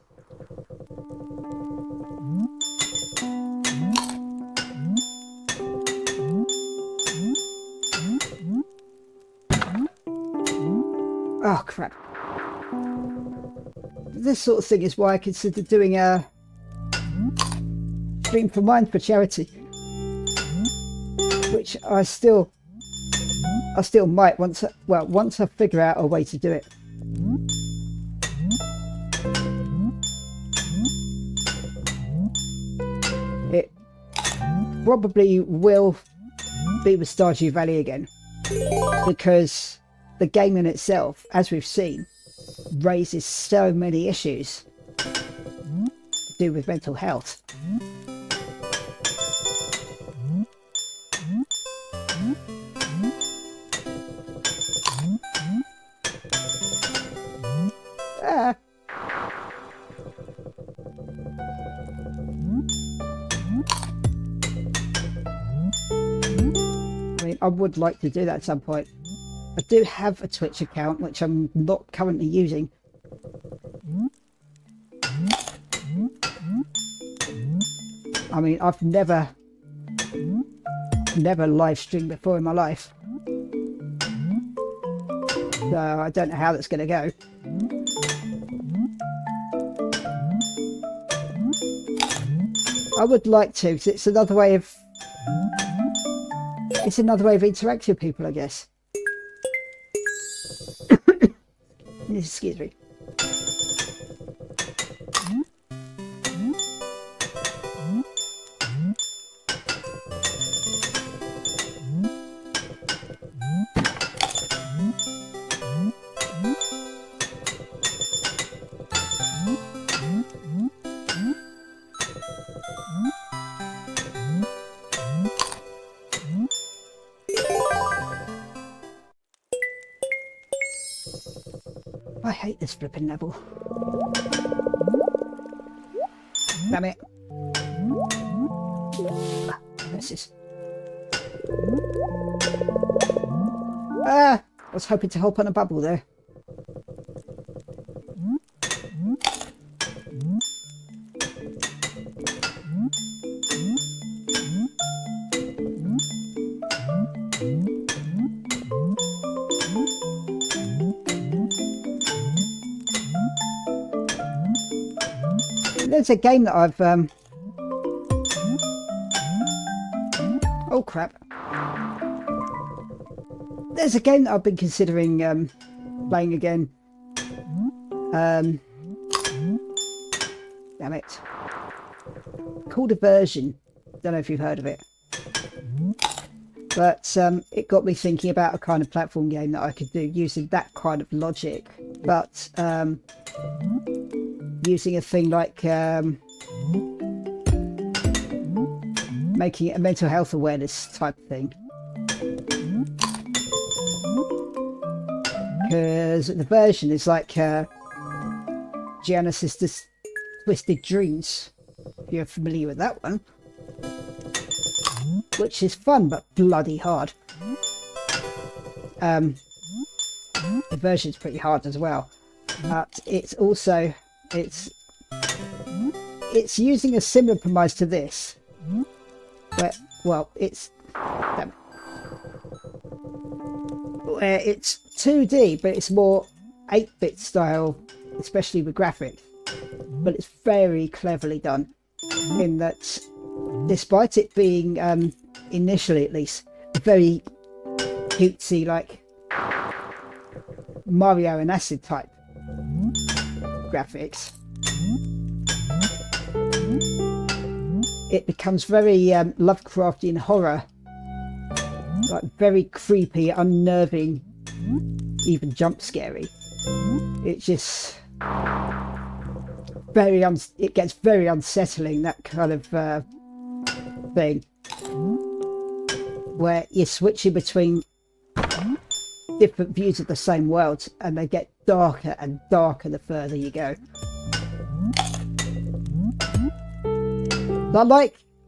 Oh, crap. This sort of thing is why I consider doing a stream for mine for charity, which I still might once I figure out a way to do it. It probably will be with Stardew Valley again, because the game in itself, as we've seen, raises so many issues to do with mental health. Ah. I mean, I would like to do that at some point. I do have a Twitch account, which I'm not currently using. I mean, I've never live streamed before in my life. So I don't know how that's going to go. I would like to, because it's another way of interacting with people, I guess. Excuse me. I hate this flipping level. Damn it. This is... I was hoping to hop on a bubble there. There's a game that I've oh crap. There's a game that I've been considering playing again. Damn it. Called Aversion. Don't know if you've heard of it. But it got me thinking about a kind of platform game that I could do using that kind of logic, but using a thing like making it a mental health awareness type thing. Because the version is like Gianna's Sister's Twisted Dreams, if you're familiar with that one, which is fun but bloody hard. The version's pretty hard as well, but it's also it's using a similar premise to this, where where it's 2D, but it's more 8-bit style, especially with graphics. But it's very cleverly done, in that despite it being, initially at least, very cutesy, like Mario and Acid type graphics, it becomes very Lovecraftian horror, like very creepy, unnerving, even jump scary. It's just it gets very unsettling, that kind of thing, where you're switching between different views of the same world, and they get darker and darker the further you go.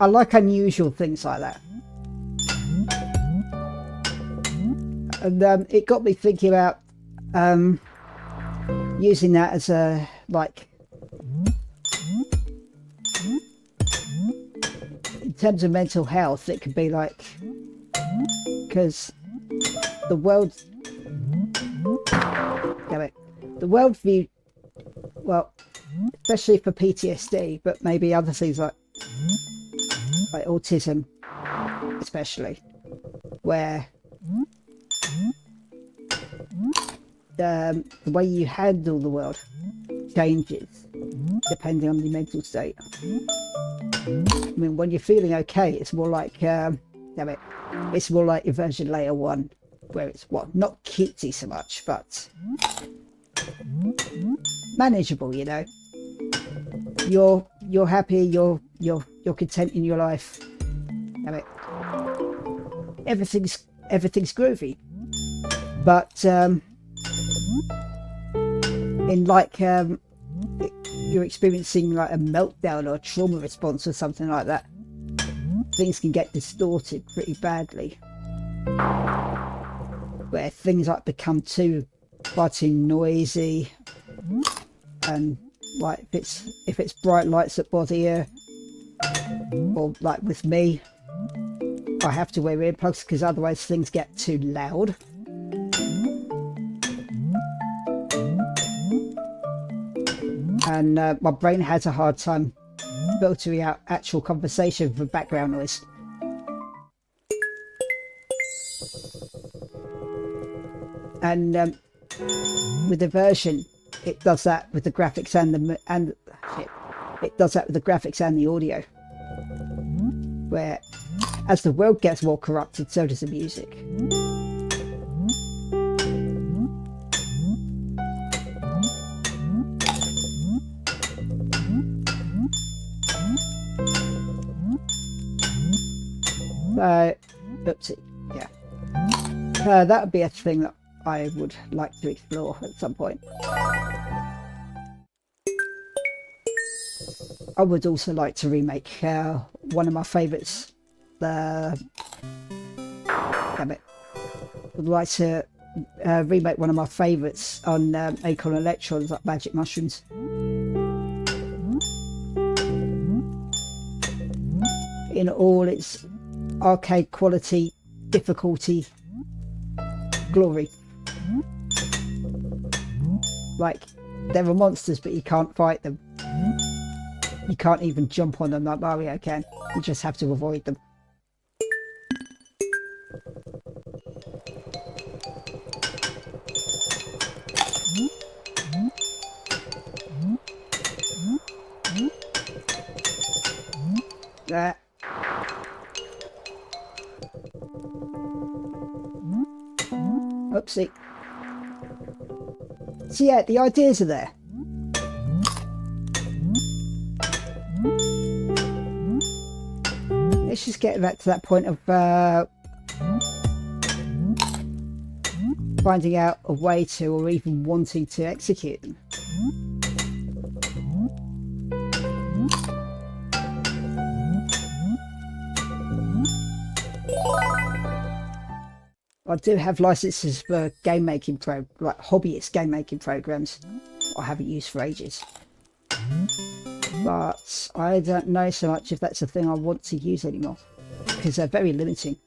I like unusual things like that. And it got me thinking about using that as a, like, in terms of mental health, it could be like, because the world, the world view, well, especially for PTSD, but maybe other things like autism, especially, where the way you handle the world changes depending on the mental state. I mean, when you're feeling okay, it's more like it's more like your version layer 1, where it's not cutesy so much, but manageable. You know, you're happy, you're content in your life. Everything's groovy. But in like you're experiencing like a meltdown or a trauma response or something like that, things can get distorted pretty badly, where things like become far too noisy, and like if it's bright lights that bother you, or like with me, I have to wear earplugs because otherwise things get too loud. And my brain has a hard time filtering out actual conversation for background noise. And with the version, it does that with the graphics it does that with the graphics and the audio. Where as the world gets more corrupted, so does the music. Oopsie, yeah. That would be a thing that I would like to explore at some point. I would also like to remake one of my favourites. Would like to remake one of my favourites on Acorn Electrons, like Magic Mushrooms. In all its arcade quality, difficulty, glory. Like, there are monsters, but you can't fight them. You can't even jump on them like Mario can. You just have to avoid them. Oopsie. So yeah, the ideas are there. Let's just get back to that point of finding out a way to, or even wanting to execute them. I do have licenses for game making like hobbyist game making programs I haven't used for ages, but I don't know so much if that's a thing I want to use anymore because they're very limiting.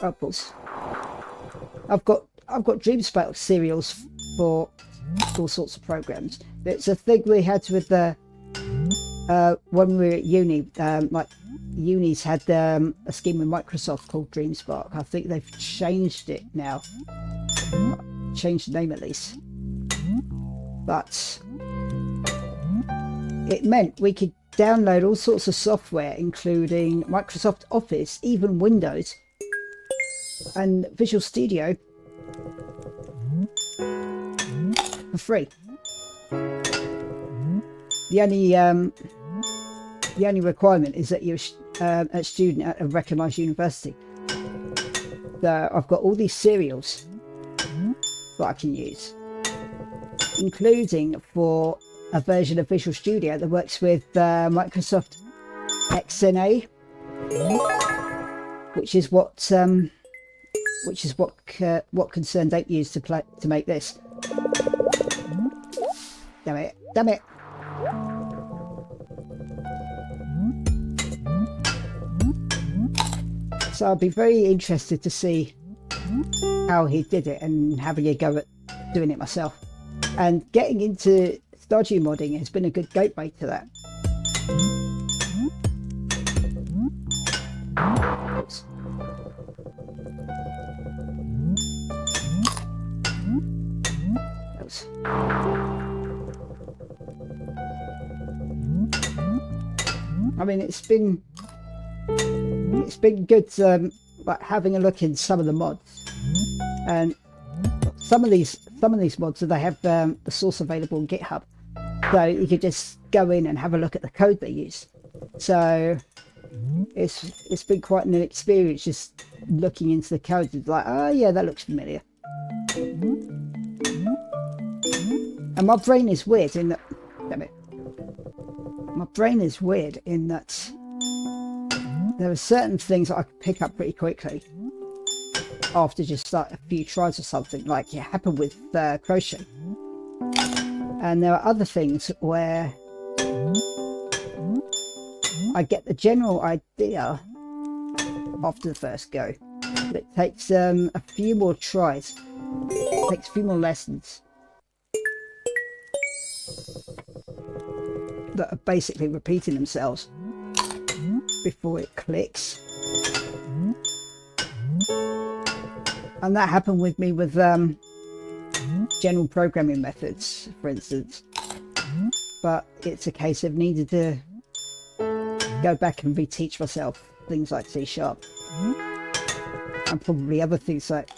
Of course, I've got Dreamspell serials for all sorts of programs. It's a thing we had with the when we were at uni, like unis had a scheme with Microsoft called DreamSpark. I think they've changed it now, changed the name at least, but it meant we could download all sorts of software including Microsoft Office, even Windows and Visual Studio for free. The only requirement is that you're a student at a recognised university. So I've got all these serials that I can use, including for a version of Visual Studio that works with Microsoft XNA, which is what Concerned Ape used to make this. Damn it! Damn it! So I'd be very interested to see how he did it and having a go at doing it myself. And getting into Stardew modding has been a good gateway to that. Oops. Oops. I mean, it's been good like having a look in some of the mods, and some of these mods, they have the source available on GitHub, so you could just go in and have a look at the code they use. So it's been quite an experience just looking into the code. It's like, oh yeah, that looks familiar. And my brain is weird in that, damn it, my brain is weird in that there are certain things that I can pick up pretty quickly after just like a few tries or something, like it happened with crochet. And there are other things where I get the general idea after the first go, but it takes a few more tries, it takes a few more lessons that are basically repeating themselves before it clicks. And that happened with me with general programming methods, for instance, but it's a case of needing to go back and reteach myself things like C# and probably other things like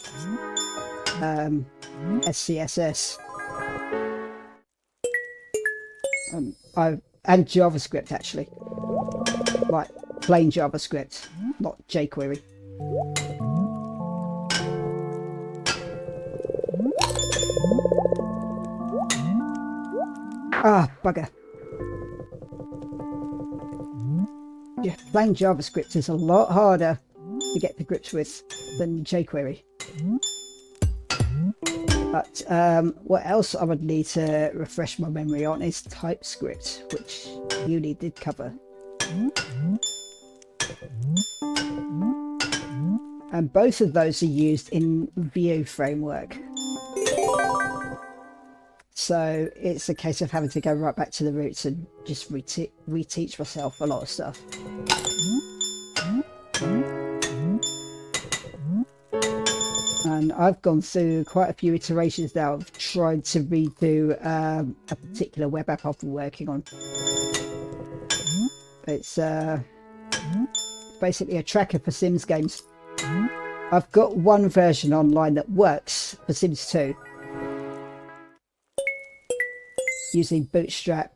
SCSS and JavaScript, actually, like plain JavaScript, not jQuery. Ah, bugger. Yeah, plain JavaScript is a lot harder to get to grips with than jQuery. But what else I would need to refresh my memory on is TypeScript, which uni did cover. And both of those are used in Vue framework. So it's a case of having to go right back to the roots and just reteach myself a lot of stuff. And I've gone through quite a few iterations now of trying to redo a particular web app I've been working on. It's basically a tracker for Sims games. I've got one version online that works for Sims 2 using Bootstrap,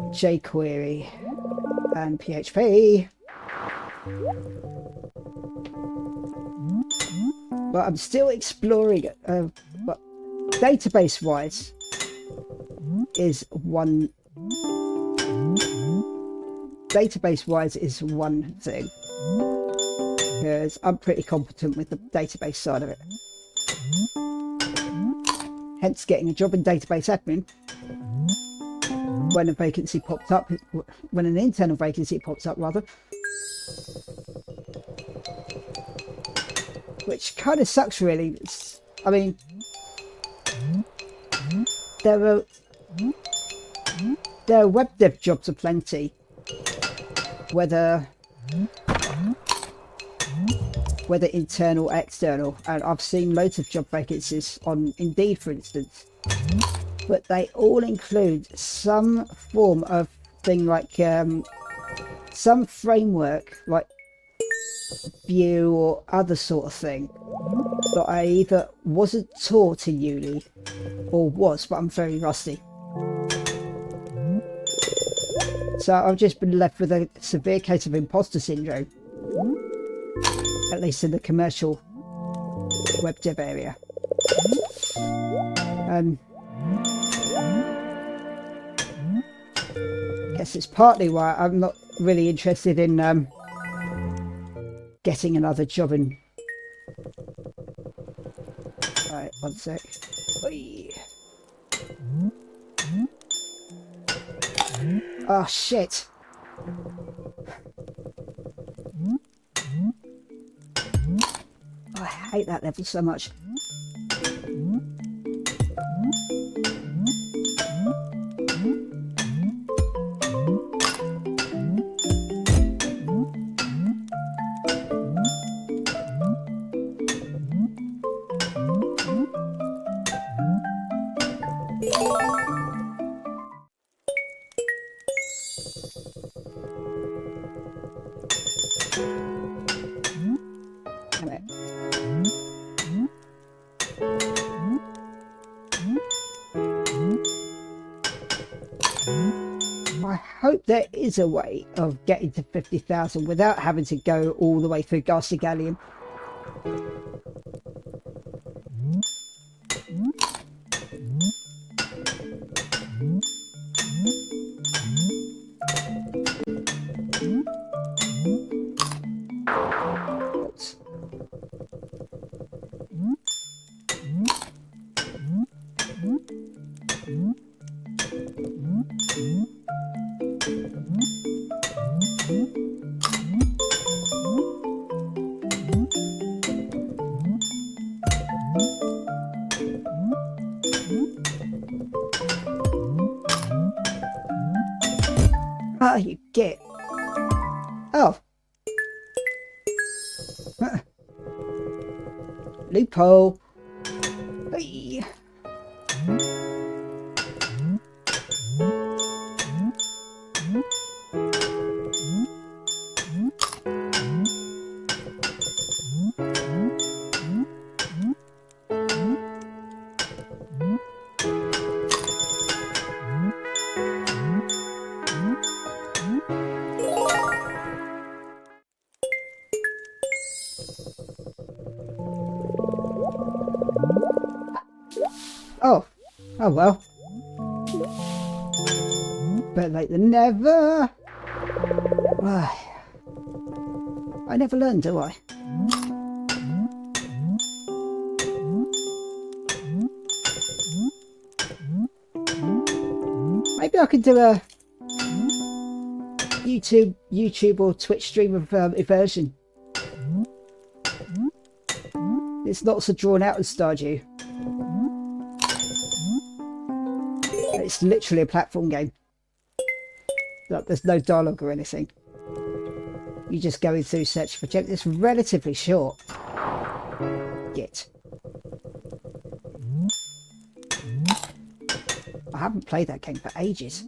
jQuery and PHP. But I'm still exploring it. But database wise is one thing, because I'm pretty competent with the database side of it. Hence getting a job in database admin when a vacancy popped up, when an internal vacancy pops up rather. Which kind of sucks really. I mean, there are web dev jobs aplenty, whether internal or external, and I've seen loads of job vacancies on Indeed for instance, but they all include some form of thing like some framework like Vue or other sort of thing that I either wasn't taught in uni or was, but I'm very rusty. So I've just been left with a severe case of imposter syndrome, at least in the commercial web dev area. I guess it's partly why I'm not really interested in getting another job in. Right, one sec. Oy. Oh shit. Oh, I hate that level so much. I hope there is a way of getting to 50,000 without having to go all the way through Ghastly Galleon. Oh, you get. Oh. Loophole. Hey. Oh. Oh well. Better late than never. I never learn, do I? Maybe I could do a YouTube or Twitch stream of Immersion. It's not so drawn out as Stardew. It's literally a platform game. Like, there's no dialogue or anything. You just go through search for gems. It's relatively short. Yet. I haven't played that game for ages.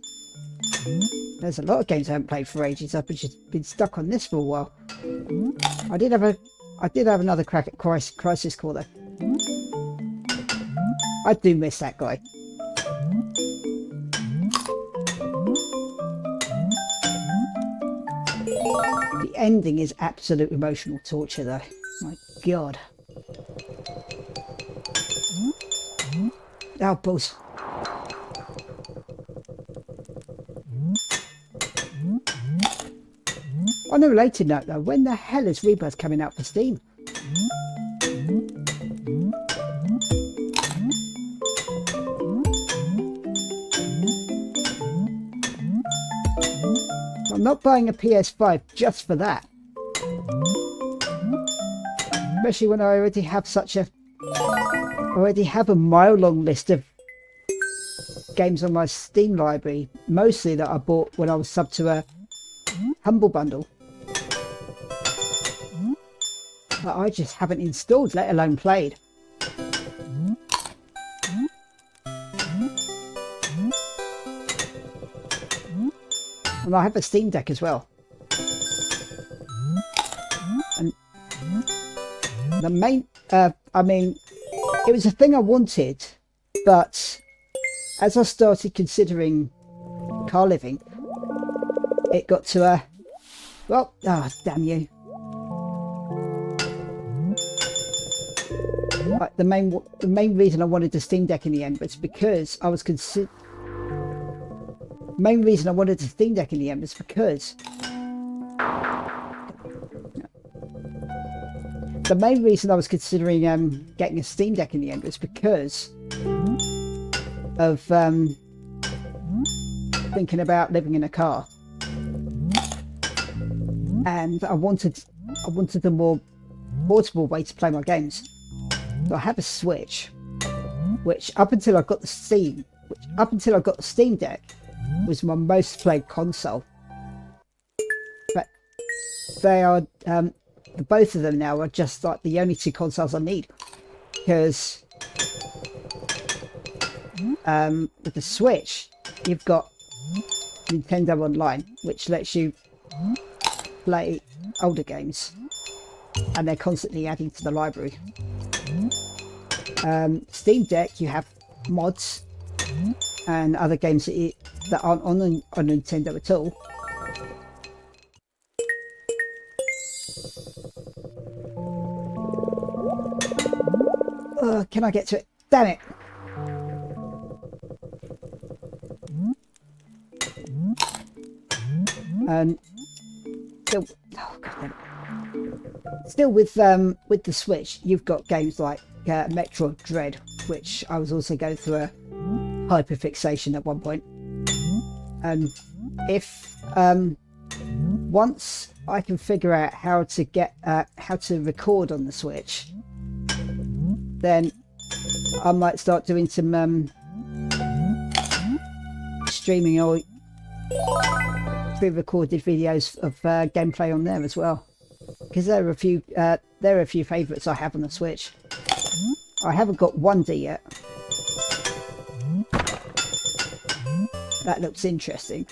There's a lot of games I haven't played for ages. I've just been stuck on this for a while. I did have another crack at Crisis Core though. I do miss that guy. The ending is absolute emotional torture though. My god. Oh, balls. On a related note though, when the hell is Rebirth coming out for Steam? I'm not buying a PS5 just for that. Especially when I already have a mile-long list of games on my Steam library, mostly that I bought when I was subbed to a Humble Bundle. But I just haven't installed, let alone played. And I have a Steam Deck as well. And the main, I mean, it was a thing I wanted, but as I started considering car living, it got to a, well, oh, damn you. Like the main reason I wanted the Steam Deck in the end was because I was the main reason I wanted the Steam Deck in the end was because the main reason I was considering getting a Steam Deck in the end was because of thinking about living in a car, and I wanted a more portable way to play my games. So I have a Switch, which up until I got the Steam Deck was my most played console. But they are both of them now are just like the only two consoles I need, because with the Switch you've got Nintendo Online, which lets you play older games, and they're constantly adding to the library. Steam Deck, you have mods and other games that aren't on Nintendo at all. Can I get to it? Damn it! Still, oh God damn it. Still with the Switch, you've got games like Metroid Dread, which I was also going through a hyperfixation at one point. And if once I can figure out how to record on the Switch, then I might start doing some streaming or pre-recorded videos of gameplay on there as well, because there are a few favourites I have on the Switch. I haven't got 1D yet. That looks interesting.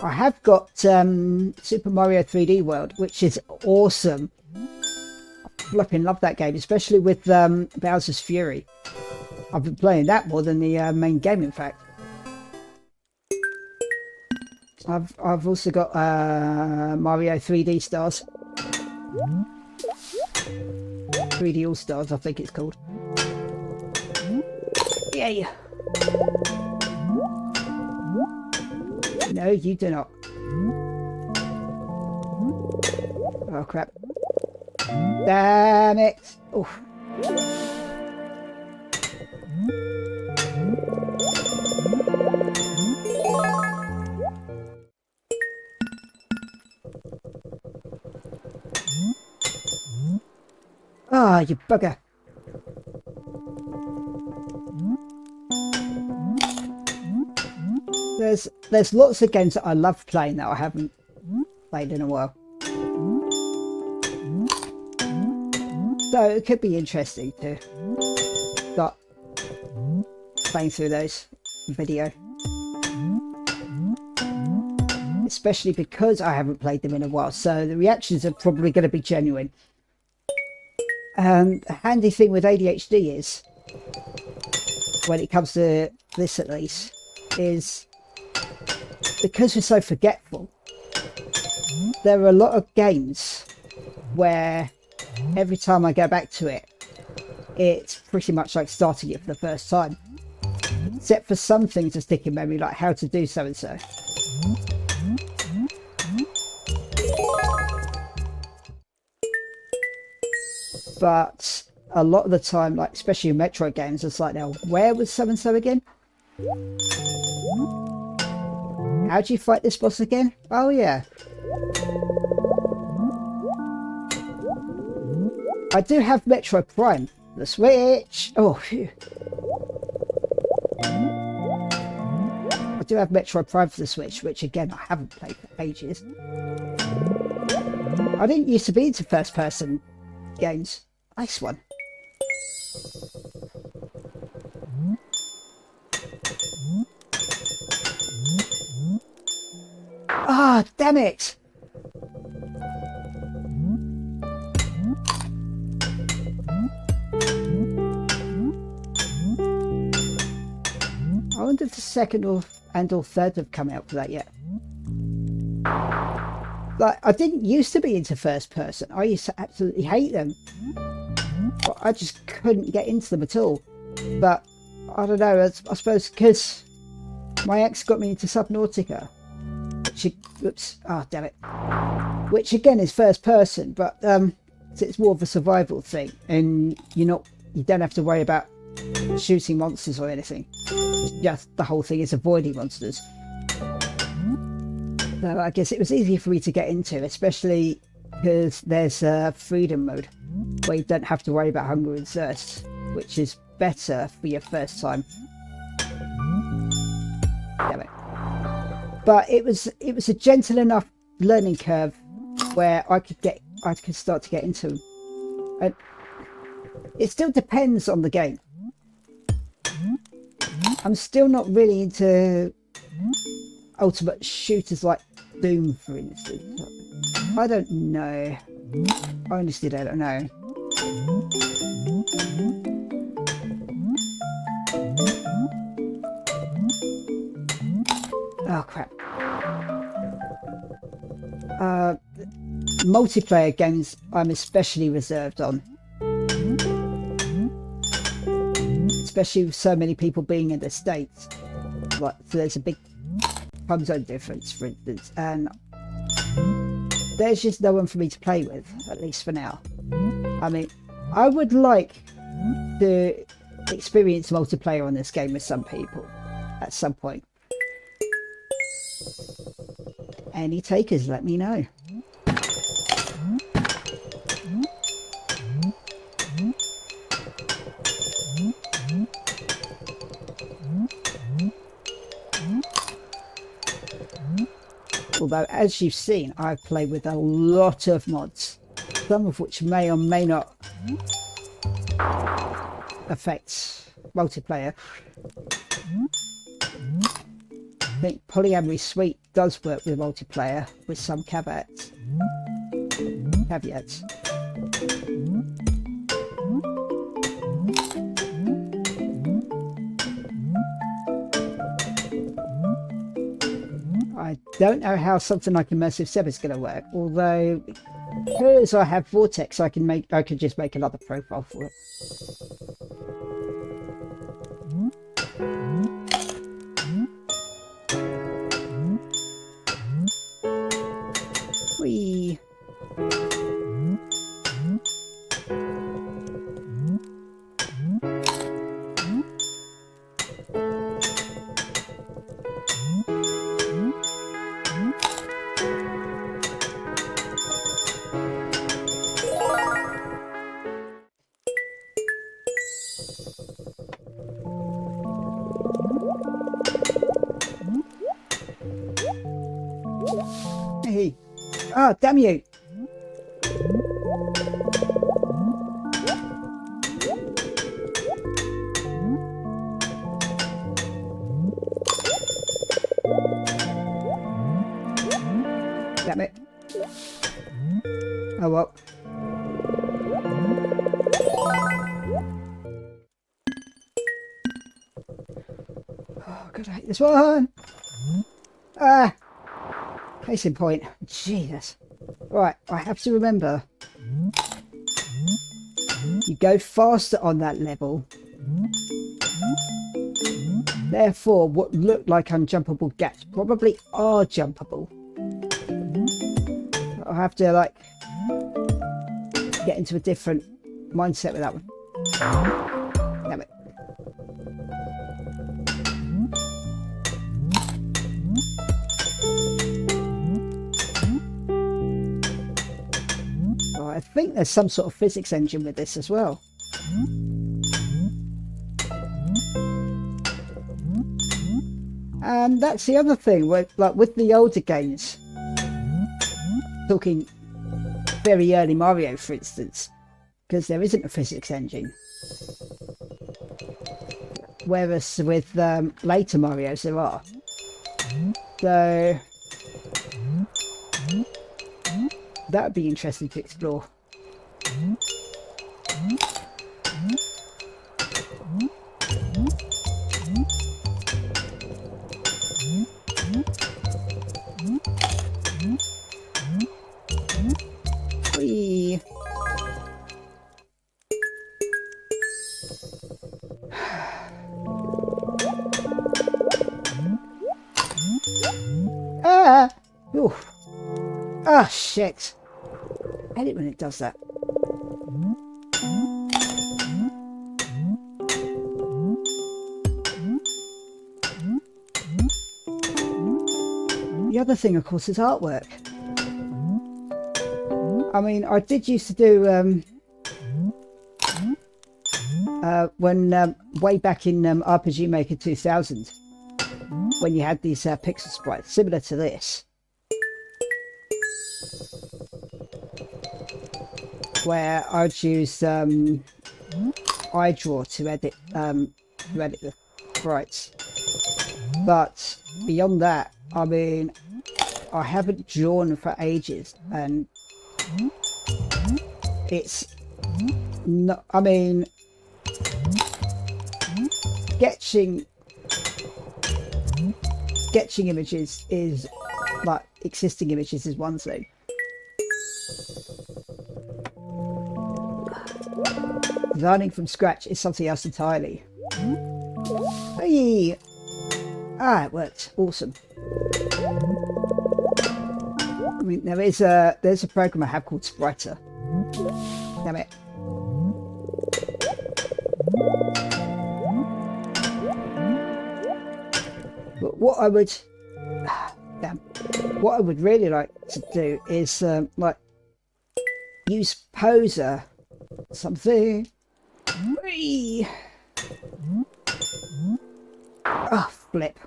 I have got Super Mario 3D World, which is awesome. I flipping love that game, especially with Bowser's Fury. I've been playing that more than the main game, in fact. I've also got Mario 3D Stars. 3D All Stars, I think it's called. Yay! No, you do not. Oh crap. Damn it! Oh. Ah, you bugger. There's lots of games that I love playing that I haven't played in a while. So it could be interesting to start playing through those video. especially because I haven't played them in a while, so the reactions are probably going to be genuine. The handy thing with ADHD is, when it comes to this at least, is because we're so forgetful, there are a lot of games where every time I go back to it, it's pretty much like starting it for the first time. Except for some things that stick in memory, like how to do so and so. But a lot of the time, like especially in Metroid games, it's like, now where was so and so again? How do you fight this boss again? Oh yeah. I do have Metroid Prime, the Switch. Oh, phew. I do have Metroid Prime for the Switch, which again I haven't played for ages. I didn't used to be into first-person games. Nice one. Ah, damn it! I wonder if the second or third have come out for that yet. Like, I didn't used to be into first person. I used to absolutely hate them. But I just couldn't get into them at all. But I don't know, I suppose because my ex got me into Subnautica. Oops, oh damn it. Which again is first person, but it's more of a survival thing, and you don't have to worry about shooting monsters or anything. Just the whole thing is avoiding monsters. So I guess it was easier for me to get into, especially because there's a freedom mode where you don't have to worry about hunger and thirst, which is better for your first time. Damn it. But it was a gentle enough learning curve where I could start to get into them. And it still depends on the game. I'm still not really into ultimate shooters like Doom, for instance. I don't know. Honestly, I don't know. Oh crap. Multiplayer games I'm especially reserved on. Especially with so many people being in the States. Like, so there's a big time zone difference, for instance, and there's just no one for me to play with, at least for now. I mean, I would like to experience multiplayer on this game with some people at some point. Any takers, let me know. Although, as you've seen, I've played with a lot of mods, some of which may or may not affect multiplayer. I think Polyamory Suite does work with multiplayer, with some caveats. I don't know how something like Immersive Sam is going to work, although because I have Vortex, I can just make another profile for it. Whee! Hey! Ah, damn you! Damn it. Oh well. Oh god, I hate this one. Ah! Case in point. Jesus. Right, I have to remember. You go faster on that level. Therefore, what look like unjumpable gaps probably are jumpable. I'll have to, like, get into a different mindset with that one. Damn it. Oh, I think there's some sort of physics engine with this as well. And that's the other thing, like with the older games, talking very early Mario for instance, because there isn't a physics engine. Whereas with later Marios there are. So that would be interesting to explore. Whee. Ah! Ooh. Ah, shit. I hate it when it does that. The other thing, of course, is artwork. I mean, I did used to do when way back in RPG Maker 2000, when you had these pixel sprites similar to this, where I'd use iDraw to edit the sprites. But beyond that, I mean, I haven't drawn for ages, and it's not, I mean, sketching images is like existing images is one thing. Designing from scratch is something else entirely. Hey! Ah, it worked. Awesome. I mean, there's a program I have called Spriter. Damn it. But what I would, what I would really like to do is like use Poser something. Whee! Oh, flip.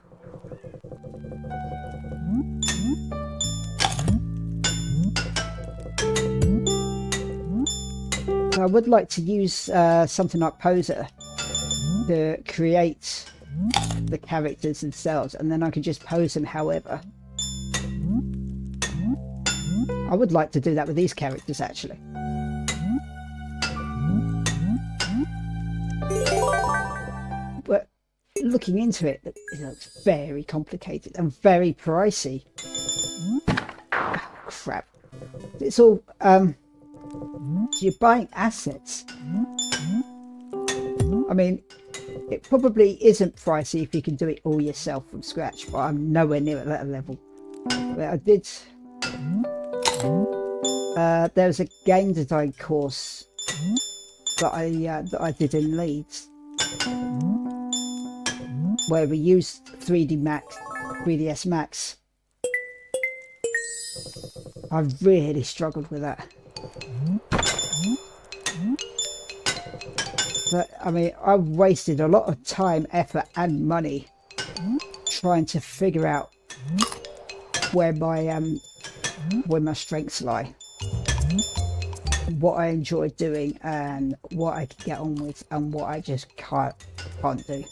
I would like to use something like Poser to create the characters themselves, and then I could just pose them however. I would like to do that with these characters actually. But looking into it, it looks very complicated and very pricey. Oh, crap. It's all you're buying assets. I mean, it probably isn't pricey if you can do it all yourself from scratch, but I'm nowhere near at that level. But I did there was a game design course that I did in Leeds, where we used 3ds Max. I really struggled with that. But I mean, I wasted a lot of time, effort and money trying to figure out where my strengths lie, what I enjoy doing and what I can get on with and what I just can't do.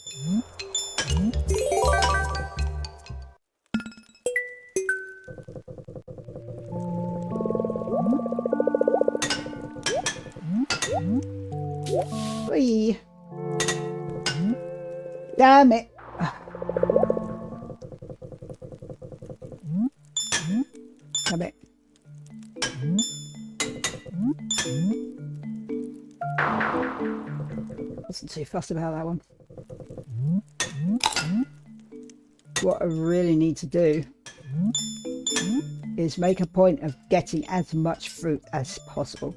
Whee! Damn it! Damn it. Wasn't too fussed about that one. What I really need to do is make a point of getting as much fruit as possible,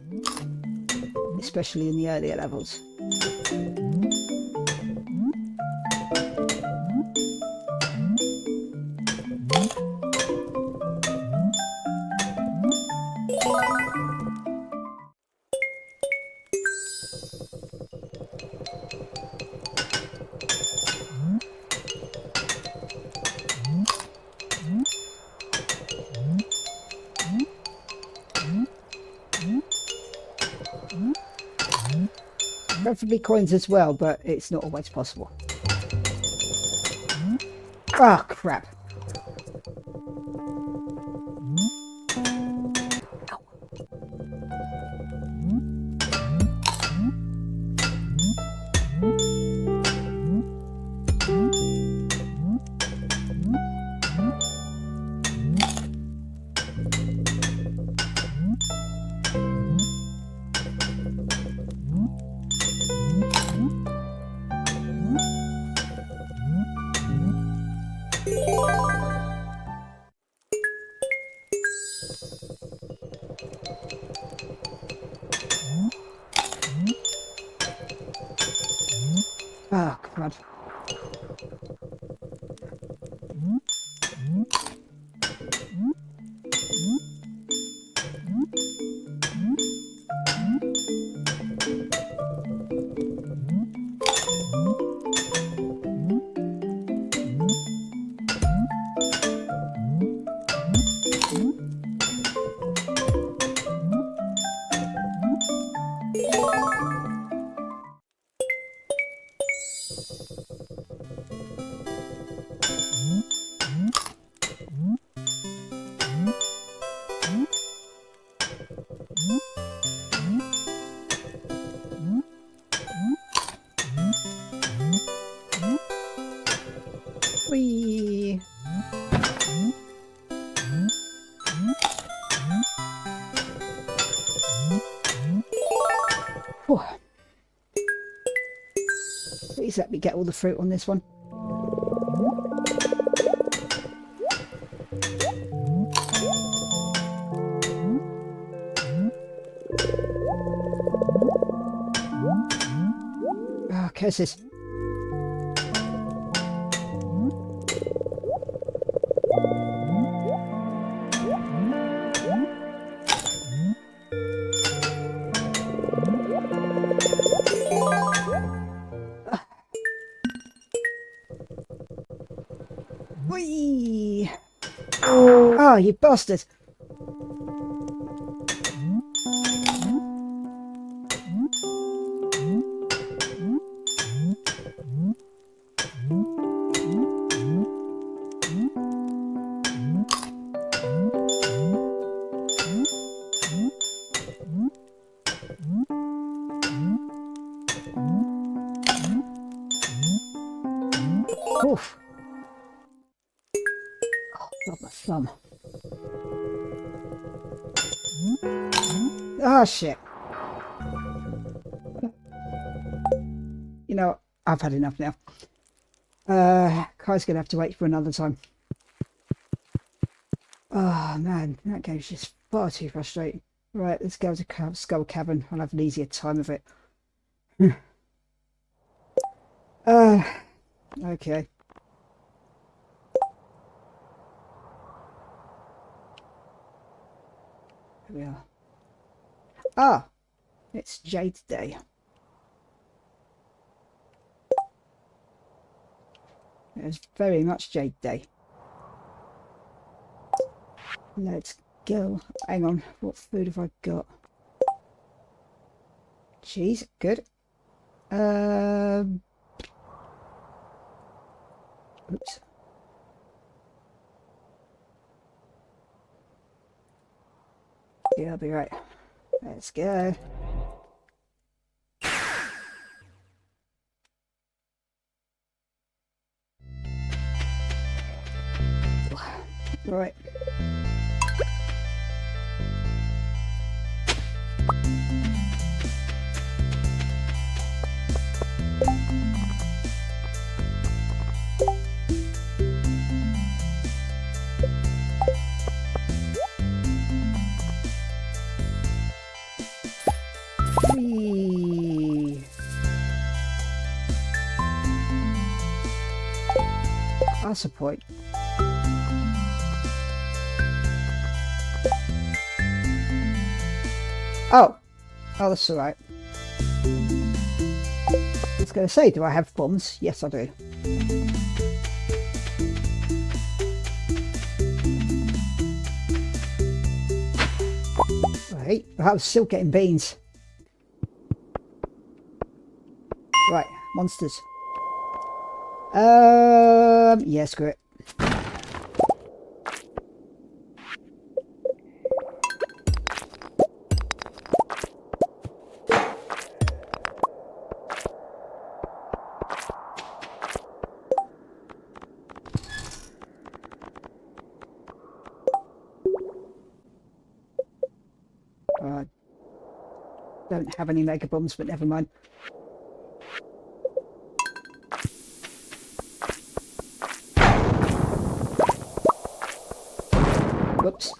especially in the earlier levels. Preferably coins as well, but it's not always possible. Ah, crap. Ah, crud. Whee! Whew. Please let me get all the fruit on this one. Ah, curses. Whee! Oh, you bastard! Oof. Oh, got my thumb. Oh, shit. You know, I've had enough now. Kai's gonna have to wait for another time. Oh, man, that game's just far too frustrating. Right, let's go to Skull Cavern. I'll have an easier time of it. Okay. Here we are. Ah, it's Jade Day. It's very much Jade Day. Let's go. Hang on, what food have I got? Cheese, good. Oops. Yeah, I'll be right. Let's go. Right. Whee. That's a point. Oh, that's all right. I was going to say, do I have bombs? Yes, I do. Right, I was still getting beans. Right, monsters. Yeah, screw it. Don't have any mega bombs, but never mind. Whoops.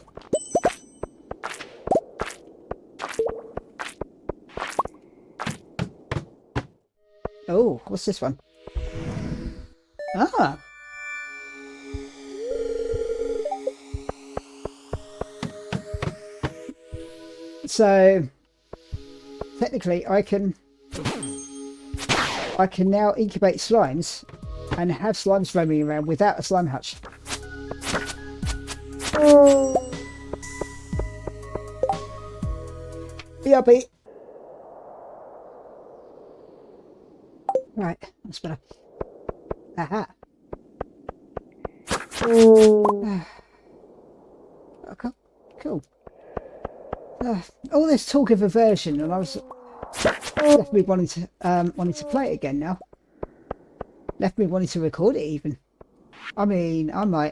Oh, what's this one? Ah. So technically I can now incubate slimes and have slimes roaming around without a slime hutch. BRB. Right, that's better. Aha. Okay, cool. All this talk of aversion, and I was left me wanting to play it again now. Left me wanting to record it even. I mean, I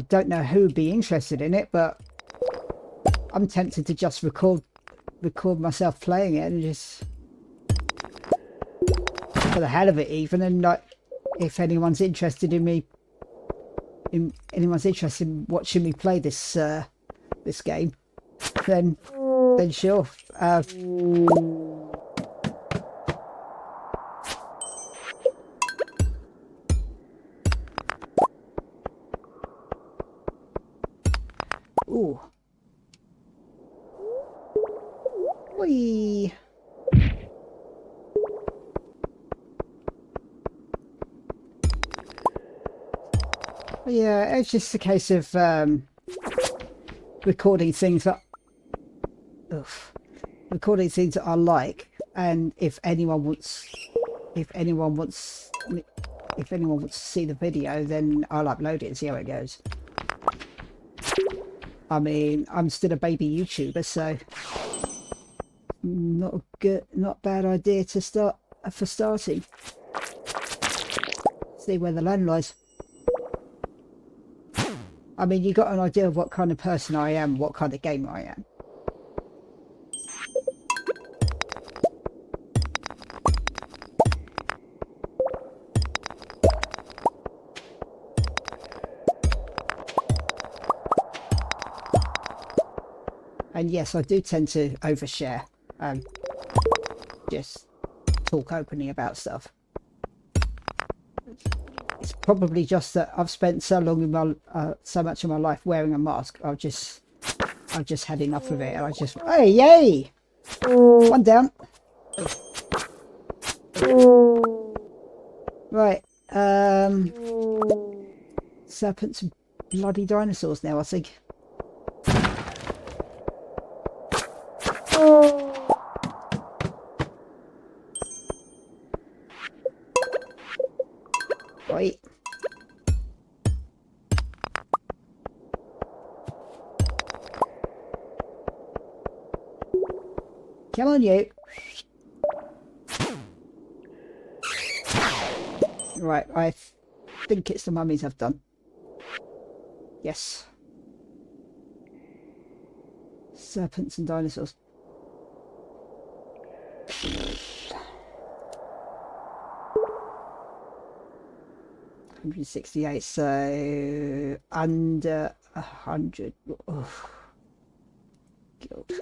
don't know who would be interested in it, but I'm tempted to just record myself playing it and just for the hell of it even, and like if anyone's interested in watching me play this this game, then sure. Ooh. Whee. Yeah, it's just a case of recording things that I like, and if anyone wants to see the video, then I'll upload it and see how it goes. I mean, I'm still a baby YouTuber, so not bad idea to start for starting. See where the land lies. I mean, you got an idea of what kind of person I am, what kind of gamer I am. And yes, I do tend to overshare, just talk openly about stuff. It's probably just that I've spent so long in my so much of my life wearing a mask. I've just had enough of it, and I just hey yay, one down. Right, serpents and bloody dinosaurs now, I think. Right. Come on, you. Right, I think it's the mummies I've done. Yes. Serpents and dinosaurs. $168, so under 100. Oh, guild.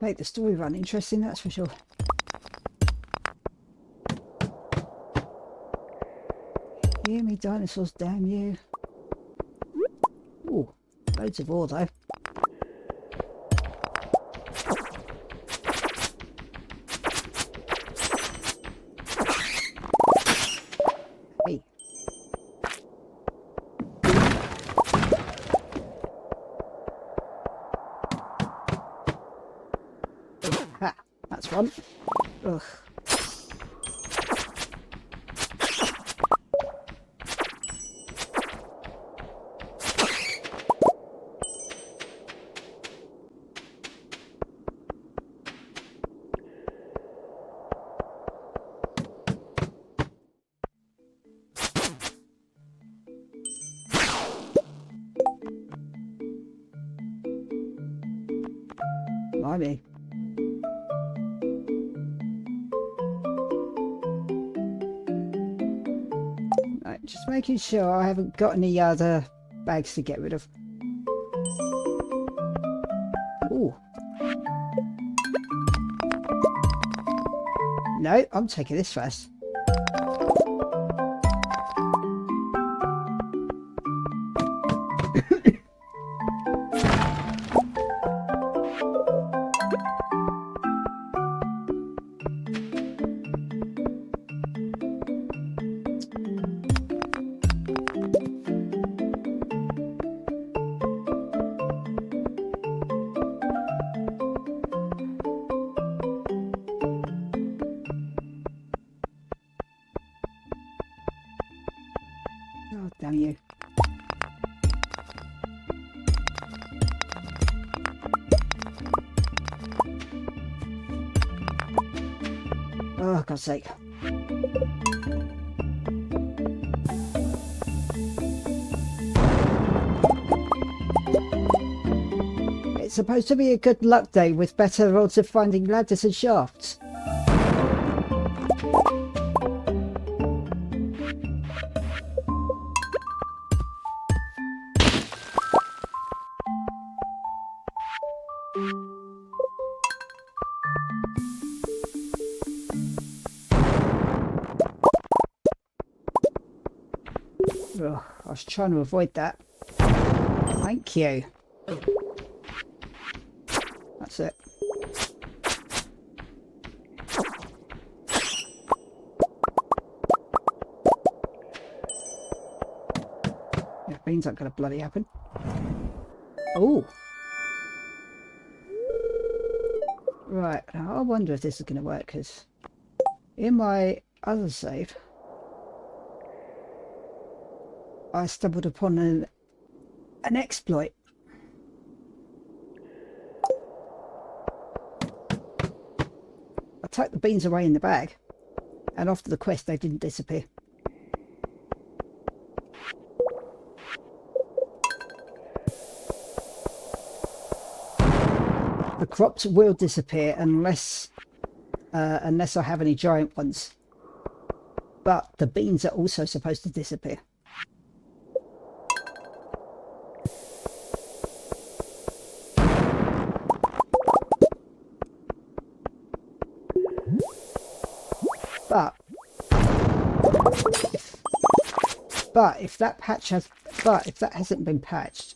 Make the story run interesting, that's for sure. Hear me, dinosaurs, damn you. Ooh, loads of ore though. Hey. Ha, that's one. Ugh. Blimey. Right, just making sure I haven't got any other bags to get rid of. Ooh. No, I'm taking this first. Oh, damn you. Oh, God's sake. It's supposed to be a good luck day with better odds of finding ladders and shafts. Ugh, I was trying to avoid that. Thank you. That's it. Yeah, beans aren't going to bloody happen. Oh. Right, now I wonder if this is going to work, because in my other save, I stumbled upon an exploit. I tucked the beans away in the bag, and after the quest they didn't disappear. The crops will disappear unless I have any giant ones. But the beans are also supposed to disappear. But if that hasn't been patched,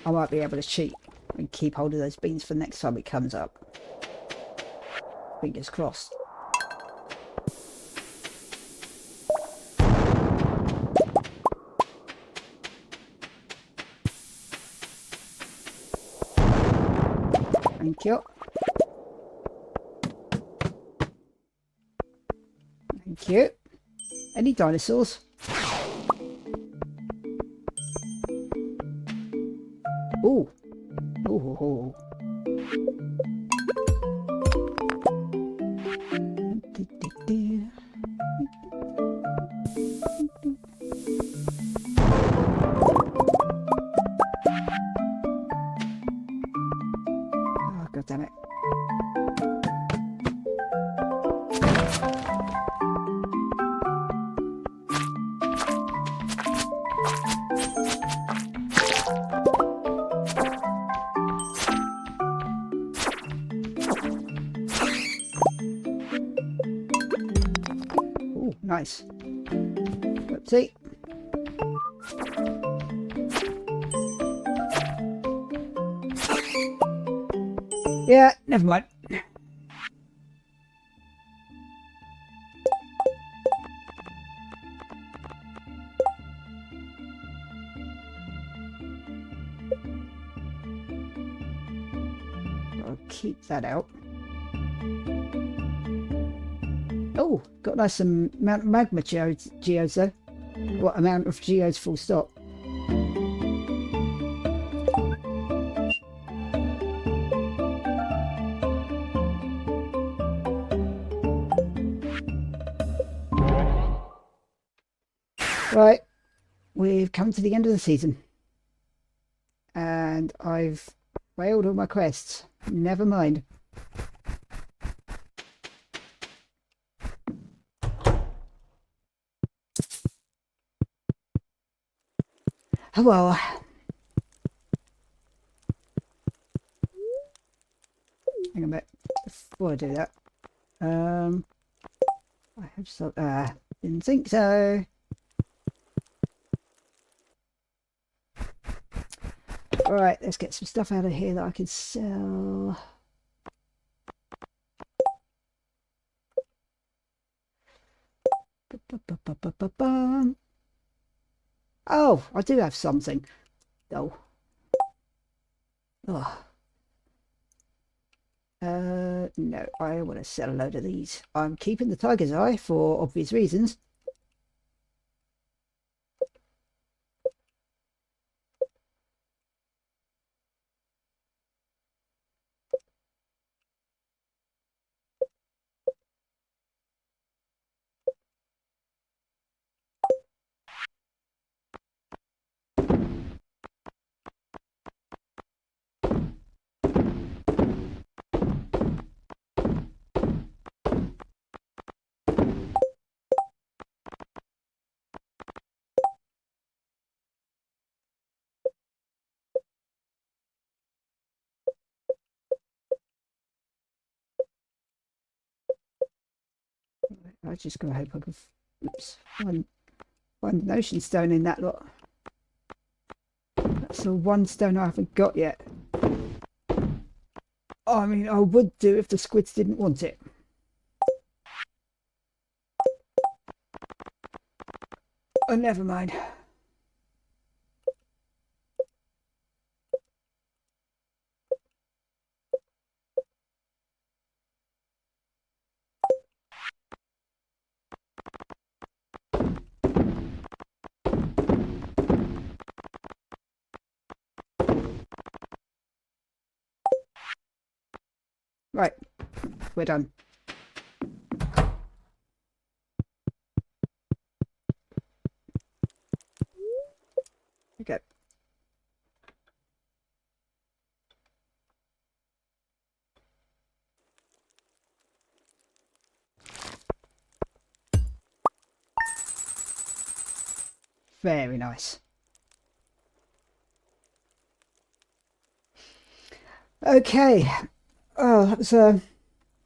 I might be able to cheat and keep hold of those beans for next time it comes up. Fingers crossed. Thank you. Thank you. Any dinosaurs? Ooh. Ooh. Oh, God damn it. Ooh, nice. Whoopsie. Yeah, never mind. I'll keep that out. Oh, got nice amount of magma geodes though. What amount of geodes full stop? Right, we've come to the end of the season. And I've failed all my quests. Never mind. Oh well. Hang on a minute. Before I do that. I have so didn't think so. Alright, let's get some stuff out of here that I can sell. Oh, I do have something. Oh. Oh. No, I want to sell a load of these. I'm keeping the tiger's eye for obvious reasons. I just gotta hope I can find an ocean stone in that lot. That's the one stone I haven't got yet. I mean, I would do if the squids didn't want it. Oh, never mind. Right, we're done. Okay. Very nice. Okay. Oh, that was if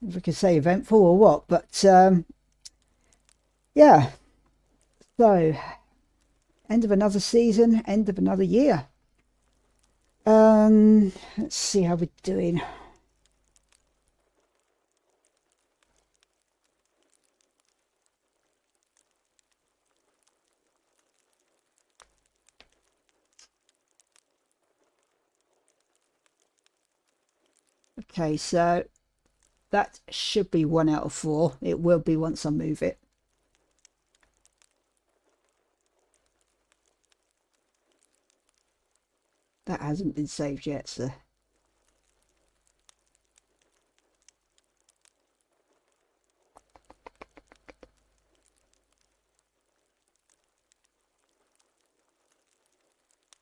we could say eventful or what, but yeah. So, end of another season, end of another year. Let's see how we're doing. Okay, so that should be 1 out of 4. It will be once I move it. That hasn't been saved yet, so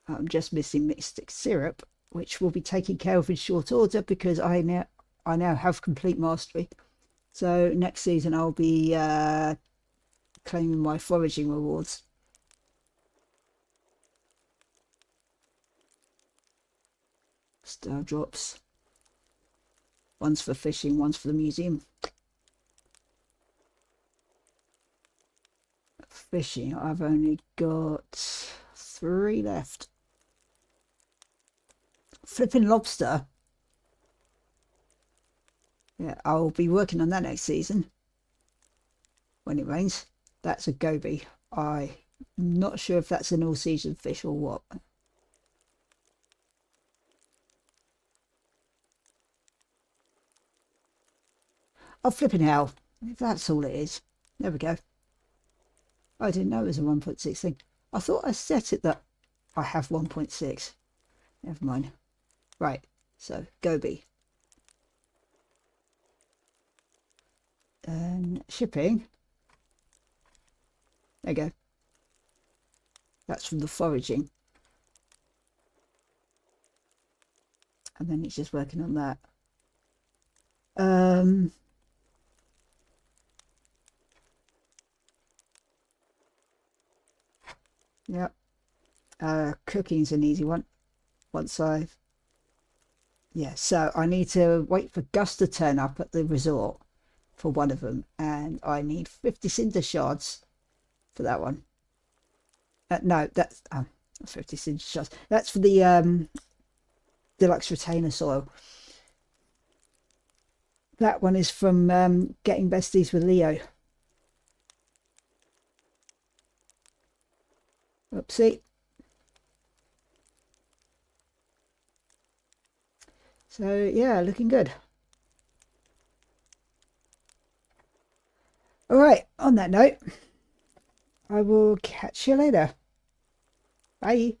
I'm just missing Mystic Syrup, which will be taken care of in short order because I now have complete mastery. So next season I'll be claiming my foraging rewards. Star drops. One's for fishing, one's for the museum. Fishing, I've only got 3 left. Flipping lobster. Yeah, I'll be working on that next season when it rains. That's a goby. I'm not sure if that's an all-season fish or what. Oh, flipping hell. If that's all it is. There we go. I didn't know it was a 1.6 thing. I thought I set it that I have 1.6. Never mind. Right, so goby. And shipping. There you go. That's from the foraging. And then it's just working on that. Yep. Cooking's an easy one. Once I've... Yeah, so I need to wait for Gus to turn up at the resort for one of them. And I need 50 cinder shards for that one. No, that's 50 cinder shards. That's for the deluxe retainer soil. That one is from getting besties with Leo. Oopsie. So yeah, looking good. All right, on that note, I will catch you later. Bye.